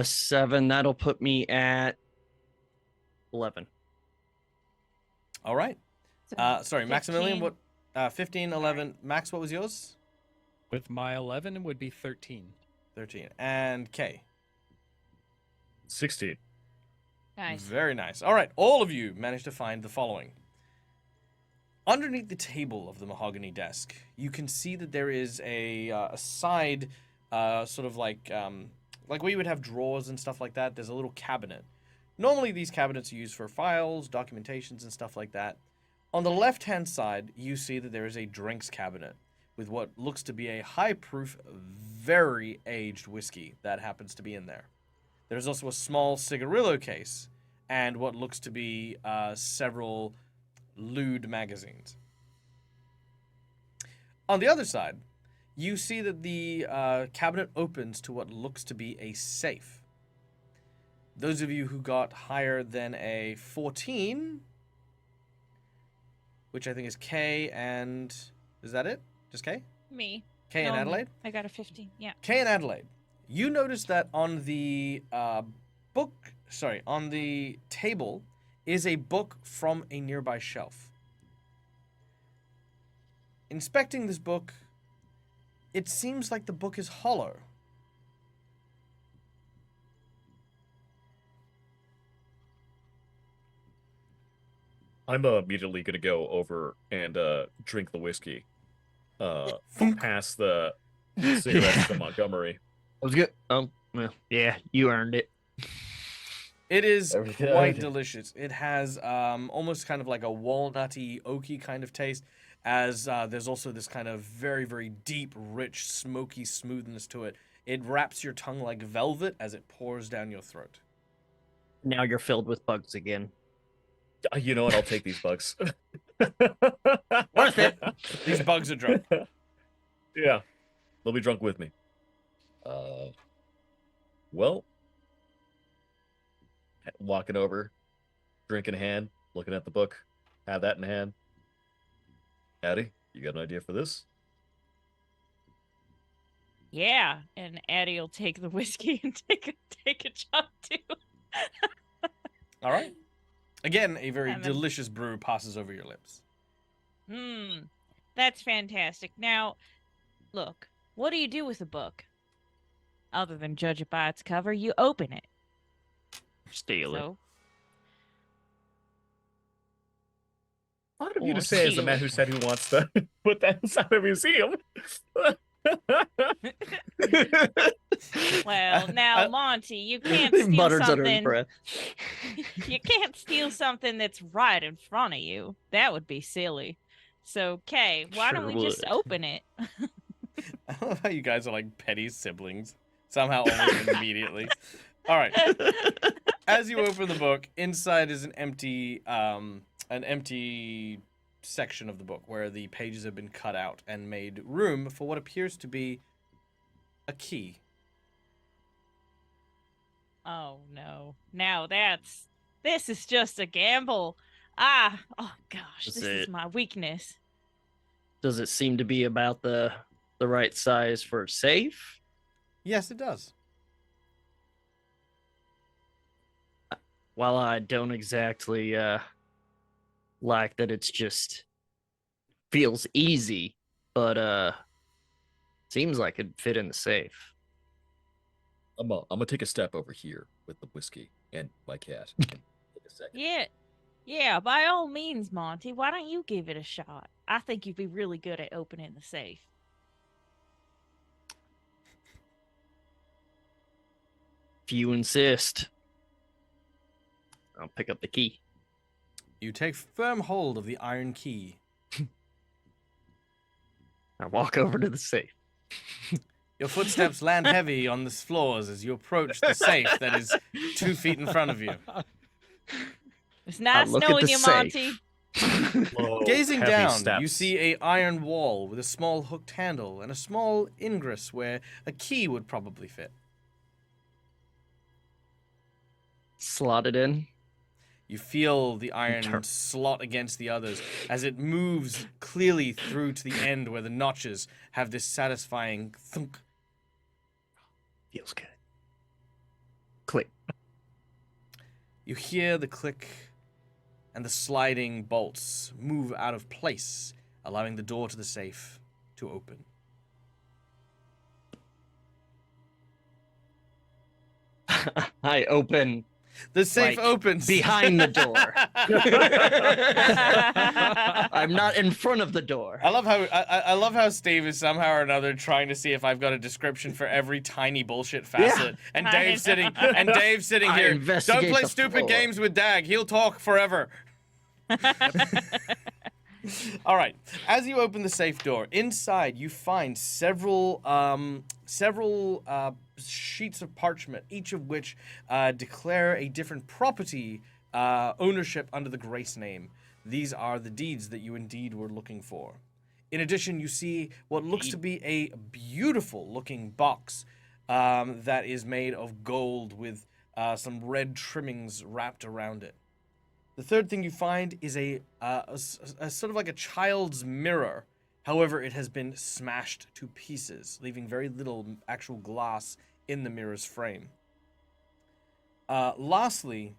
7. That'll put me at 11. All right. So, Sorry, Maximilian, 15. what? 15, 11. Max, what was yours? With my 11, it would be 13. 13. And Kay. 16. Nice. Very nice. All right. All of you managed to find the following. Underneath the table of the mahogany desk, you can see that there is a side, sort of like where you would have drawers and stuff like that. There's a little cabinet. Normally, these cabinets are used for files, documentations, and stuff like that. On the left-hand side, you see that there is a drinks cabinet with what looks to be a high-proof, very aged whiskey that happens to be in there. There's also a small cigarillo case and what looks to be several lewd magazines. On the other side, you see that the cabinet opens to what looks to be a safe. Those of you who got higher than a 14, which I think is K and... Is that it? Just K? Me. K and No, Adelaide? I got a 15. Yeah. Kay and Adelaide, you notice that on the on the table is a book from a nearby shelf. Inspecting this book, it seems like the book is hollow. I'm immediately gonna go over and drink the whiskey. Pass the cigarettes to Montgomery. That was good. Well, yeah, you earned it. It is Everything- quite everything. delicious. It has almost kind of like a walnutty, oaky kind of taste, as there's also this kind of very, very deep, rich, smoky smoothness to it. It wraps your tongue like velvet as it pours down your throat. Now you're filled with bugs again. You know what? I'll take these bugs. Worth it. These bugs are drunk. Yeah, they'll be drunk with me. Well, walking over, drink in hand, looking at the book, have that in hand. Addie, you got an idea for this? Yeah. And Addie will take the whiskey and take a chug too. All right. Again, a very And then- delicious brew passes over your lips. That's fantastic. Now, look, what do you do with a book? Other than judge it by its cover, you open it. Steal it. So, What of you to Or say as a steal man it. who said he wants to put that inside a museum? well, now, Monty, you can't He steal mutters under his something. breath. You can't steal something that's right in front of you. That would be silly. So, Kay, why don't Sure we just would. open it? I love how you guys are like petty siblings. Somehow almost immediately. All right. As you open the book, inside is an empty section of the book where the pages have been cut out and made room for what appears to be a key. Oh no. Now this is just a gamble. Oh gosh, Is this is it- my weakness. Does it seem to be about the right size for a safe? Yes, it does. While I don't exactly like that it's just feels easy, but seems like it'd fit in the safe. I'm gonna take a step over here with the whiskey and my cat. Take a second. Yeah, by all means, Monty. Why don't you give it a shot? I think you'd be really good at opening the safe. If you insist, I'll pick up the key. You take firm hold of the iron key. I walk over to the safe. Your footsteps land heavy on the floors as you approach the safe that is 2 feet in front of you. It's nice look at knowing the you, safe. Monty. Slow, Gazing heavy down, steps. you see a iron wall with a small hooked handle and a small ingress where a key would probably fit. Slot it in. You feel the iron Turn. slot against the others as it moves clearly through to the end where the notches have this satisfying thunk. Feels good. Click. You hear the click and the sliding bolts move out of place, allowing the door to the safe to open. I open The safe Like, opens behind the door. I'm not in front of the door. I love how Steve is somehow or another trying to see if I've got a description for every tiny bullshit facet. And I Dave's know. sitting I here. Don't investigate play the stupid floor. games with Dag. He'll talk forever. All right. As you open the safe door, inside you find several sheets of parchment, each of which declare a different property ownership under the Grace name. These are the deeds that you indeed were looking for. In addition, you see what looks to be a beautiful-looking box that is made of gold with some red trimmings wrapped around it. The third thing you find is a sort of like a child's mirror. However, it has been smashed to pieces, leaving very little actual glass in the mirror's frame. Lastly,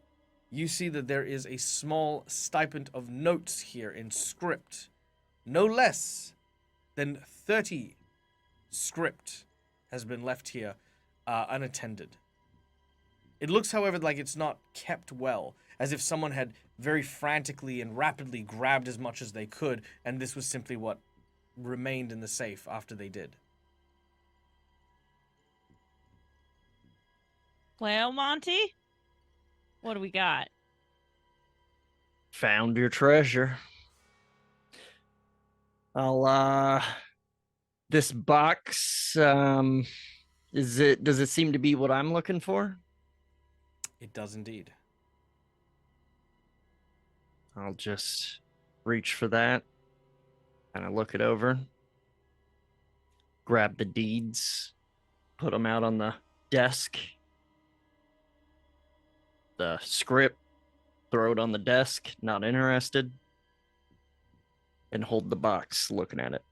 you see that there is a small stipend of notes here in script. No less than 30 script has been left here unattended. It looks, however, like it's not kept well, as if someone had very frantically and rapidly grabbed as much as they could, and this was simply what remained in the safe after they did. Well, Monty, what do we got? Found your treasure. I'll this box does it seem to be what I'm looking for? It does indeed. I'll just reach for that and I look it over. Grab the deeds, put them out on the desk. The script, throw it on the desk, not interested, and hold the box looking at it.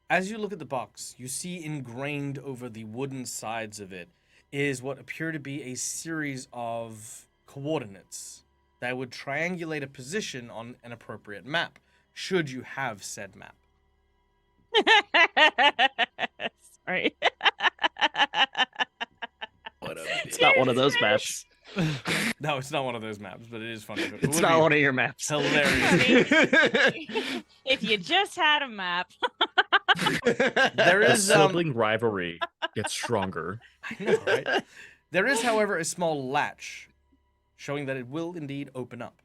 As you look at the box, you see ingrained over the wooden sides of it is what appear to be a series of coordinates that would triangulate a position on an appropriate map, should you have said map. Sorry. It's not one of those maps. No, it's not one of those maps, but it is funny. It It's would not be one of your maps. hilarious. If you just had a map. There The is sibling rivalry gets stronger. I know, right? There is, however, a small latch showing that it will indeed open up.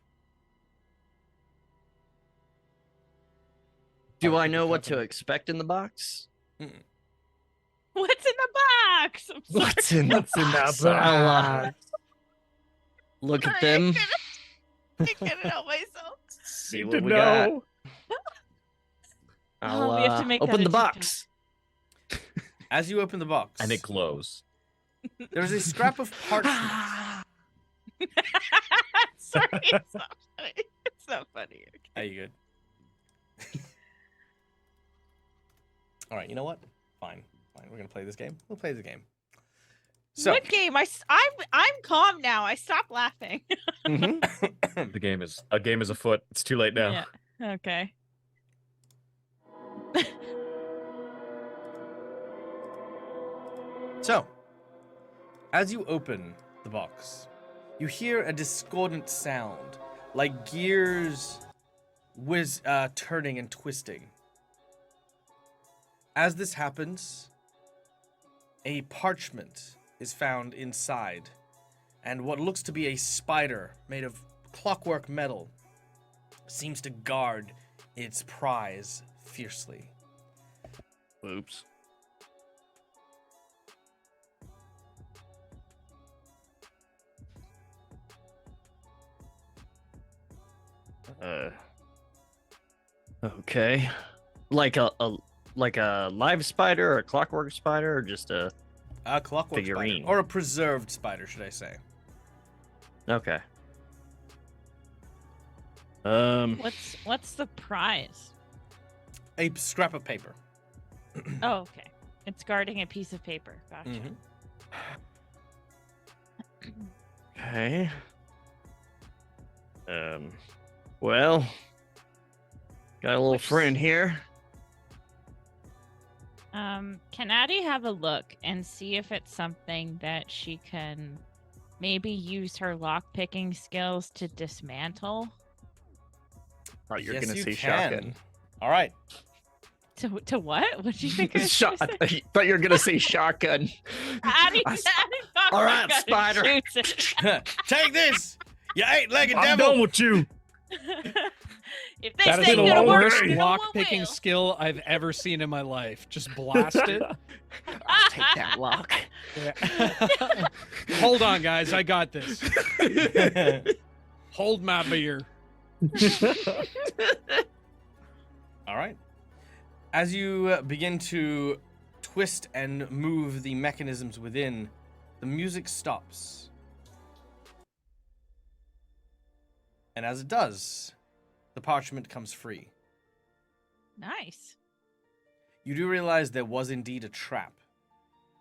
Do Oh, I know what to company. expect in the box? Mm-mm. What's in the box? I'm sorry. What's in the What's in that box? I'll, box? look at Sorry, them. I couldn't help myself. See Need what to we got. know. I'll we have to make that open a the TikTok. box. As you open the box, And it glows. there's a scrap of parchment. Sorry, it's not funny. It's not funny. Are you good? All right, you know what? Fine. We're gonna play this game. We'll play the game. So, What game? I'm calm now. I stopped laughing. The game is afoot. It's too late now. Yeah. Okay. So, as you open the box, you hear a discordant sound, like gears turning and twisting. As this happens, a parchment is found inside, and what looks to be a spider made of clockwork metal seems to guard its prize fiercely. Oops. Okay. Like a live spider or a clockwork spider or just a A clockwork figurine. spider, or a preserved spider, should I say? okay. What's the prize? A scrap of paper. Oh, okay. It's guarding a piece of paper. Gotcha. Mhm. Okay. Well, got a little Which- friend here. Can Addie have a look and see if it's something that she can maybe use her lock picking skills to dismantle? Oh, you're Yes, gonna you say can. shotgun. All right. To what? What do you think? I was Shot. gonna I say? thought you were gonna say shotgun. Addie, I- Addie cocks All her right, gun and spider. shoots it. Take this, you eight-legged I'm devil. done with you. If this That is ain't the gonna work, worst no lock one picking will. skill I've ever seen in my life. Just blast it. I'll take that lock. Yeah. Hold on, guys. I got this. Hold my beer. All right. As you begin to twist and move the mechanisms within, the music stops. And as it does, the parchment comes free. Nice. You do realize there was indeed a trap.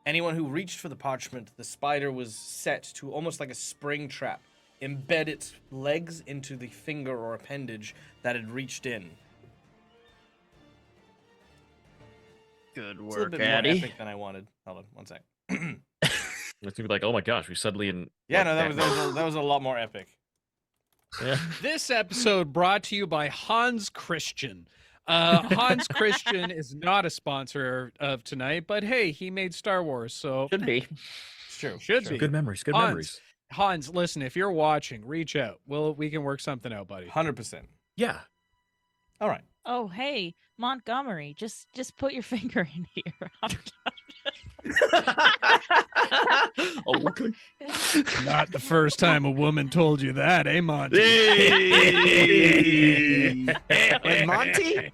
Anyone who reached for the parchment, the spider was set to almost like a spring trap, embed its legs into the finger or appendage that had reached in. Good It's a little work, bit more Addie. epic than I wanted. Hold on, one sec. It's gonna be like, oh my gosh, we suddenly in. Yeah, what, no, that Batman? was a lot more epic. Yeah. This episode brought to you by Hans Christian. Hans Christian is not a sponsor of tonight, but hey, he made Star Wars, so Should be. It's true. Should sure. be. Good memories. Good Hans. memories. Hans, listen, if you're watching, reach out. We can work something out, buddy. 100%. Yeah. All right. Oh, hey, Montgomery, just put your finger in here. Okay. Not the first time a woman told you that, eh, Monty? Hey, Monty?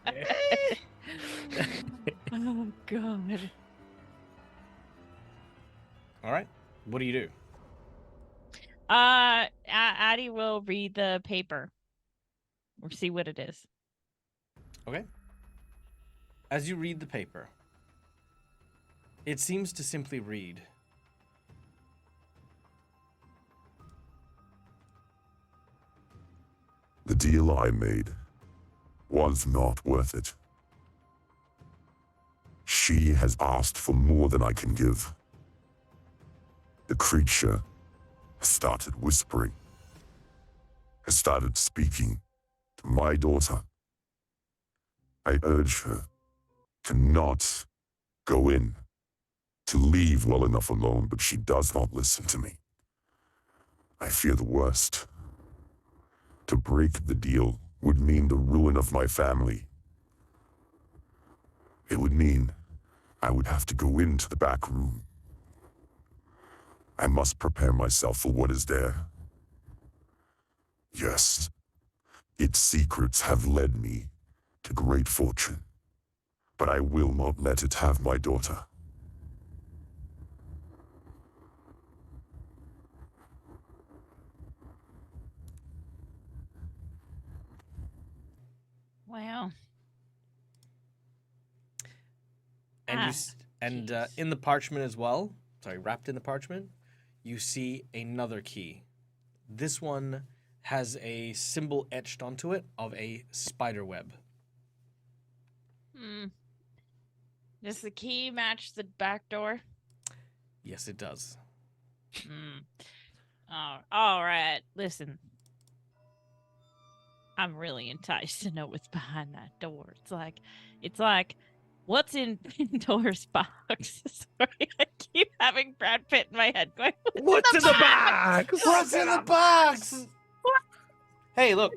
Oh God. All right. What do you do? Addie will read the paper or see what it is. Okay. As you read the paper, it seems to simply read, The deal I made was not worth it. She has asked for more than I can give. The creature has started whispering, has started speaking to my daughter. I urge her to not go in, to leave well enough alone, but she does not listen to me. I fear the worst. To break the deal would mean the ruin of my family. It would mean I would have to go into the back room. I must prepare myself for what is there. Yes, its secrets have led me to great fortune, but I will not let it have my daughter. Wow. And jeez. in the parchment as well, wrapped in the parchment, you see another key. This one has a symbol etched onto it of a spider web. Does the key match the back door? Yes, it does. Oh, all right. Listen, I'm really enticed to know what's behind that door. It's like, what's in Pandora's box? Sorry, I keep having Brad Pitt in my head going, What's in the box? What's in the box? Hey, look.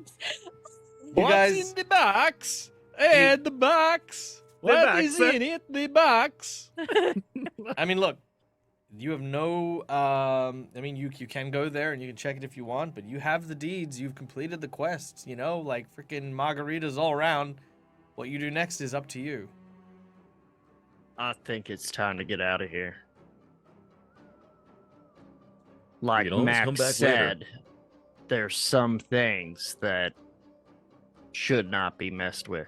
You What's guys, in the box? And the box. What What box, is sir? in it? The box. I mean, look. You have no. You can go there and you can check it if you want, but you have the deeds. You've completed the quests. You know, like freaking margaritas all around. What you do next is up to you. I think it's time to get out of here. Like can always come Max back later. said, there's some things that should not be messed with.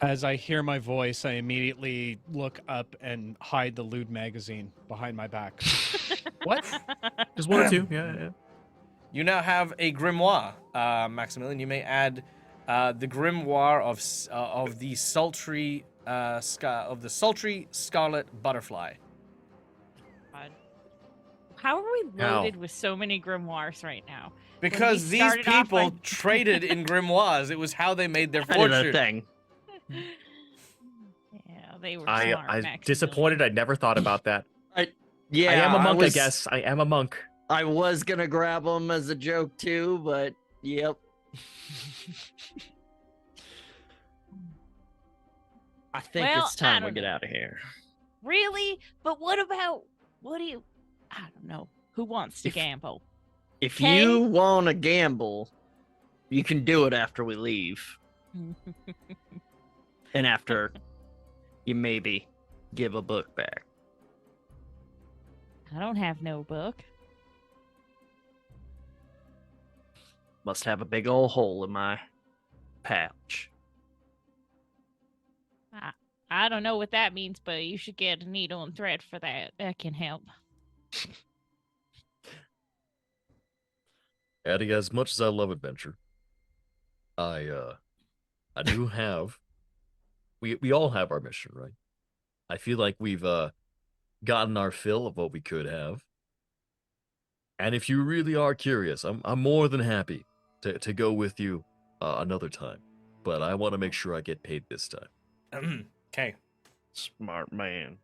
As I hear my voice, I immediately look up and hide the lewd magazine behind my back. What? Just one or two. Yeah. You now have a grimoire, Maximilian. You may add the grimoire of the sultry scarlet butterfly. God. How are we How? loaded with so many grimoires right now? Because these started off people by- traded in grimoires. It was how they made their Kind of the fortune. thing. Yeah, they were I'm smart. Maximilian. disappointed. I never thought about that. Yeah, I am a monk, I was- guess. I am a monk. I was gonna grab them as a joke too, but yep. I think Well, it's time I we don't get know. out of here. Really? But what do you, I don't know. Who wants to If- gamble? If Okay. you want to gamble, you can do it after we leave. And after you maybe give a book back. I don't have no book. Must have a big old hole in my pouch. I don't know what that means, but you should get a needle and thread for that. That can help. Addie, as much as I love adventure, I do have. We all have our mission, right? I feel like we've gotten our fill of what we could have. And if you really are curious, I'm more than happy to go with you another time. But I want to make sure I get paid this time. Okay. Smart man.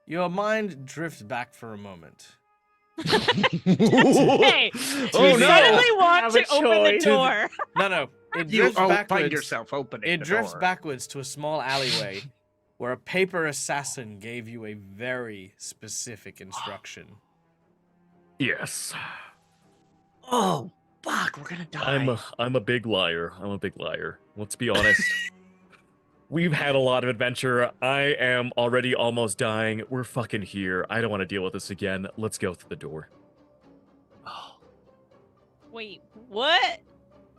Your mind drifts back for a moment. Hey, Oh you no! suddenly want Have to a open the choice. door. No. It You drifts find backwards. yourself opening It the drifts door. backwards to a small alleyway where a paper assassin gave you a very specific instruction. Yes. Oh, fuck, we're gonna die. I'm a big liar. I'm a big liar. Let's be honest. We've had a lot of adventure. I am already almost dying. We're fucking here. I don't want to deal with this again. Let's go through the door. Wait, what?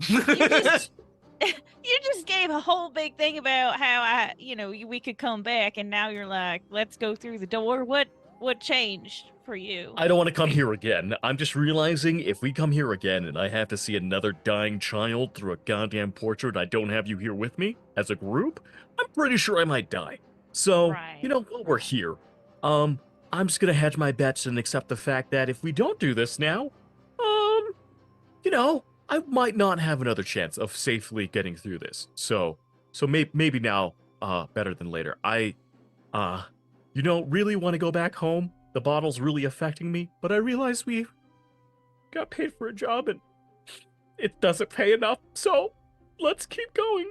You just gave a whole big thing about how we could come back, and now you're like, let's go through the door. What changed for you? I don't want to come here again. I'm just realizing if we come here again and I have to see another dying child through a goddamn portrait, I don't have you here with me as a group, I'm pretty sure I might die. So, Right. while we're here, I'm just gonna hedge my bets and accept the fact that if we don't do this now, I might not have another chance of safely getting through this. So maybe now, better than later. I really want to go back home. The bottle's really affecting me, but I realize we got paid for a job and it doesn't pay enough, so let's keep going.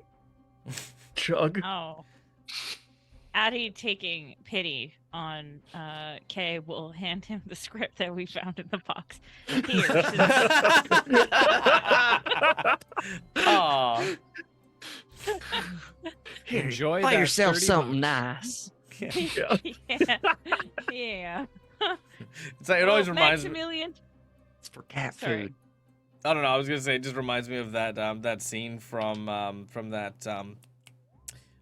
Chug. Oh. Addie, taking pity on Kay, will hand him the script that we found in the box. Here. Aw. Here, Enjoy buy that yourself 30 something bucks. nice. Yeah. Yeah. It's like, it always reminds me. Maximilian. It's for cat Sorry. food. I don't know. I was gonna say it just reminds me of that that scene from that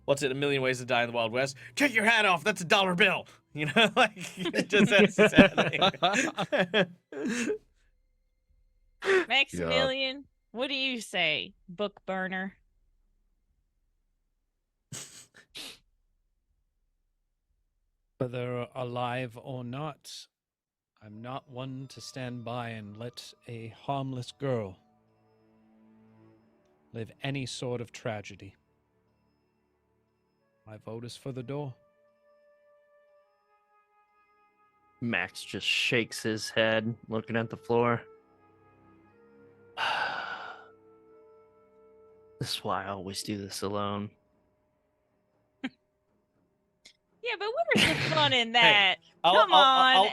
what's it? A Million Ways to Die in the Wild West. Take your hat off. That's a dollar bill. You know, like it just that's happening. Maximilian, what do you say, book burner? Whether alive or not, I'm not one to stand by and let a harmless girl live any sort of tragedy. My vote is for the door. Max just shakes his head, looking at the floor. This is why I always do this alone. Yeah, but where's the fun in that? Come I'll on.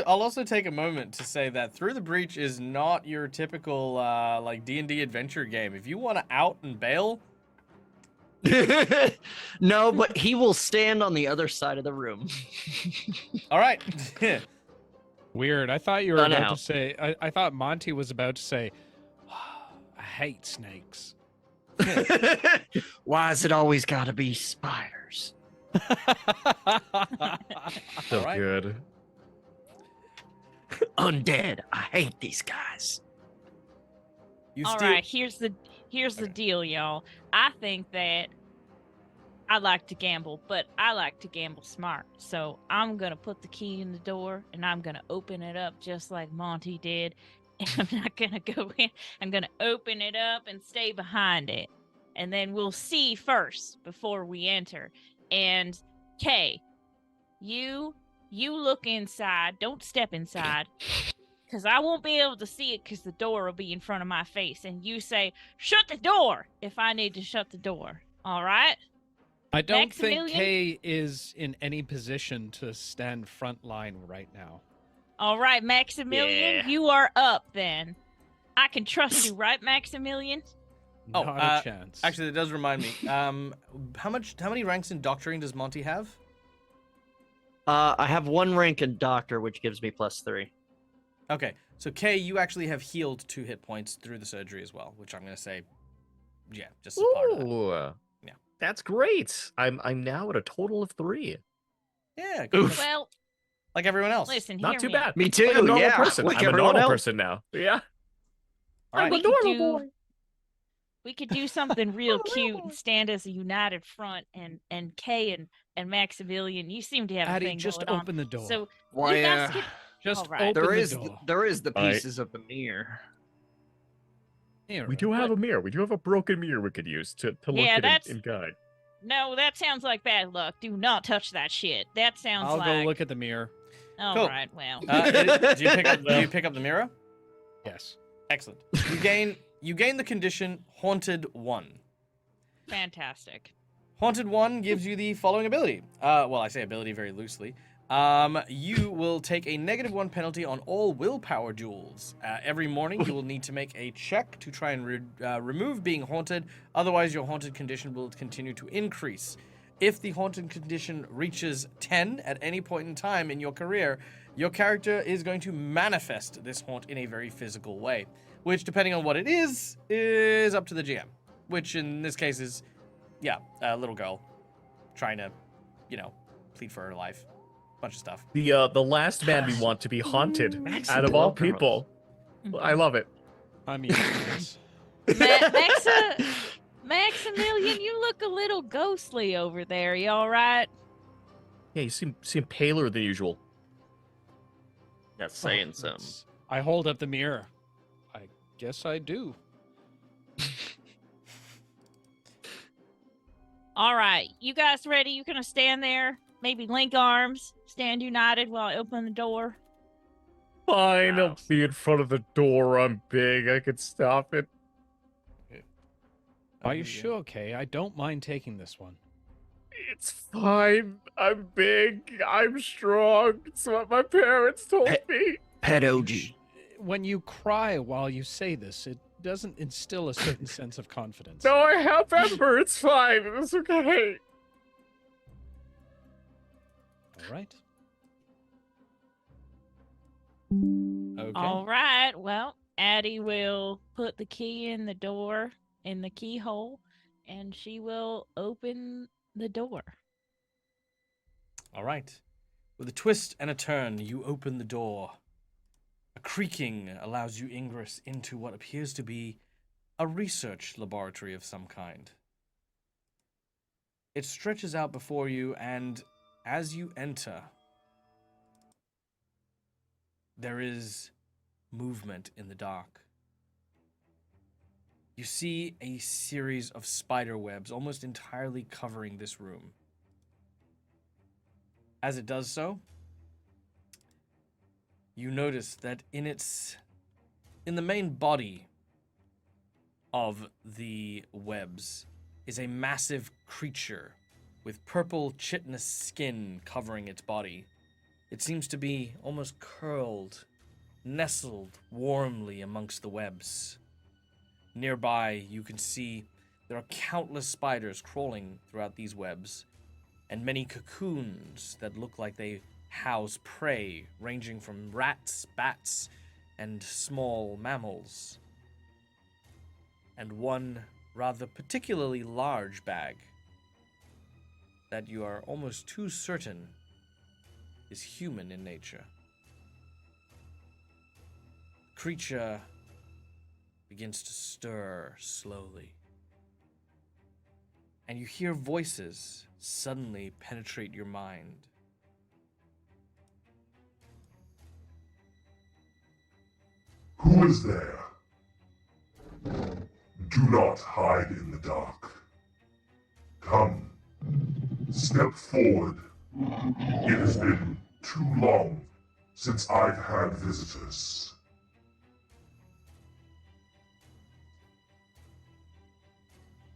also take a moment to say that Through the Breach is not your typical like D&D adventure game. If you want to out and bail, No, but he will stand on the other side of the room. all right. Weird. I thought you were Done about out. to say. I thought Monty was about to say, I hate snakes. Why is it always gotta be spiders? So Alright. good. Undead. I hate these guys. You All steal- right, here's the Okay. deal, y'all. I think that I like to gamble, but I like to gamble smart. So I'm gonna put the key in the door and I'm gonna open it up just like Monty did. And I'm not gonna go in. I'm gonna open it up and stay behind it. And then we'll see first before we enter. And Kay, you look inside. Don't step inside. Because I won't be able to see it because the door will be in front of my face. And you say, shut the door if I need to shut the door. All right? I don't think Maximilian? Kay is in any position to stand front line right now. All right, Maximilian, Yeah. you are up then. I can trust you, right, Maximilian? Oh, Not a chance. Actually, that does remind me. How many ranks in doctoring does Monty have? I have one rank in doctor, which gives me +3. Okay, so Kay, you actually have healed 2 hit points through the surgery as well, which I'm gonna say, yeah, just as part of that. Ooh, Yeah. That's great. I'm now at a total of 3. Yeah, cool. Oof. Well, Like everyone else. listen, Not hear too me. bad. Me too. Like a normal yeah, person. like I'm a everyone normal else. person now. Yeah. All right. We could normal do boy. we could do something real cute and stand as a united front and Kay and Maximilian, you seem to have a Addie, thing just going open the door. on. So Why, you guys could just all right. open there the is door. there is the Alright. pieces of the mirror. Here, We do have a mirror. We do have a broken mirror we could use to look Yeah, at that's- and guide. No, that sounds like bad luck. Do not touch that shit. That sounds I'll like go look at the mirror. All Cool. right, well. Do you pick up the mirror? Yes. Excellent. You gain the condition Haunted 1. Fantastic. Haunted 1 gives you the following ability. Well, I say ability very loosely. You will take a -1 penalty on all willpower duels. Every morning, you will need to make a check to try and remove being haunted. Otherwise, your haunted condition will continue to increase. If the haunted condition reaches 10 at any point in time in your career, your character is going to manifest this haunt in a very physical way, which, depending on what it is up to the GM. Which, in this case, is, yeah, a little girl trying to, plead for her life. Bunch of stuff. The last man we want to be haunted Max out and of all Lurk girls. people. I love it. I'm used to this. Maximilian, you look a little ghostly over there. You all right? Yeah, you seem paler than usual. That's saying Oh, something. that's- I hold up the mirror. I guess I do. All right. You guys ready? You gonna stand there? Maybe link arms, stand united while I open the door. Fine, Wow. I'll be in front of the door. I'm big. I could stop it. Are you sure, Kay? I don't mind taking this one. It's fine. I'm big. I'm strong. It's what my parents told me. Pet OG. When you cry while you say this, it doesn't instill a certain sense of confidence. No, I have Ember. It's fine. It's okay. All right. Okay. All right. Well, Addie will put the key in the door, in the keyhole, and she will open the door. All right. With a twist and a turn, you open the door. A creaking allows you ingress into what appears to be a research laboratory of some kind. It stretches out before you, and as you enter, there is movement in the dark. You see a series of spider webs almost entirely covering this room. As it does so, you notice that in the main body of the webs is a massive creature with purple chitinous skin covering its body. It seems to be almost curled, nestled warmly amongst the webs. Nearby, you can see there are countless spiders crawling throughout these webs, and many cocoons that look like they house prey, ranging from rats, bats, and small mammals. And one rather particularly large bag that you are almost too certain is human in nature. The creature begins to stir slowly, and you hear voices suddenly penetrate your mind. Who is there? Do not hide in the dark. Come, step forward. It has been too long since I've had visitors.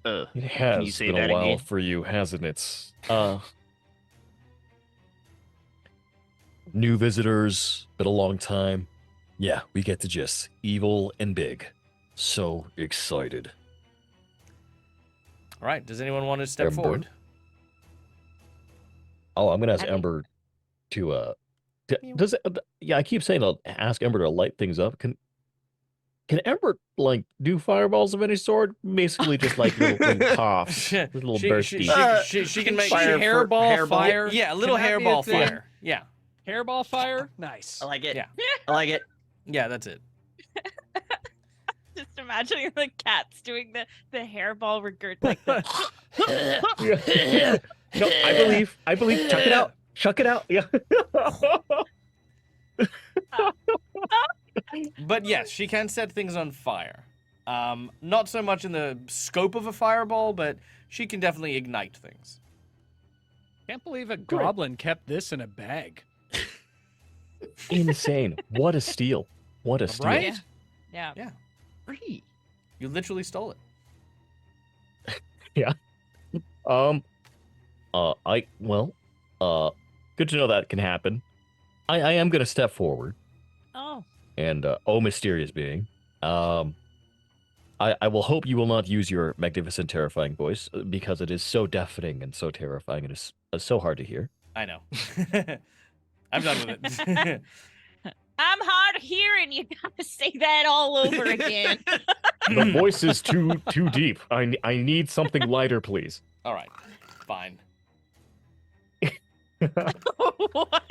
It Can you has say been that a while again? for you, hasn't it? New visitors, been a long time. Yeah, we get the gist. Evil and big. So excited. All right, does anyone want to step Ember? forward? Oh, I'm gonna ask I think- Ember to does it, yeah, I keep saying I'll ask Ember to light things up. Can Ember like do fireballs of any sort? Basically just like little puffs, little bursty. She can make Fire for- hairball hairball? fire. Yeah, a little Can that be a hairball thing? fire. Yeah, Hairball fire? Nice. I like it. Yeah. I like it. yeah, that's it. Just imagining the cats doing the hairball regurg like the No, I believe. Chuck it out. Chuck it out. Yeah. But yes, she can set things on fire. Not so much in the scope of a fireball, but she can definitely ignite things. Can't believe a goblin kept this in a bag. Insane. What a steal. What a steal. Right? yeah. Yeah, Free. you literally stole it. Good to know that can happen. I am gonna step forward Oh, and mysterious being. I will hope you will not use your magnificent, terrifying voice because it is so deafening and so terrifying. It is so hard to hear. I know. I'm done with it. I'm hard of hearing. You gotta say that all over again. The voice is too deep. I need something lighter, please. All right, fine. What?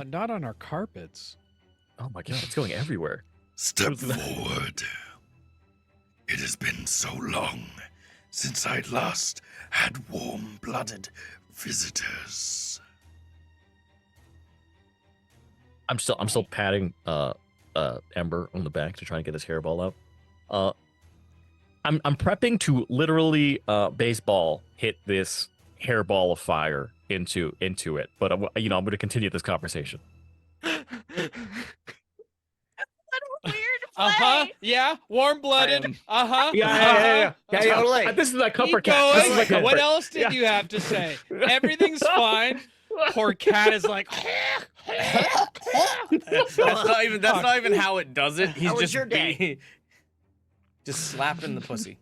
Not on our carpets. Oh my god, it's going everywhere. Step Who's that? forward. It has been so long since I last had warm-blooded visitors. I'm still patting Ember on the back to try and get his hairball out. I'm prepping to literally baseball hit this hairball of fire into it, but I'm going to continue this conversation. What a weird Uh-huh. Yeah. Warm-blooded. am- Uh-huh. Yeah. Totally. This is my Keep comfort cat. This is my going. comfort. What else did Yeah. you have to say? Everything's fine. Poor cat is like. That's not even how it does it. He's How was just your day? just slapping the pussy.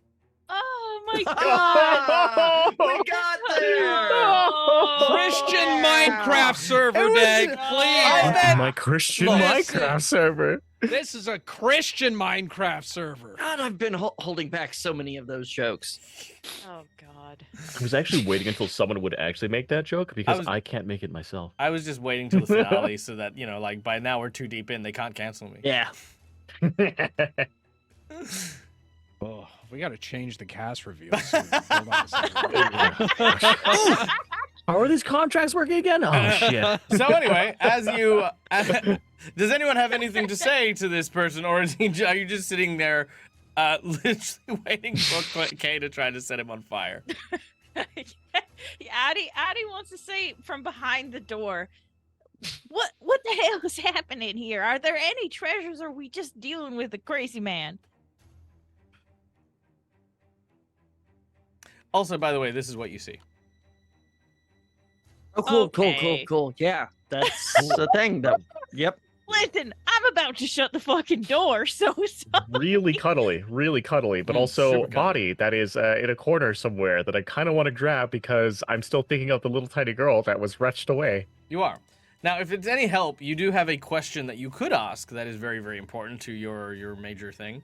Oh my god. We got there. Oh. Christian Yeah. Minecraft server, It was- Dag, I please. meant- My Christian Look, Minecraft server. This is a Christian Minecraft server. God, I've been holding back so many of those jokes. Oh god. I was actually waiting until someone would actually make that joke because was- I can't make it myself. I was just waiting till the finale so that, like by now we're too deep in, they can't cancel me. Yeah. Oh, we got to change the cast reveal soon. Hold on a second. How are these contracts working again? Oh shit. So anyway, does anyone have anything to say to this person, or are you just sitting there, literally waiting for Kay to try to set him on fire? Addie wants to say from behind the door, what the hell is happening here? Are there any treasures, or are we just dealing with a crazy man? Also, by the way, this is what you see. Oh, cool, Okay. cool. Yeah, that's the thing. Yep. Listen, I'm about to shut the fucking door, so Really cuddly, but also super cuddly. body that is in a corner somewhere that I kind of want to grab because I'm still thinking of the little tiny girl that was wretched away. You are. Now, if it's any help, you do have a question that you could ask that is very, very important to your major thing.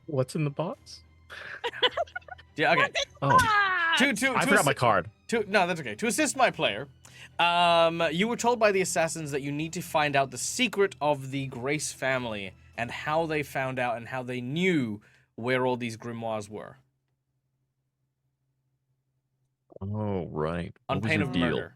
What's in the box? Yeah, okay. Oh, Ah! To I forgot assi- my card. No, that's okay. To assist my player, you were told by the assassins that you need to find out the secret of the Grace family and how they found out and how they knew where all these grimoires were. Oh, right. On What was pain your of deal? murder.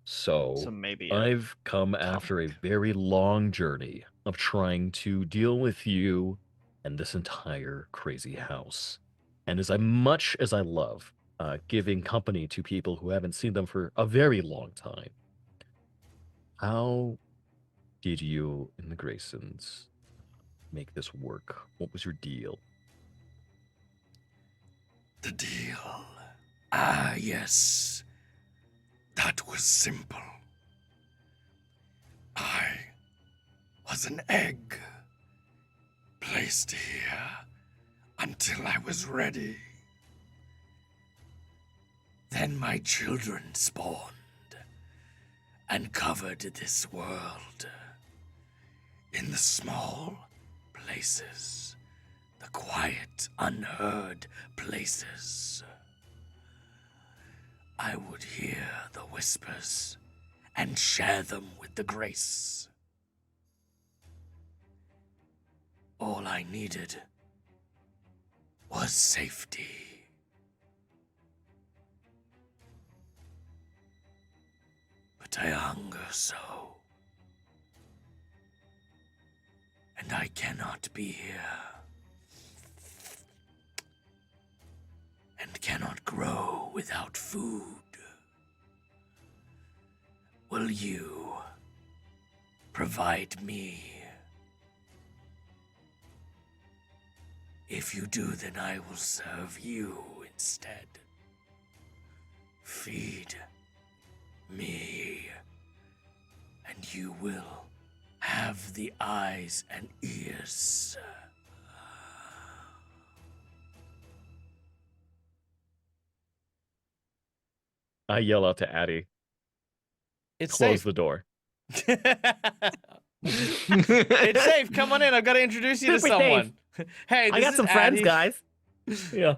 So, So maybe. I've come after a very long journey of trying to deal with you and this entire crazy house. And as much as I love giving company to people who haven't seen them for a very long time, how did you and the Graysons make this work? What was your deal? The deal. Yes. That was simple. I was an egg placed here until I was ready. Then my children spawned and covered this world. In the small places, the quiet, unheard places. I would hear the whispers and share them with the Grace. All I needed was safety. But I hunger so. And I cannot be here. And cannot grow without food. Will you provide me? If you do, then I will serve you instead. Feed me, and you will have the eyes and ears. I yell out to Addie, It's close safe. the door. It's safe. Come on in. I've got to introduce you to Super someone. Hey, this I got is some friends, Addie. guys. Yeah.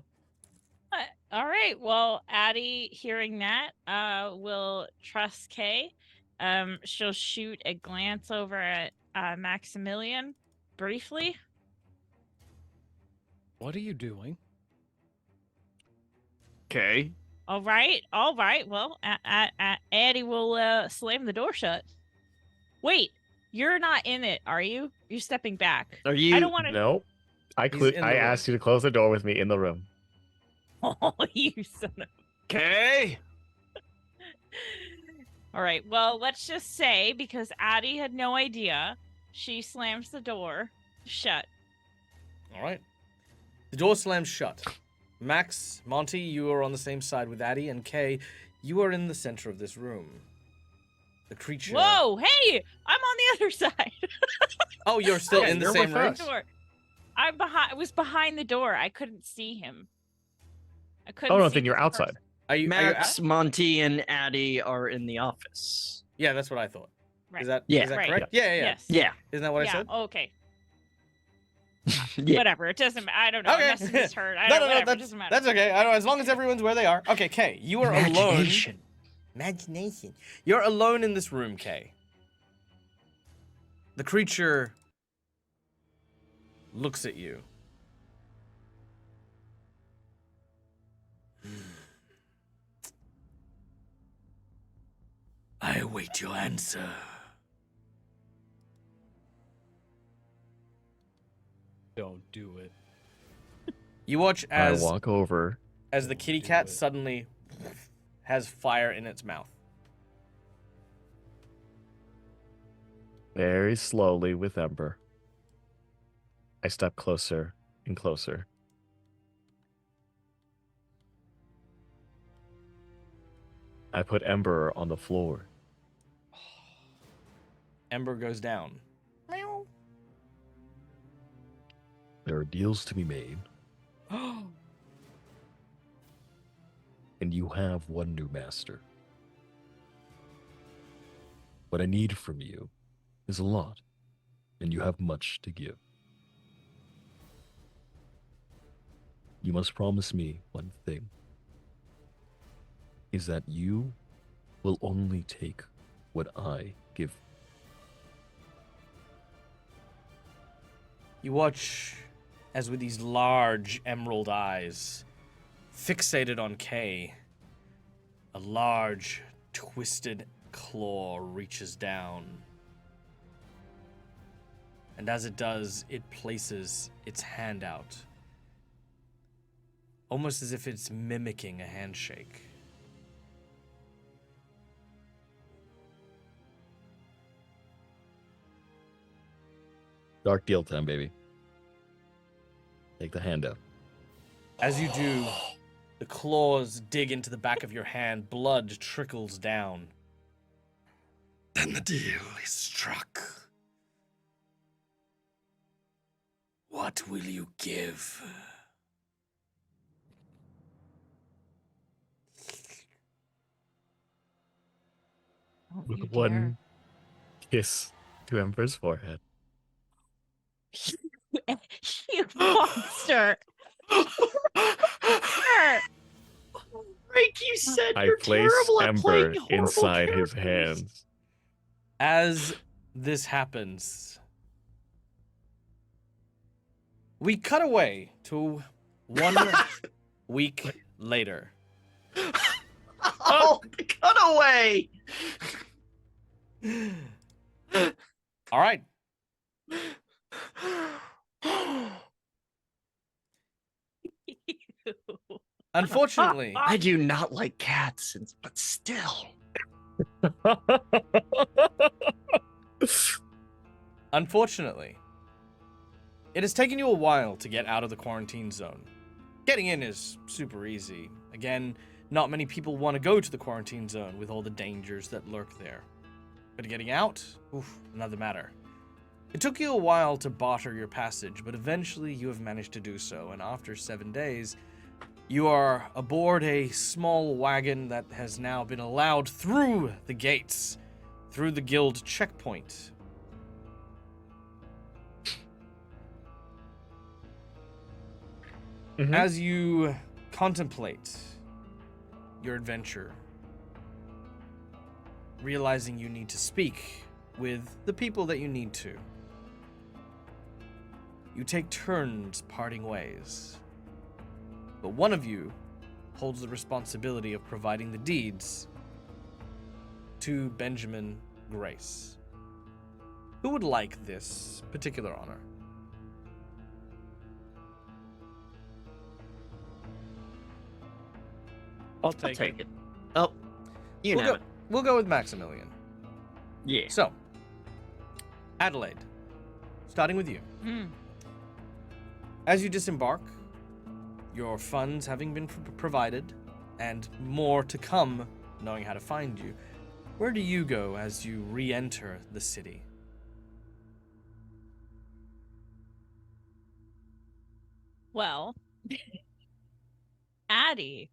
All right. Well, Addie, hearing that, will trust Kay. She'll shoot a glance over at Maximilian briefly. What are you doing? Okay. All right. Well, Addie will slam the door shut. Wait, you're not in it, are you? You're stepping back. Are you? I don't want to. No. I He's in the room. asked you to close the door with me in the room. Oh, you son of. Okay. All right. Well, let's just say because Addie had no idea, she slams the door shut. All right. The door slams shut. Max, Monty, you are on the same side with Addie, and Kay, you are in the center of this room. The creature. Whoa! Hey, I'm on the other side. Oh, you're still Yeah, in the you're same with room? us. Door. I'm behind. I was behind the door. I couldn't see him. I couldn't. Oh no, see then you're this outside. person. Are you Max, Monty, and Addie are in the office. Yeah, that's what I thought. Right. Is that Yeah. that Right. correct? Yeah. Yes. Yeah. Isn't that what I Yeah. said? Okay. Yeah. Whatever. It doesn't matter. I don't know. Okay. I must have misheard. No, Whatever. It that's, doesn't matter. that's okay. I don't know, as long as everyone's where they are. Okay, Kay, you are alone. Imagination. Imagination. You're alone in this room, Kay. The creature looks at you. I await your answer. Don't do it. You watch I as walk over. as the kitty Do cat it. suddenly has fire in its mouth. Very slowly with Ember. I step closer and closer. I put Ember on the floor. Ember goes down. Meow. There are deals to be made, and you have one new master. What I need from you is a lot, and you have much to give. You must promise me one thing, is that you will only take what I give. You watch as with these large emerald eyes, fixated on Kay, a large, twisted claw reaches down. And as it does, it places its hand out, almost as if it's mimicking a handshake. Dark deal time, baby. Take the hand out. As you do, the claws dig into the back of your hand, blood trickles down. Then the deal is struck. What will you give? Don't you One dare. kiss to Ember's forehead. You monster! Frank, you said I you're place terrible at Ember playing horrible inside his characters. hands. As this happens, we cut away to 1 week later. Oh, the cutaway! All right. Unfortunately, I do not like cats, but still. unfortunately, it has taken you a while to get out of the quarantine zone. Getting in is super easy. Again, not many people want to go to the quarantine zone with all the dangers that lurk there. But getting out, oof, another matter. It took you a while to barter your passage, but eventually you have managed to do so, and after 7 days, you are aboard a small wagon that has now been allowed through the gates, through the guild checkpoint. Mhm. As you contemplate your adventure, realizing you need to speak with the people that you need to, you take turns parting ways. But one of you holds the responsibility of providing the deeds to Benjamin Grace. Who would like this particular honor? I'll take it. Oh, you We'll know go- it. We'll go with Maximilian. Yeah. So, Adelaide, starting with you. Mm. As you disembark, your funds having been provided, and more to come, knowing how to find you, where do you go as you re-enter the city? Well, Addie,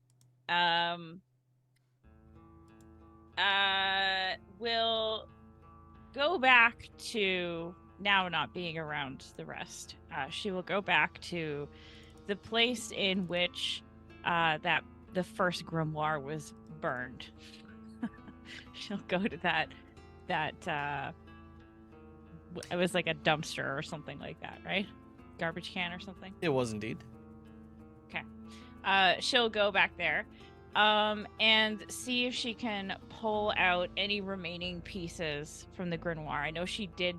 will go back to now not being around the rest. She will go back to the place in which that the first grimoire was burned. She'll go to that it was like a dumpster or something like that, right? Garbage can or something. It was indeed. She'll go back there and see if she can pull out any remaining pieces from the grimoire. I know she did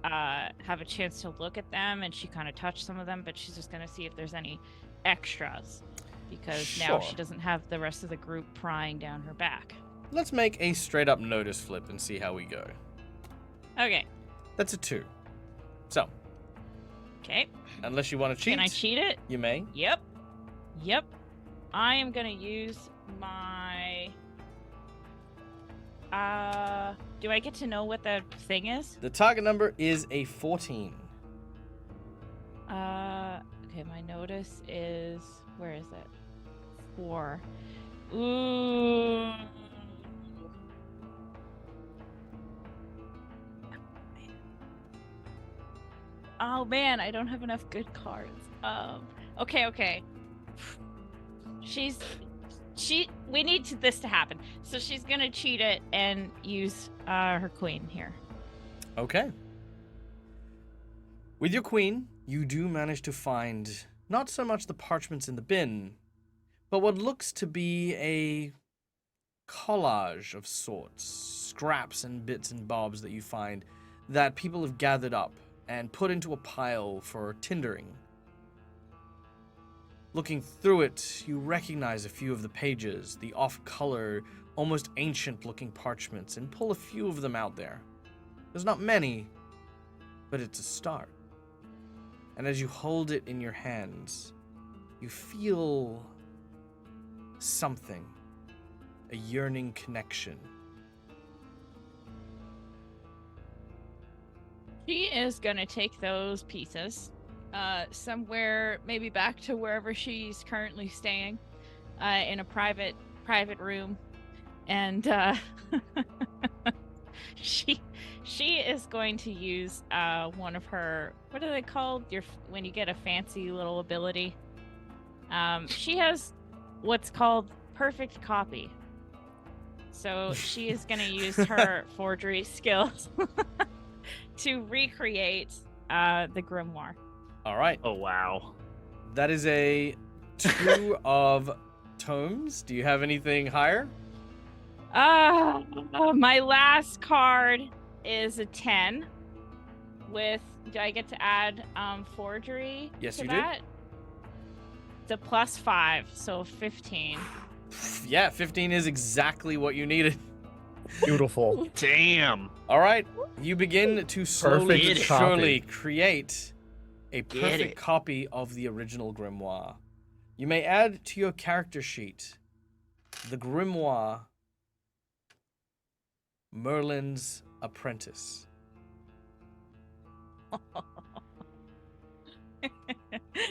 have a chance to look at them, and she kind of touched some of them, but she's just going to see if there's any extras, because now she Sure. doesn't have the rest of the group prying down her back. Let's make a straight up notice flip and see how we go. Okay. That's a 2. So, Okay. unless you want to cheat, Can I cheat it? you may. Yep. I am going to use my... do I get to know what the thing is? The target number is a 14. Okay, my notice is... Where is it? 4. Ooh. Oh man, I don't have enough good cards. Okay. We need this to happen. So she's gonna cheat it and use her queen here. Okay. With your queen, you do manage to find not so much the parchments in the bin, but what looks to be a collage of sorts, scraps and bits and bobs that you find that people have gathered up and put into a pile for tindering. Looking through it, you recognize a few of the pages, the off-color, almost ancient-looking parchments, and pull a few of them out there. There's not many, but it's a start. And as you hold it in your hands, you feel something, a yearning connection. She is gonna take those pieces somewhere, maybe back to wherever she's currently staying, in a private room, and she is going to use one of her, what are they called? When you get a fancy little ability. She has what's called perfect copy. So she is going to use her forgery skills to recreate the grimoire. All right. Oh wow. That is a 2 of tomes. Do you have anything higher? My last card is a 10 with, do I get to add forgery Yes, to you do. that? It's a +5, so 15. Yeah, 15 is exactly what you needed. Beautiful. Damn. All right, you begin to slowly Perfect but copy. surely create a Get perfect it. copy of the original grimoire. You may add to your character sheet the grimoire Merlin's Apprentice.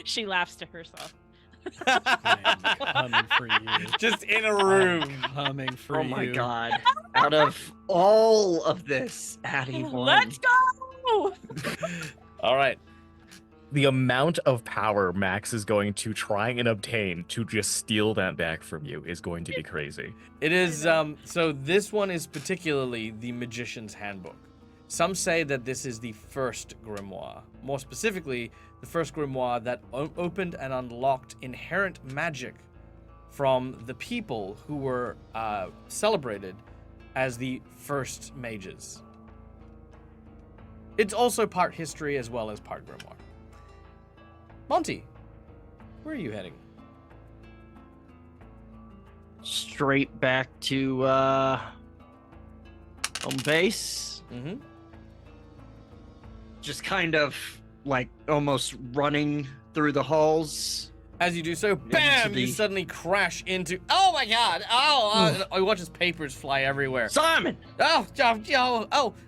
She laughs to herself. I'm coming for you. Just in a room. I'm coming for Oh you. my god. Out of all of this, Addie won. Let's go! All right. The amount of power Max is going to try and obtain to just steal that back from you is going to be crazy. It is, so this one is particularly the Magician's Handbook. Some say that this is the first grimoire. More specifically, the first grimoire that opened and unlocked inherent magic from the people who were celebrated as the first mages. It's also part history as well as part grimoire. Monty, where are you heading? Straight back to on base. Mm-hmm. Just kind of like almost running through the halls. As you do so, bam! You suddenly crash into. Oh my God! I watch his papers fly everywhere. Simon! Oh,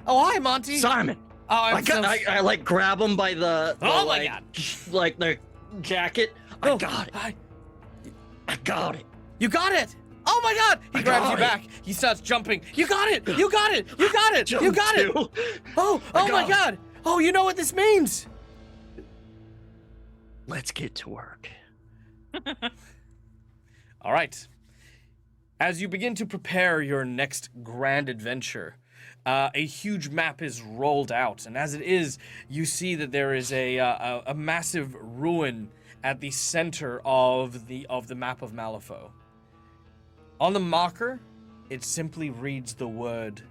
hi, Monty. Simon! Oh, I like grab him by the Oh my like, God! like the jacket. I got it. I got it. You got it! Oh my God! He grabs got you it. back. He starts jumping. You got it! You got it! You got it! You got it! Oh my got it. God! Oh, you know what this means? Let's get to work. All right. As you begin to prepare your next grand adventure, a huge map is rolled out, and as it is, you see that there is a massive ruin at the center of the map of Malifaux. On the marker, it simply reads the word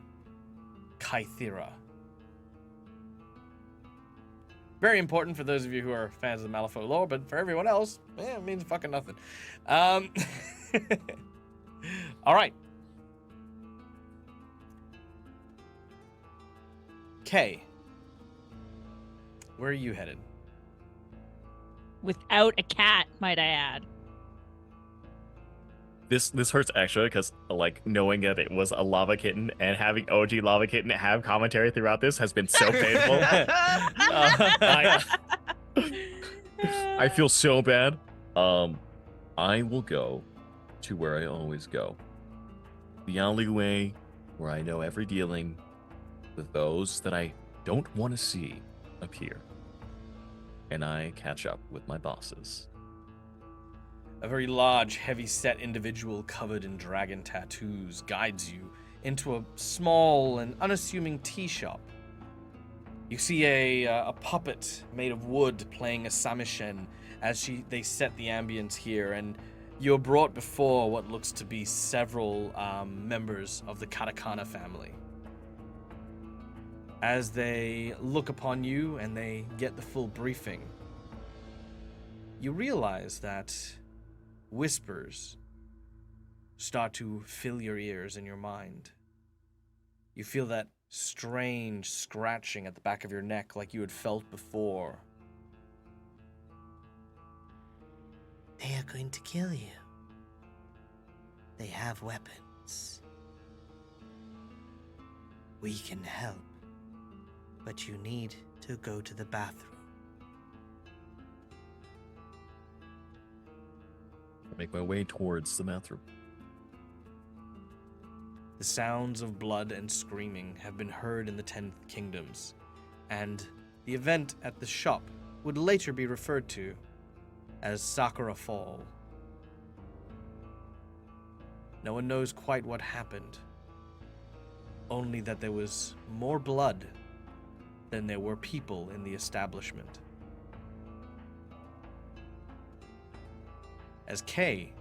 Kythera. Very important for those of you who are fans of the Malifaux lore, but for everyone else, it means fucking nothing. All right. Kay, where are you headed? Without a cat, might I add. This hurts extra because like knowing that it was a lava kitten and having OG lava kitten have commentary throughout this has been so painful. I feel so bad. I will go to where I always go. The alleyway where I know every dealing with those that I don't want to see appear. And I catch up with my bosses. A very large, heavy-set individual covered in dragon tattoos guides you into a small and unassuming tea shop. You see a puppet made of wood playing a samisen as they set the ambience here, and you're brought before what looks to be several members of the Katakana family. As they look upon you and they get the full briefing, you realize that whispers start to fill your ears and your mind. You feel that strange scratching at the back of your neck like you had felt before. They are going to kill you. They have weapons. We can help, but you need to go to the bathroom. I make my way towards the bathroom. The sounds of blood and screaming have been heard in the 10 Kingdoms, and the event at the shop would later be referred to as Sakura Fall. No one knows quite what happened, only that there was more blood than there were people in the establishment. As Kay,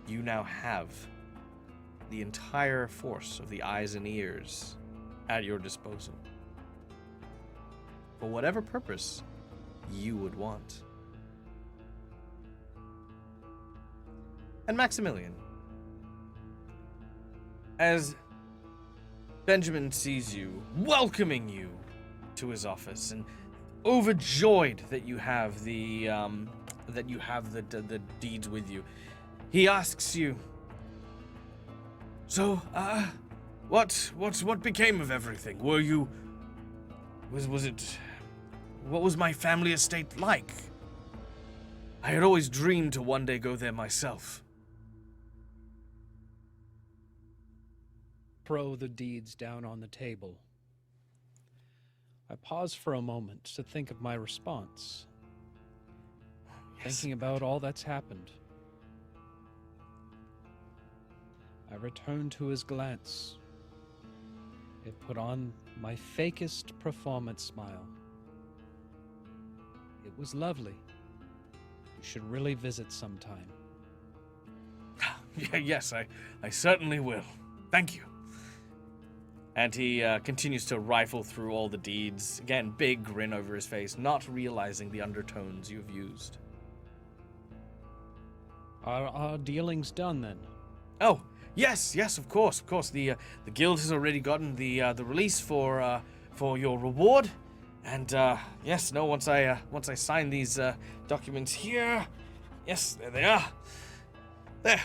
you now have the entire force of the eyes and ears at your disposal, for whatever purpose you would want. And Maximilian, as Benjamin sees you, welcoming you to his office and overjoyed that you have the deeds with you, he asks you, "So, what became of everything? Were you... Was it... What was my family estate like? I had always dreamed to one day go there myself." Throw the deeds down on the table. I pause for a moment to think of my response. Thinking about all that's happened. I returned to his glance. It put on my fakest performance smile. It was lovely. You should really visit sometime. Yes, I certainly will. Thank you. And he continues to rifle through all the deeds. Again, big grin over his face, not realizing the undertones you've used. Are our dealings done then? Oh, Yes, of course. The guild has already gotten the release for your reward, and yes, no. Once I sign these documents here, yes, there they are. There,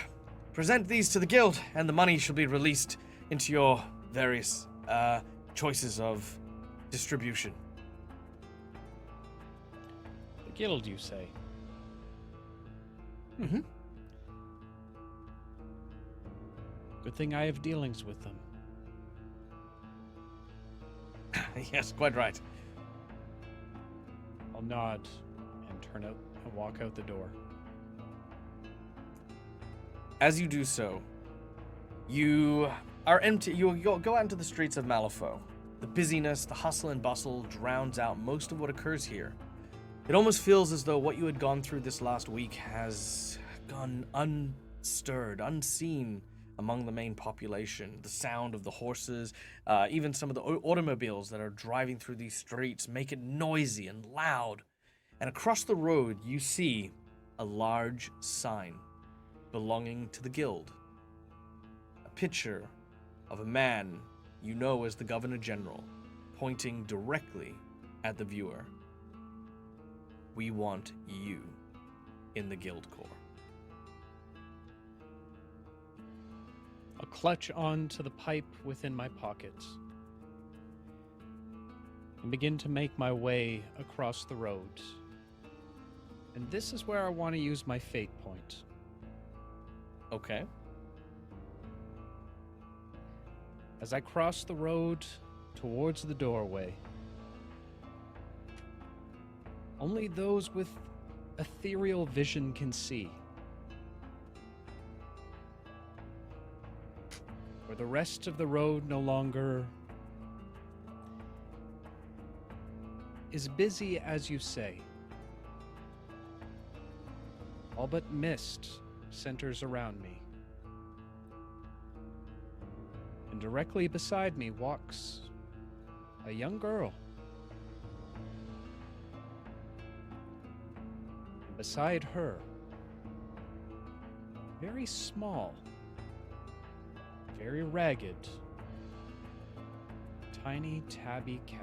present these to the guild, and the money shall be released into your various choices of distribution. The guild, you say? Mm-hmm. Good thing I have dealings with them. Yes, quite right. I'll nod and turn out and walk out the door. As you do so, you are empty. You go out into the streets of Malifaux. The busyness, the hustle and bustle drowns out most of what occurs here. It almost feels as though what you had gone through this last week has gone unstirred, unseen among the main population. The sound of the horses, even some of the automobiles that are driving through these streets make it noisy and loud. And across the road, you see a large sign belonging to the guild. A picture of a man you know as the Governor General, pointing directly at the viewer. We want you in the guild corps. I'll clutch on to the pipe within my pocket and begin to make my way across the road. And this is where I want to use my fate point. Okay. As I cross the road towards the doorway, only those with ethereal vision can see. Where the rest of the road no longer is busy as you say. All but mist centers around me. And directly beside me walks a young girl. And beside her, very small, very ragged, tiny tabby cat.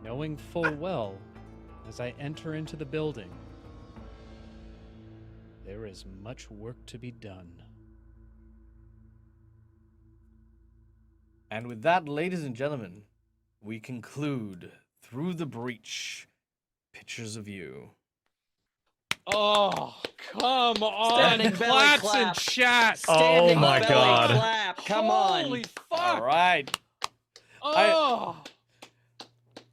Knowing full well, as I enter into the building, there is much work to be done. And with that, ladies and gentlemen, we conclude Through the Breach, Pictures of You. Oh, come on! Standing belly Claps in clap. chat! Oh my belly God. Clap. Come on. Holy fuck! All right. Oh!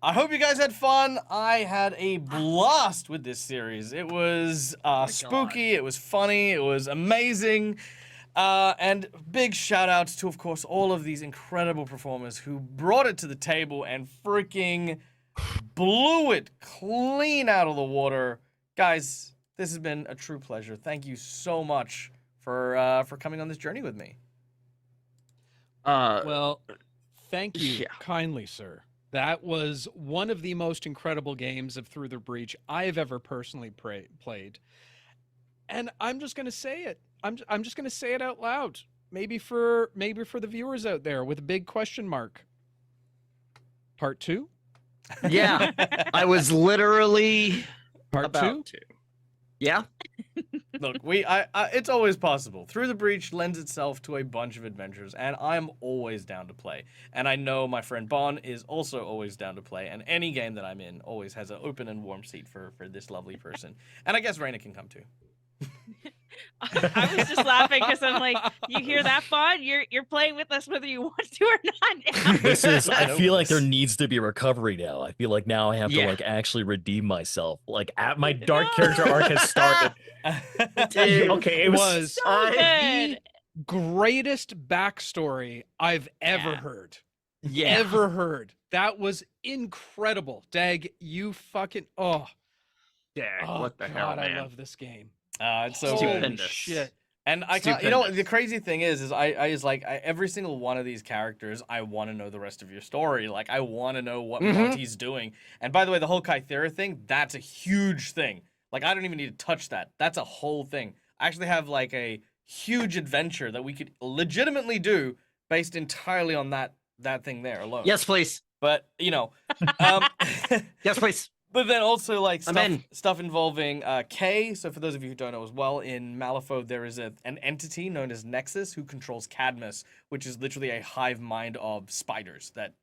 I hope you guys had fun. I had a blast with this series. It was spooky, it was funny, it was amazing. And big shout outs to, of course, all of these incredible performers who brought it to the table and freaking blew it clean out of the water. Guys, this has been a true pleasure. Thank you so much for coming on this journey with me. Well, thank you Yeah. kindly, sir. That was one of the most incredible games of Through the Breach I've ever personally played. And I'm just going to say it. I'm just going to say it out loud. Maybe for the viewers out there with a big question mark. Part 2? Yeah, I was literally Part about 2? to. Yeah. Look, it's always possible. Through the Breach lends itself to a bunch of adventures, and I'm always down to play. And I know my friend Bon is also always down to play, and any game that I'm in always has an open and warm seat for this lovely person. And I guess Rayna can come too. I was just laughing because I'm like, you hear that, Bond? You're playing with us whether you want to or not now. This is, I feel like there needs to be recovery now. I feel like now I have to Yeah. like actually redeem myself. Like my dark character arc has started. Dude, Okay, it was So the good. greatest backstory I've ever Yeah. heard. Yeah. Ever heard. That was incredible. Dag, you fucking oh What the God, hell, man? I love this game. It's so Holy good. Stupendous. shit. And I can't, you know, the Stupendous. crazy thing is every single one of these characters, I want to know the rest of your story. Like, I want to know what Monty's doing. And by the way, the whole Kythera thing, that's a huge thing. Like, I don't even need to touch that. That's a whole thing. actually have like a huge adventure that we could legitimately do based entirely on that thing there alone. Yes, please. But you know, um, Yes, please. but then also like I'm in. stuff involving K. So for those of you who don't know as well, in Malifaux there is an entity known as Nexus who controls Cadmus, which is literally a hive mind of spiders that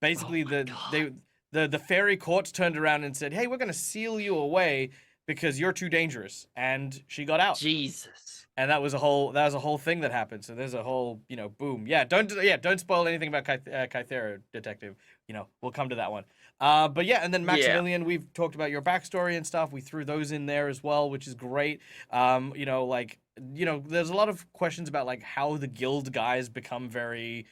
basically the fairy court turned around and said, "Hey, we're gonna seal you away because you're too dangerous," and she got out. Jesus. And that was a whole thing that happened. So there's a whole, you know, boom. Yeah, don't spoil anything about Kythera, Detective. You know, we'll come to that one. But yeah, and then Maximilian, we've talked about your backstory and stuff. We threw those in there as well, which is great. You know, like, you know, there's a lot of questions about like how the guild guys become very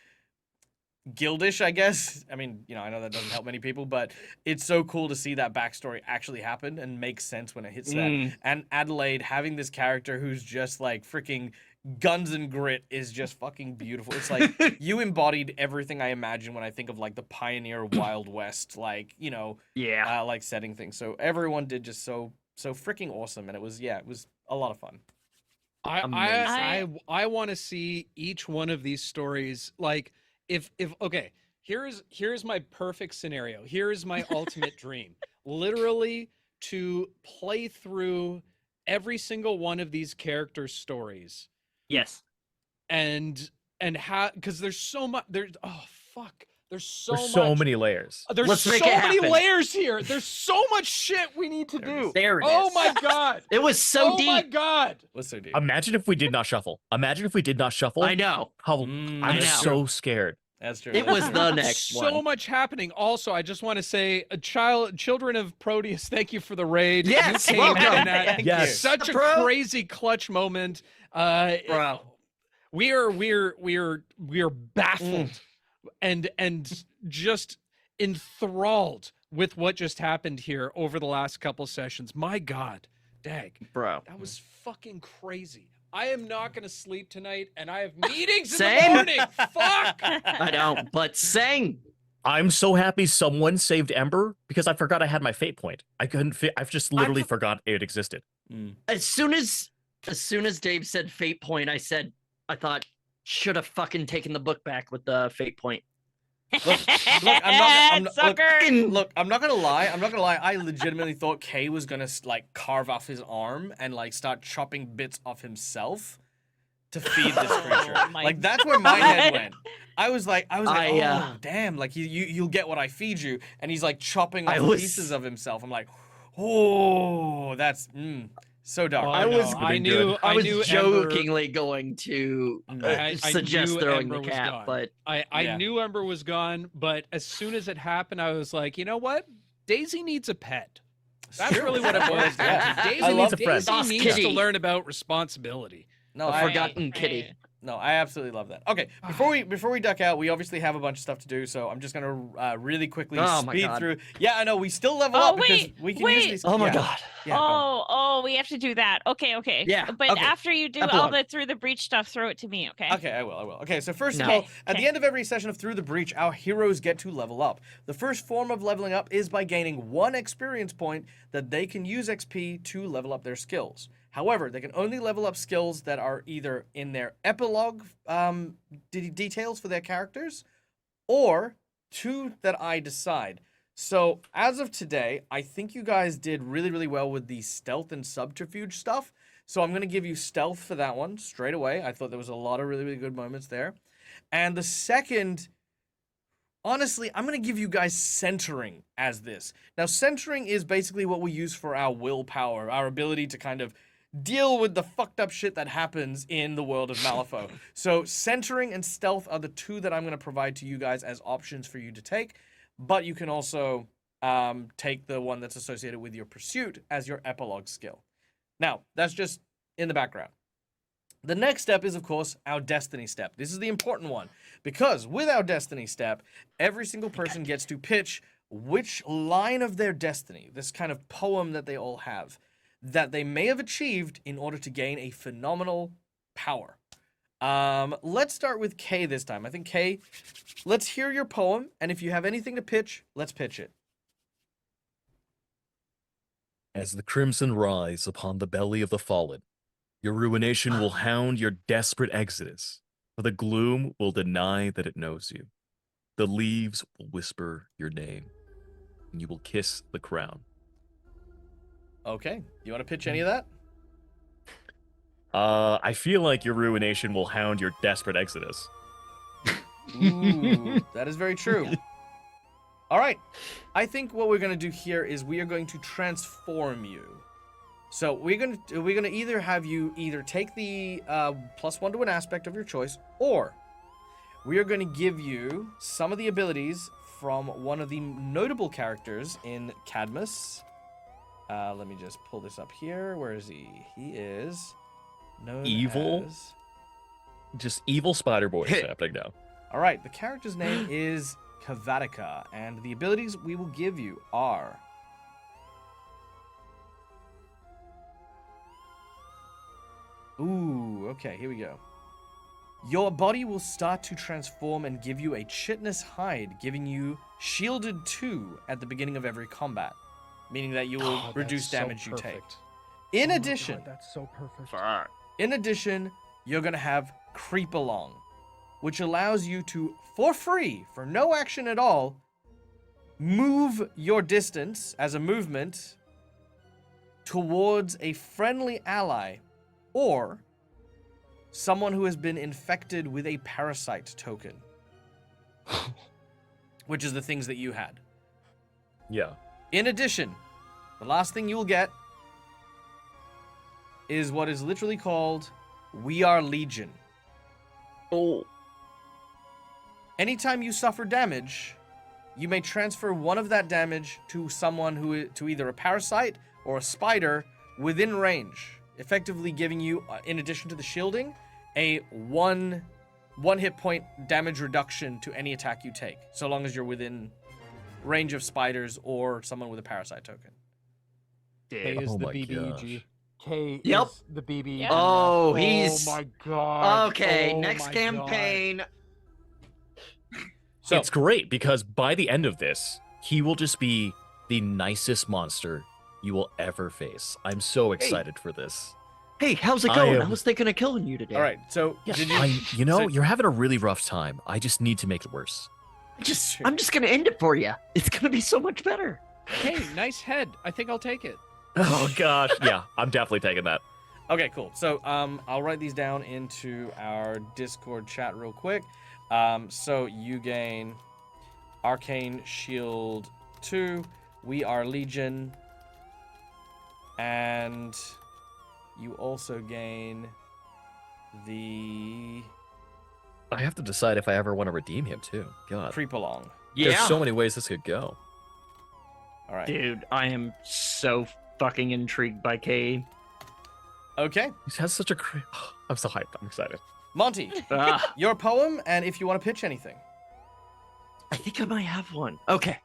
guildish, I guess. I mean, you know, I know that doesn't help many people, but it's so cool to see that backstory actually happen and make sense when it hits that. And Adelaide having this character who's just like freaking guns and grit is just fucking beautiful. It's like you embodied everything I imagine when I think of like the pioneer Wild West, like, you know, like setting things. So everyone did just so freaking awesome, and it was a lot of fun. I want to see each one of these stories. Like, if okay, here's my perfect scenario. Here's my ultimate dream. Literally to play through every single one of these characters' stories. Yes. And how, because there's so much, there's there's so many layers. There's Let's so make it many happen. layers here. There's so much shit we need to do. There it is. Oh my god. It was so oh deep. my god. What's so deep? Imagine if we did not shuffle. Imagine if we did not shuffle. I know. How Mm, I'm I know. so scared. That's true. It that's was true. the next So one. much happening. Also, I just want to say, children of Proteus, thank you for the raid. Yes, You came welcome. in at Yes. such a Bro. crazy clutch moment. Bro. We're baffled and just enthralled with what just happened here over the last couple sessions. My God, dag, Bro. that was fucking crazy. I am not gonna sleep tonight, and I have meetings in Same. the morning. Fuck. I don't, but sing. I'm so happy someone saved Ember because I forgot I had my fate point. I couldn't I've just literally forgot it existed. As soon as Dave said fate point, I thought should have fucking taken the book back with the fate point. Look, I'm not Sucker. look, I'm not gonna lie. I legitimately thought Kay was gonna like carve off his arm and like start chopping bits off himself to feed this creature. Oh my Like that's where my head God. went. I was like, oh damn, like you'll get what I feed you, and he's like chopping off pieces of himself. I'm like, oh, that's so dark. Oh, I no, was- I knew Ember- jokingly going to I suggest knew throwing Ember the was cat, gone. but I Yeah. knew Ember was gone, but as soon as it happened, I was like, you know what? Daisy needs a pet. That's True. really what it boils down Yeah. to. Daisy I love needs, a friend. Daisy needs Kitty. to learn about responsibility. No, a I forgotten kitty. No, I absolutely love that. Okay, before we duck out, we obviously have a bunch of stuff to do, so I'm just gonna really quickly Oh my speed God. through. Yeah, I know we still level Oh, up because wait, we can wait. use these. Oh my yeah. god. Yeah, go on. Oh, we have to do that. Okay. Yeah, But okay. after you do all Epilogue. the through the breach stuff, throw it to me, okay? Okay, I will. Okay, so first of No. all, at the Okay. end of every session of Through the Breach, our heroes get to level up. The first form of leveling up is by gaining 1 experience point that they can use XP to level up their skills. However, they can only level up skills that are either in their epilogue details for their characters, or 2 that I decide. So, as of today, I think you guys did really, really well with the stealth and subterfuge stuff. So I'm going to give you stealth for that one straight away. I thought there was a lot of really, really good moments there. And the second, honestly, I'm going to give you guys centering as this. Now, centering is basically what we use for our willpower, our ability to kind of deal with the fucked up shit that happens in the world of Malifaux. So centering and stealth are the 2 that I'm going to provide to you guys as options for you to take. But you can also take the one that's associated with your pursuit as your epilogue skill. Now, that's just in the background. The next step is, of course, our destiny step. This is the important one, because with our destiny step, every single person gets to pitch which line of their destiny, this kind of poem that they all have, that they may have achieved in order to gain a phenomenal power. Let's start with Kay this time. I think Kay, let's hear your poem, and if you have anything to pitch, let's pitch it. As the crimson rise upon the belly of the fallen, Your ruination will hound your desperate exodus, for the gloom will deny that it knows you. The leaves will whisper your name, and you will kiss the crown. Okay. You want to pitch any of that? I feel like your ruination will hound your desperate exodus. Ooh, that is very true. All right. I think what we're going to do here is we are going to transform you. So we're going to either have you either take the +1 to an aspect of your choice, or we are going to give you some of the abilities from one of the notable characters in Cadmus. Let me just pull this up here. Where is he? He is known Evil? as... Just evil spider boy is happening now. All right, the character's name is Kavatika, and the abilities we will give you are... Ooh, okay, here we go. Your body will start to transform and give you a chitinous hide, giving you shielded 2 at the beginning of every combat, meaning that you will reduce damage you take. In addition, that's so perfect. Fuck. in addition, you're going to have creep along, which allows you to, for free, for no action at all, move your distance as a movement towards a friendly ally or someone who has been infected with a parasite token, which is the things that you had. Yeah. In addition, the last thing you will get is what is literally called We Are Legion. Oh. Anytime you suffer damage, you may transfer one of that damage to someone to either a parasite or a spider within range, effectively giving you, in addition to the shielding, a one hit point damage reduction to any attack you take, so long as you're within range of spiders or someone with a parasite token. K is Oh the my BBEG. K Yep. is the BBEG. Yeah. Oh, he's... Oh my god. Okay, Oh next my campaign. So, It's great because by the end of this, he will just be the nicest monster you will ever face. I'm so excited for this. Hey, how's it I going? I am- was thinking of killing you today. all right. So, Yeah, did you? so- you're having a really rough time. I just need to make it worse. I'm just gonna end it for you. It's gonna be so much better. Hey, nice head. I think I'll take it. Oh gosh, yeah, I'm definitely taking that. Okay, cool. So, I'll write these down into our Discord chat real quick. So you gain Arcane Shield 2, We Are Legion, and you also gain the I have to decide if I ever want to redeem him too. God, Creep Along. there's so many ways this could go. All right. Dude, I am so fucking intrigued by Cade. Okay, He has such a. I'm so hyped. I'm excited. Monty, Ah, your poem, and if you want to pitch anything. I think I might have one. Okay.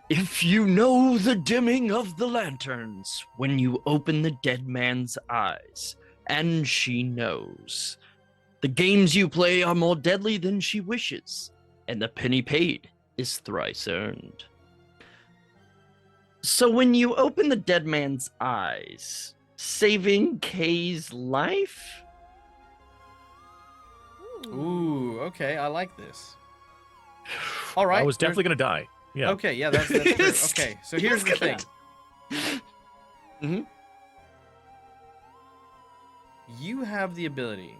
If you know the dimming of the lanterns when you open the dead man's eyes, and she knows. The games you play are more deadly than she wishes, and the penny paid is thrice earned. So when you open the dead man's eyes, saving Kay's life? Ooh, okay, I like this. All right. I was there's- definitely gonna die. Yeah. Okay, yeah, that's true. Okay, so here's the thing. Mhm. You have the ability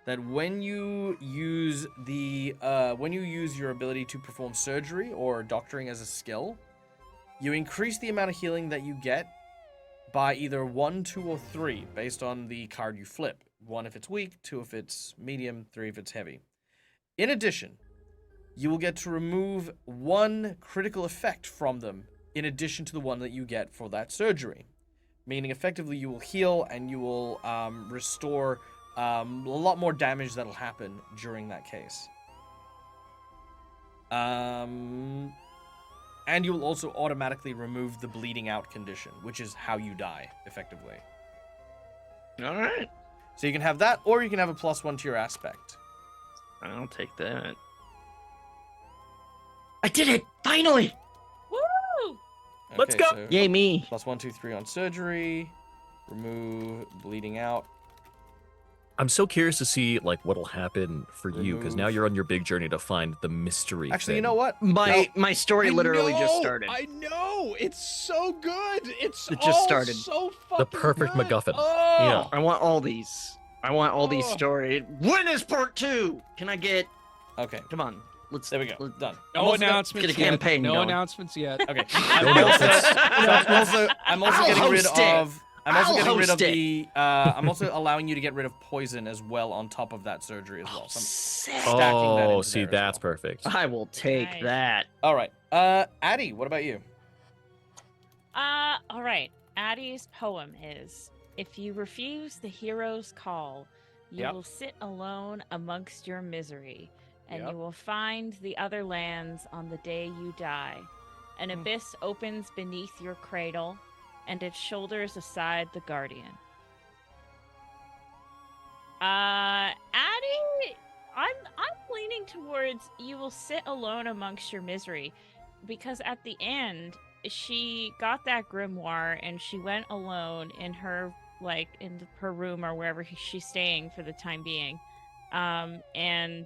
that when you use your ability to perform surgery or doctoring as a skill, you increase the amount of healing that you get by either 1, 2, or 3 based on the card you flip. 1 if it's weak, 2 if it's medium, 3 if it's heavy. In addition, you will get to remove 1 critical effect from them in addition to the one that you get for that surgery. Meaning effectively you will heal and you will restore a lot more damage that'll happen during that case. And you will also automatically remove the bleeding out condition, which is how you die, effectively. All right. So you can have that, or you can have a +1 to your aspect. I'll take that. I did it! Finally! Woo! Let's go. So Yay, me. +1, 2, 3 on surgery. Remove bleeding out. I'm so curious to see like what'll happen for you because now you're on your big journey to find the mystery. Actually, you thing. know what? My story literally just started. I know. It's so good. It just all started. so fucking The perfect good. MacGuffin. Oh. Yeah. I want all these. I want all these Oh. stories. When is part 2? Can I get? Okay. Come on. Let's. There we go. let's- Done. No I'm also gonna- announcements get a yet. campaign No going. announcements yet. Okay. No I'm also I'll getting rid host it. of. I'm also I'll getting rid of host it. the. I'm also allowing you to get rid of poison as well on top of that surgery as well. So I'm Sick. stacking that Oh, into see, there as that's well. perfect. I will take Nice. that. All right. Addie, what about you? All right. Addie's poem is: If you refuse the hero's call, you Yep. will sit alone amongst your misery, and Yep. you will find the other lands on the day you die. An abyss opens beneath your cradle, and it shoulders aside the guardian. Addie, I'm leaning towards you will sit alone amongst your misery, because at the end she got that grimoire and she went alone in her in her room or wherever she's staying for the time being, and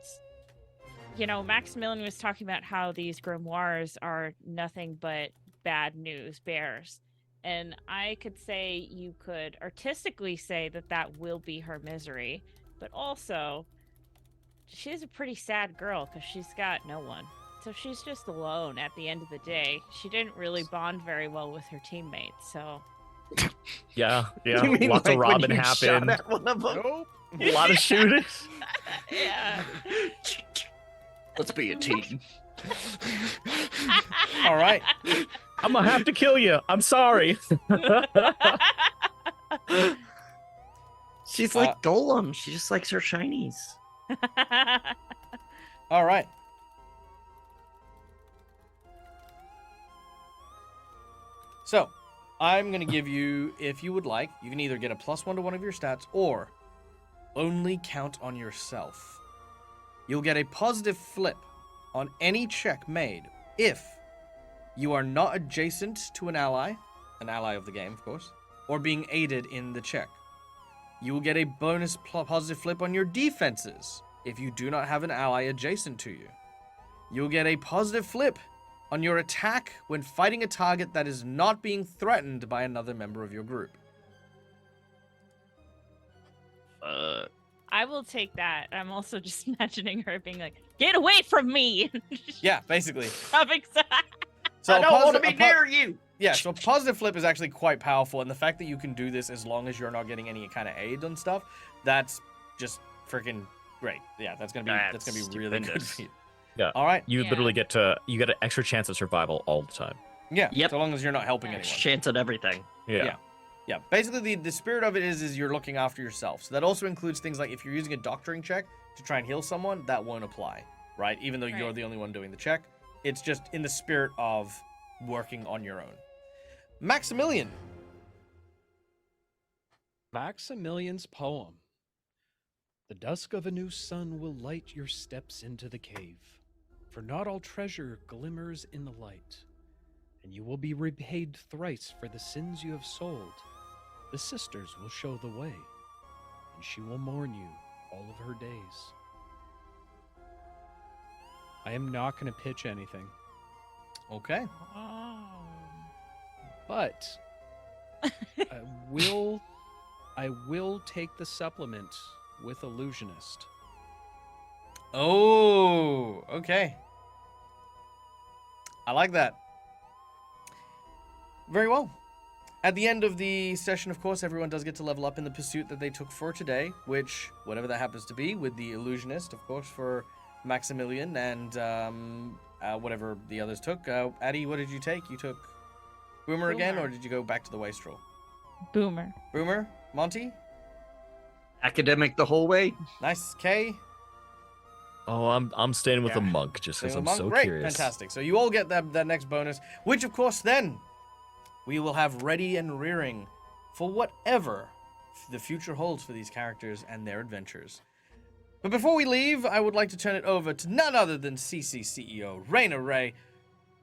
Maximilian was talking about how these grimoires are nothing but bad news bears. And I could say you could artistically say that will be her misery, but also she's a pretty sad girl because she's got no one. So she's just alone at the end of the day. She didn't really bond very well with her teammates, so. Yeah, yeah. You mean Lots like of when Robin you shot happened. at one of them? Nope. A lot of shootings. Yeah. Let's be a team. All right. I'm gonna have to kill you. I'm sorry. She's like Golem. She just likes her shinies. All right. So, I'm going to give you, if you would like, you can either get a +1 to one of your stats or only count on yourself. You'll get a positive flip on any check made if you are not adjacent to an ally of the game, of course, or being aided in the check. You will get a bonus positive flip on your defenses if you do not have an ally adjacent to you. You'll get a positive flip on your attack when fighting a target that is not being threatened by another member of your group. I will take that. I'm also just imagining her being like, "Get away from me!" Yeah, basically. Having So I a don't want to posi- be a po- near you. Yeah, so positive flip is actually quite powerful, and the fact that you can do this as long as you're not getting any kind of aid and stuff, that's just freaking great. Yeah, that's gonna be really good stupendous. for you. Yeah. All right. You Yeah. literally get an extra chance at survival all the time. Yeah. Yep. So long as you're not helping Yeah. anyone. Chance at everything. Yeah. Yeah. Basically, the spirit of it is you're looking after yourself. So that also includes things like if you're using a doctoring check to try and heal someone, that won't apply, right? Even though you're Right. the only one doing the check, it's just in the spirit of working on your own. Maximilian. Maximilian's poem. The dusk of a new sun will light your steps into the cave, for not all treasure glimmers in the light, and you will be repaid thrice for the sins you have sold. The sisters will show the way, and she will mourn you all of her days. I am not going to pitch anything, Okay. but I will take the supplement with Illusionist. Oh, okay. I like that. Very well. At the end of the session, of course, everyone does get to level up in the pursuit that they took for today, which, whatever that happens to be, with the Illusionist, of course, for Maximilian, and whatever the others took. Addie, what did you take? You took Boomer again, Boomer. or did you go back to the Wastrel? Boomer. Boomer? Monty? Academic the whole way. Nice. Kay? Oh, I'm staying with the Yeah. monk just because Sailor I'm Monk? so Great, curious. fantastic. So you all get that next bonus, which of course then we will have ready and rearing for whatever the future holds for these characters and their adventures. But before we leave, I would like to turn it over to none other than CC CEO Rayna Rai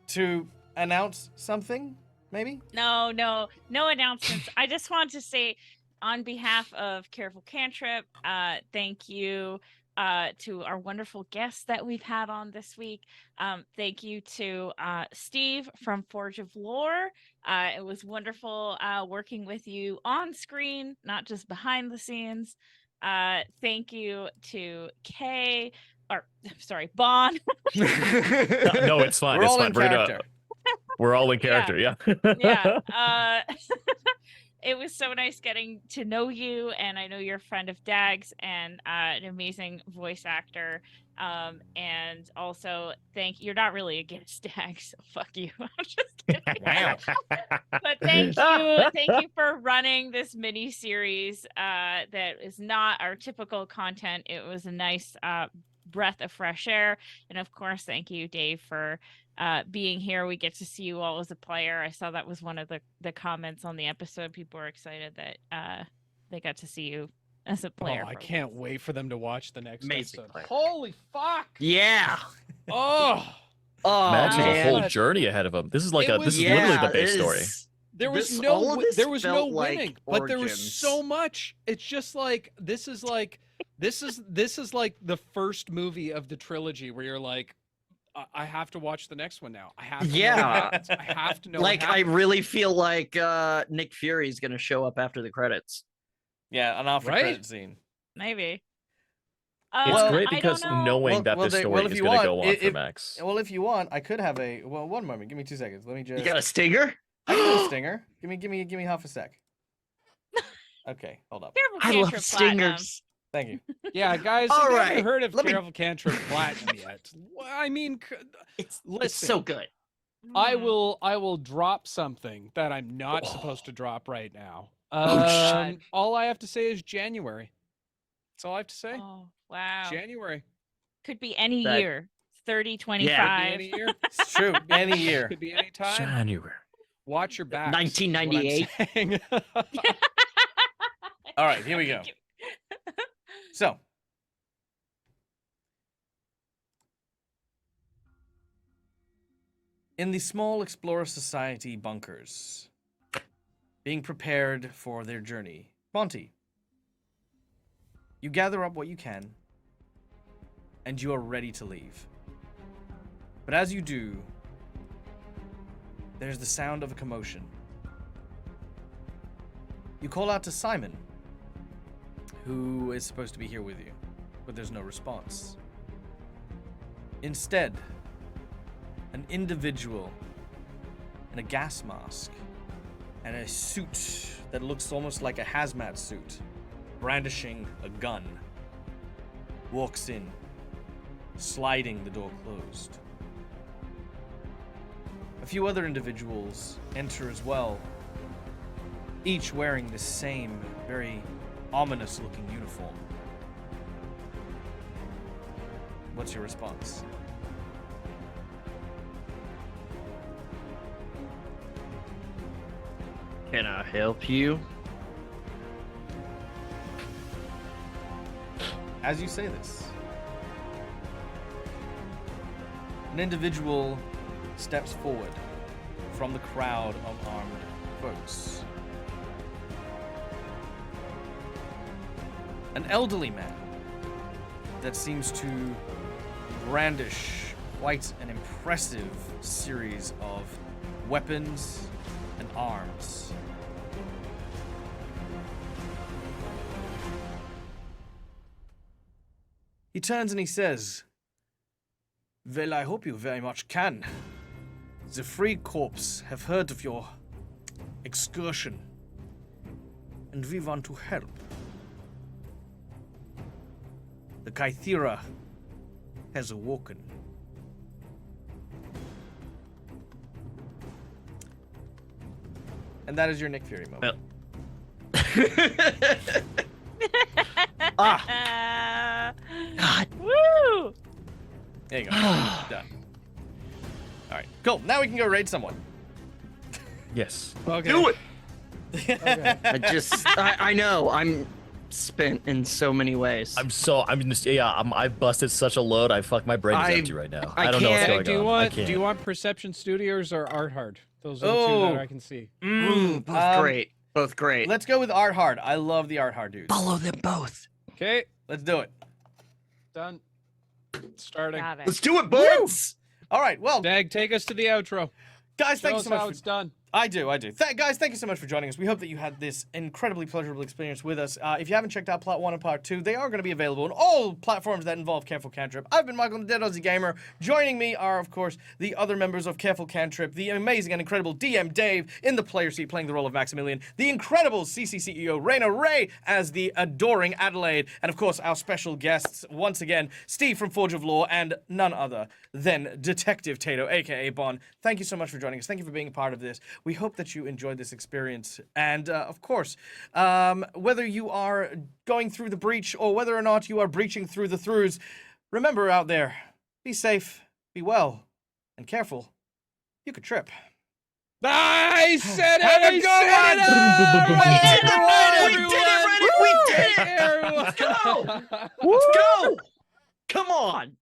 to announce something. maybe? No announcements. I just want to say, on behalf of Careful Cantrip, thank you to our wonderful guests that we've had on this week. Thank you to Steve from Forge of Lore. It was wonderful working with you on screen, not just behind the scenes. Thank you to Kay, or sorry, Bon. No, it's fine. We're It's all fine. in character. We're all in character. Yeah. Yeah. It was so nice getting to know you, and I know you're a friend of Dag's and an amazing voice actor. And also, you're not really a guest, Dag, so fuck you. I'm just kidding. Wow. But thank you for running this mini series that is not our typical content. It was a nice breath of fresh air, and of course, thank you, Dave, for being here. We get to see you all as a player. I saw that was one of the comments on the episode. People were excited that they got to see you as a player. Oh, I can't wait for them to watch the next Amazing episode. player. Holy fuck! Yeah. Oh, Oh, Max has a man. whole journey ahead of him. This is like It this was- is literally the it big is- story. there was this- no all of this there was no felt like winning, but there was Origins. so much. It's just like this is like the first movie of the trilogy where you're like, I have to watch the next one now. I have to know what Yeah. happens. I have to know what Like, I happens. really feel like Nick Fury's gonna show up after the credits. Yeah, an after Right? credit scene. Maybe. It's Well, great I because don't know. knowing Well- that well, this they- story well, if is you going to want, go on for if- Max. Well, if you want, I could have a. Well, one moment. Give me 2 seconds. Let me just. You got a stinger? I can do a stinger. Give me half a sec. Okay, hold up. Careful I love Cantrip Platinum. stingers. Thank you. Yeah, guys, All if you right, haven't heard of let me- Careful Cantrip Platinum yet, I mean, It's listen, so good. I Mm. will drop something that I'm not supposed to drop right now. Oh, shit. All I have to say is January. That's all I have to say. Oh, wow. January. Could be any That- year. 30, Could 25. be any year. It's true. Any year. Could be any time. January. Watch your back. 1998. All right, here we go. So, in the small Explorer Society bunkers, being prepared for their journey, Monty, you gather up what you can, and you are ready to leave. But as you do, there's the sound of a commotion. You call out to Simon, who is supposed to be here with you, but there's no response. Instead, an individual in a gas mask and a suit that looks almost like a hazmat suit, brandishing a gun, walks in, sliding the door closed. A few other individuals enter as well, each wearing the same very ominous-looking uniform. What's your response? Can I help you? As you say this, an individual steps forward from the crowd of armed folks. An elderly man that seems to brandish quite an impressive series of weapons and arms. He turns and he says, "Well, I hope you very much can. The Free Corps have heard of your excursion, and we want to help. The Kythera has awoken." And that is your Nick Fury moment. God. Woo! There you go. Done. All right, cool. Now we can go raid someone. Yes. Okay. Do it. Okay. I know. I'm spent in so many ways. I've busted such a load. I fuck my brain is empty right now. I I don't know what's can't- going Hey, on. I can't. do you want Perception Studios or Art Hard? Those are the two that Oh. I can see. Both great. Both great. Let's go with Art Hard. I love the Art Hard dudes. follow them both. Okay, Let's do it. done. Starting. Got it. Let's do it, boys. All right. Well, Dag, take us to the outro. guys, Show thank you us so how much. it's done. I do. Guys, thank you so much for joining us. We hope that you had this incredibly pleasurable experience with us. If you haven't checked out Plot 1 and Part 2, they are going to be available on all platforms that involve Careful Cantrip. I've been Michael, the Dead Aussie Gamer. Joining me are, of course, the other members of Careful Cantrip, the amazing and incredible DM Dave in the player seat playing the role of Maximilian, the incredible CC CEO Rayna Rai as the adoring Adelaide, and of course our special guests, once again, Steve from Forge of Law and none other than Detective Tato, aka Bond. Thank you so much for joining us. Thank you for being a part of this. We hope that you enjoyed this experience. And of course, whether you are going through the breach or whether or not you are breaching through the throughs, remember out there, be safe, be well, and careful. You could trip. I said it! Have a I good said one! it! We did it! We did it! Everyone! Let's go! Let's go! Come on!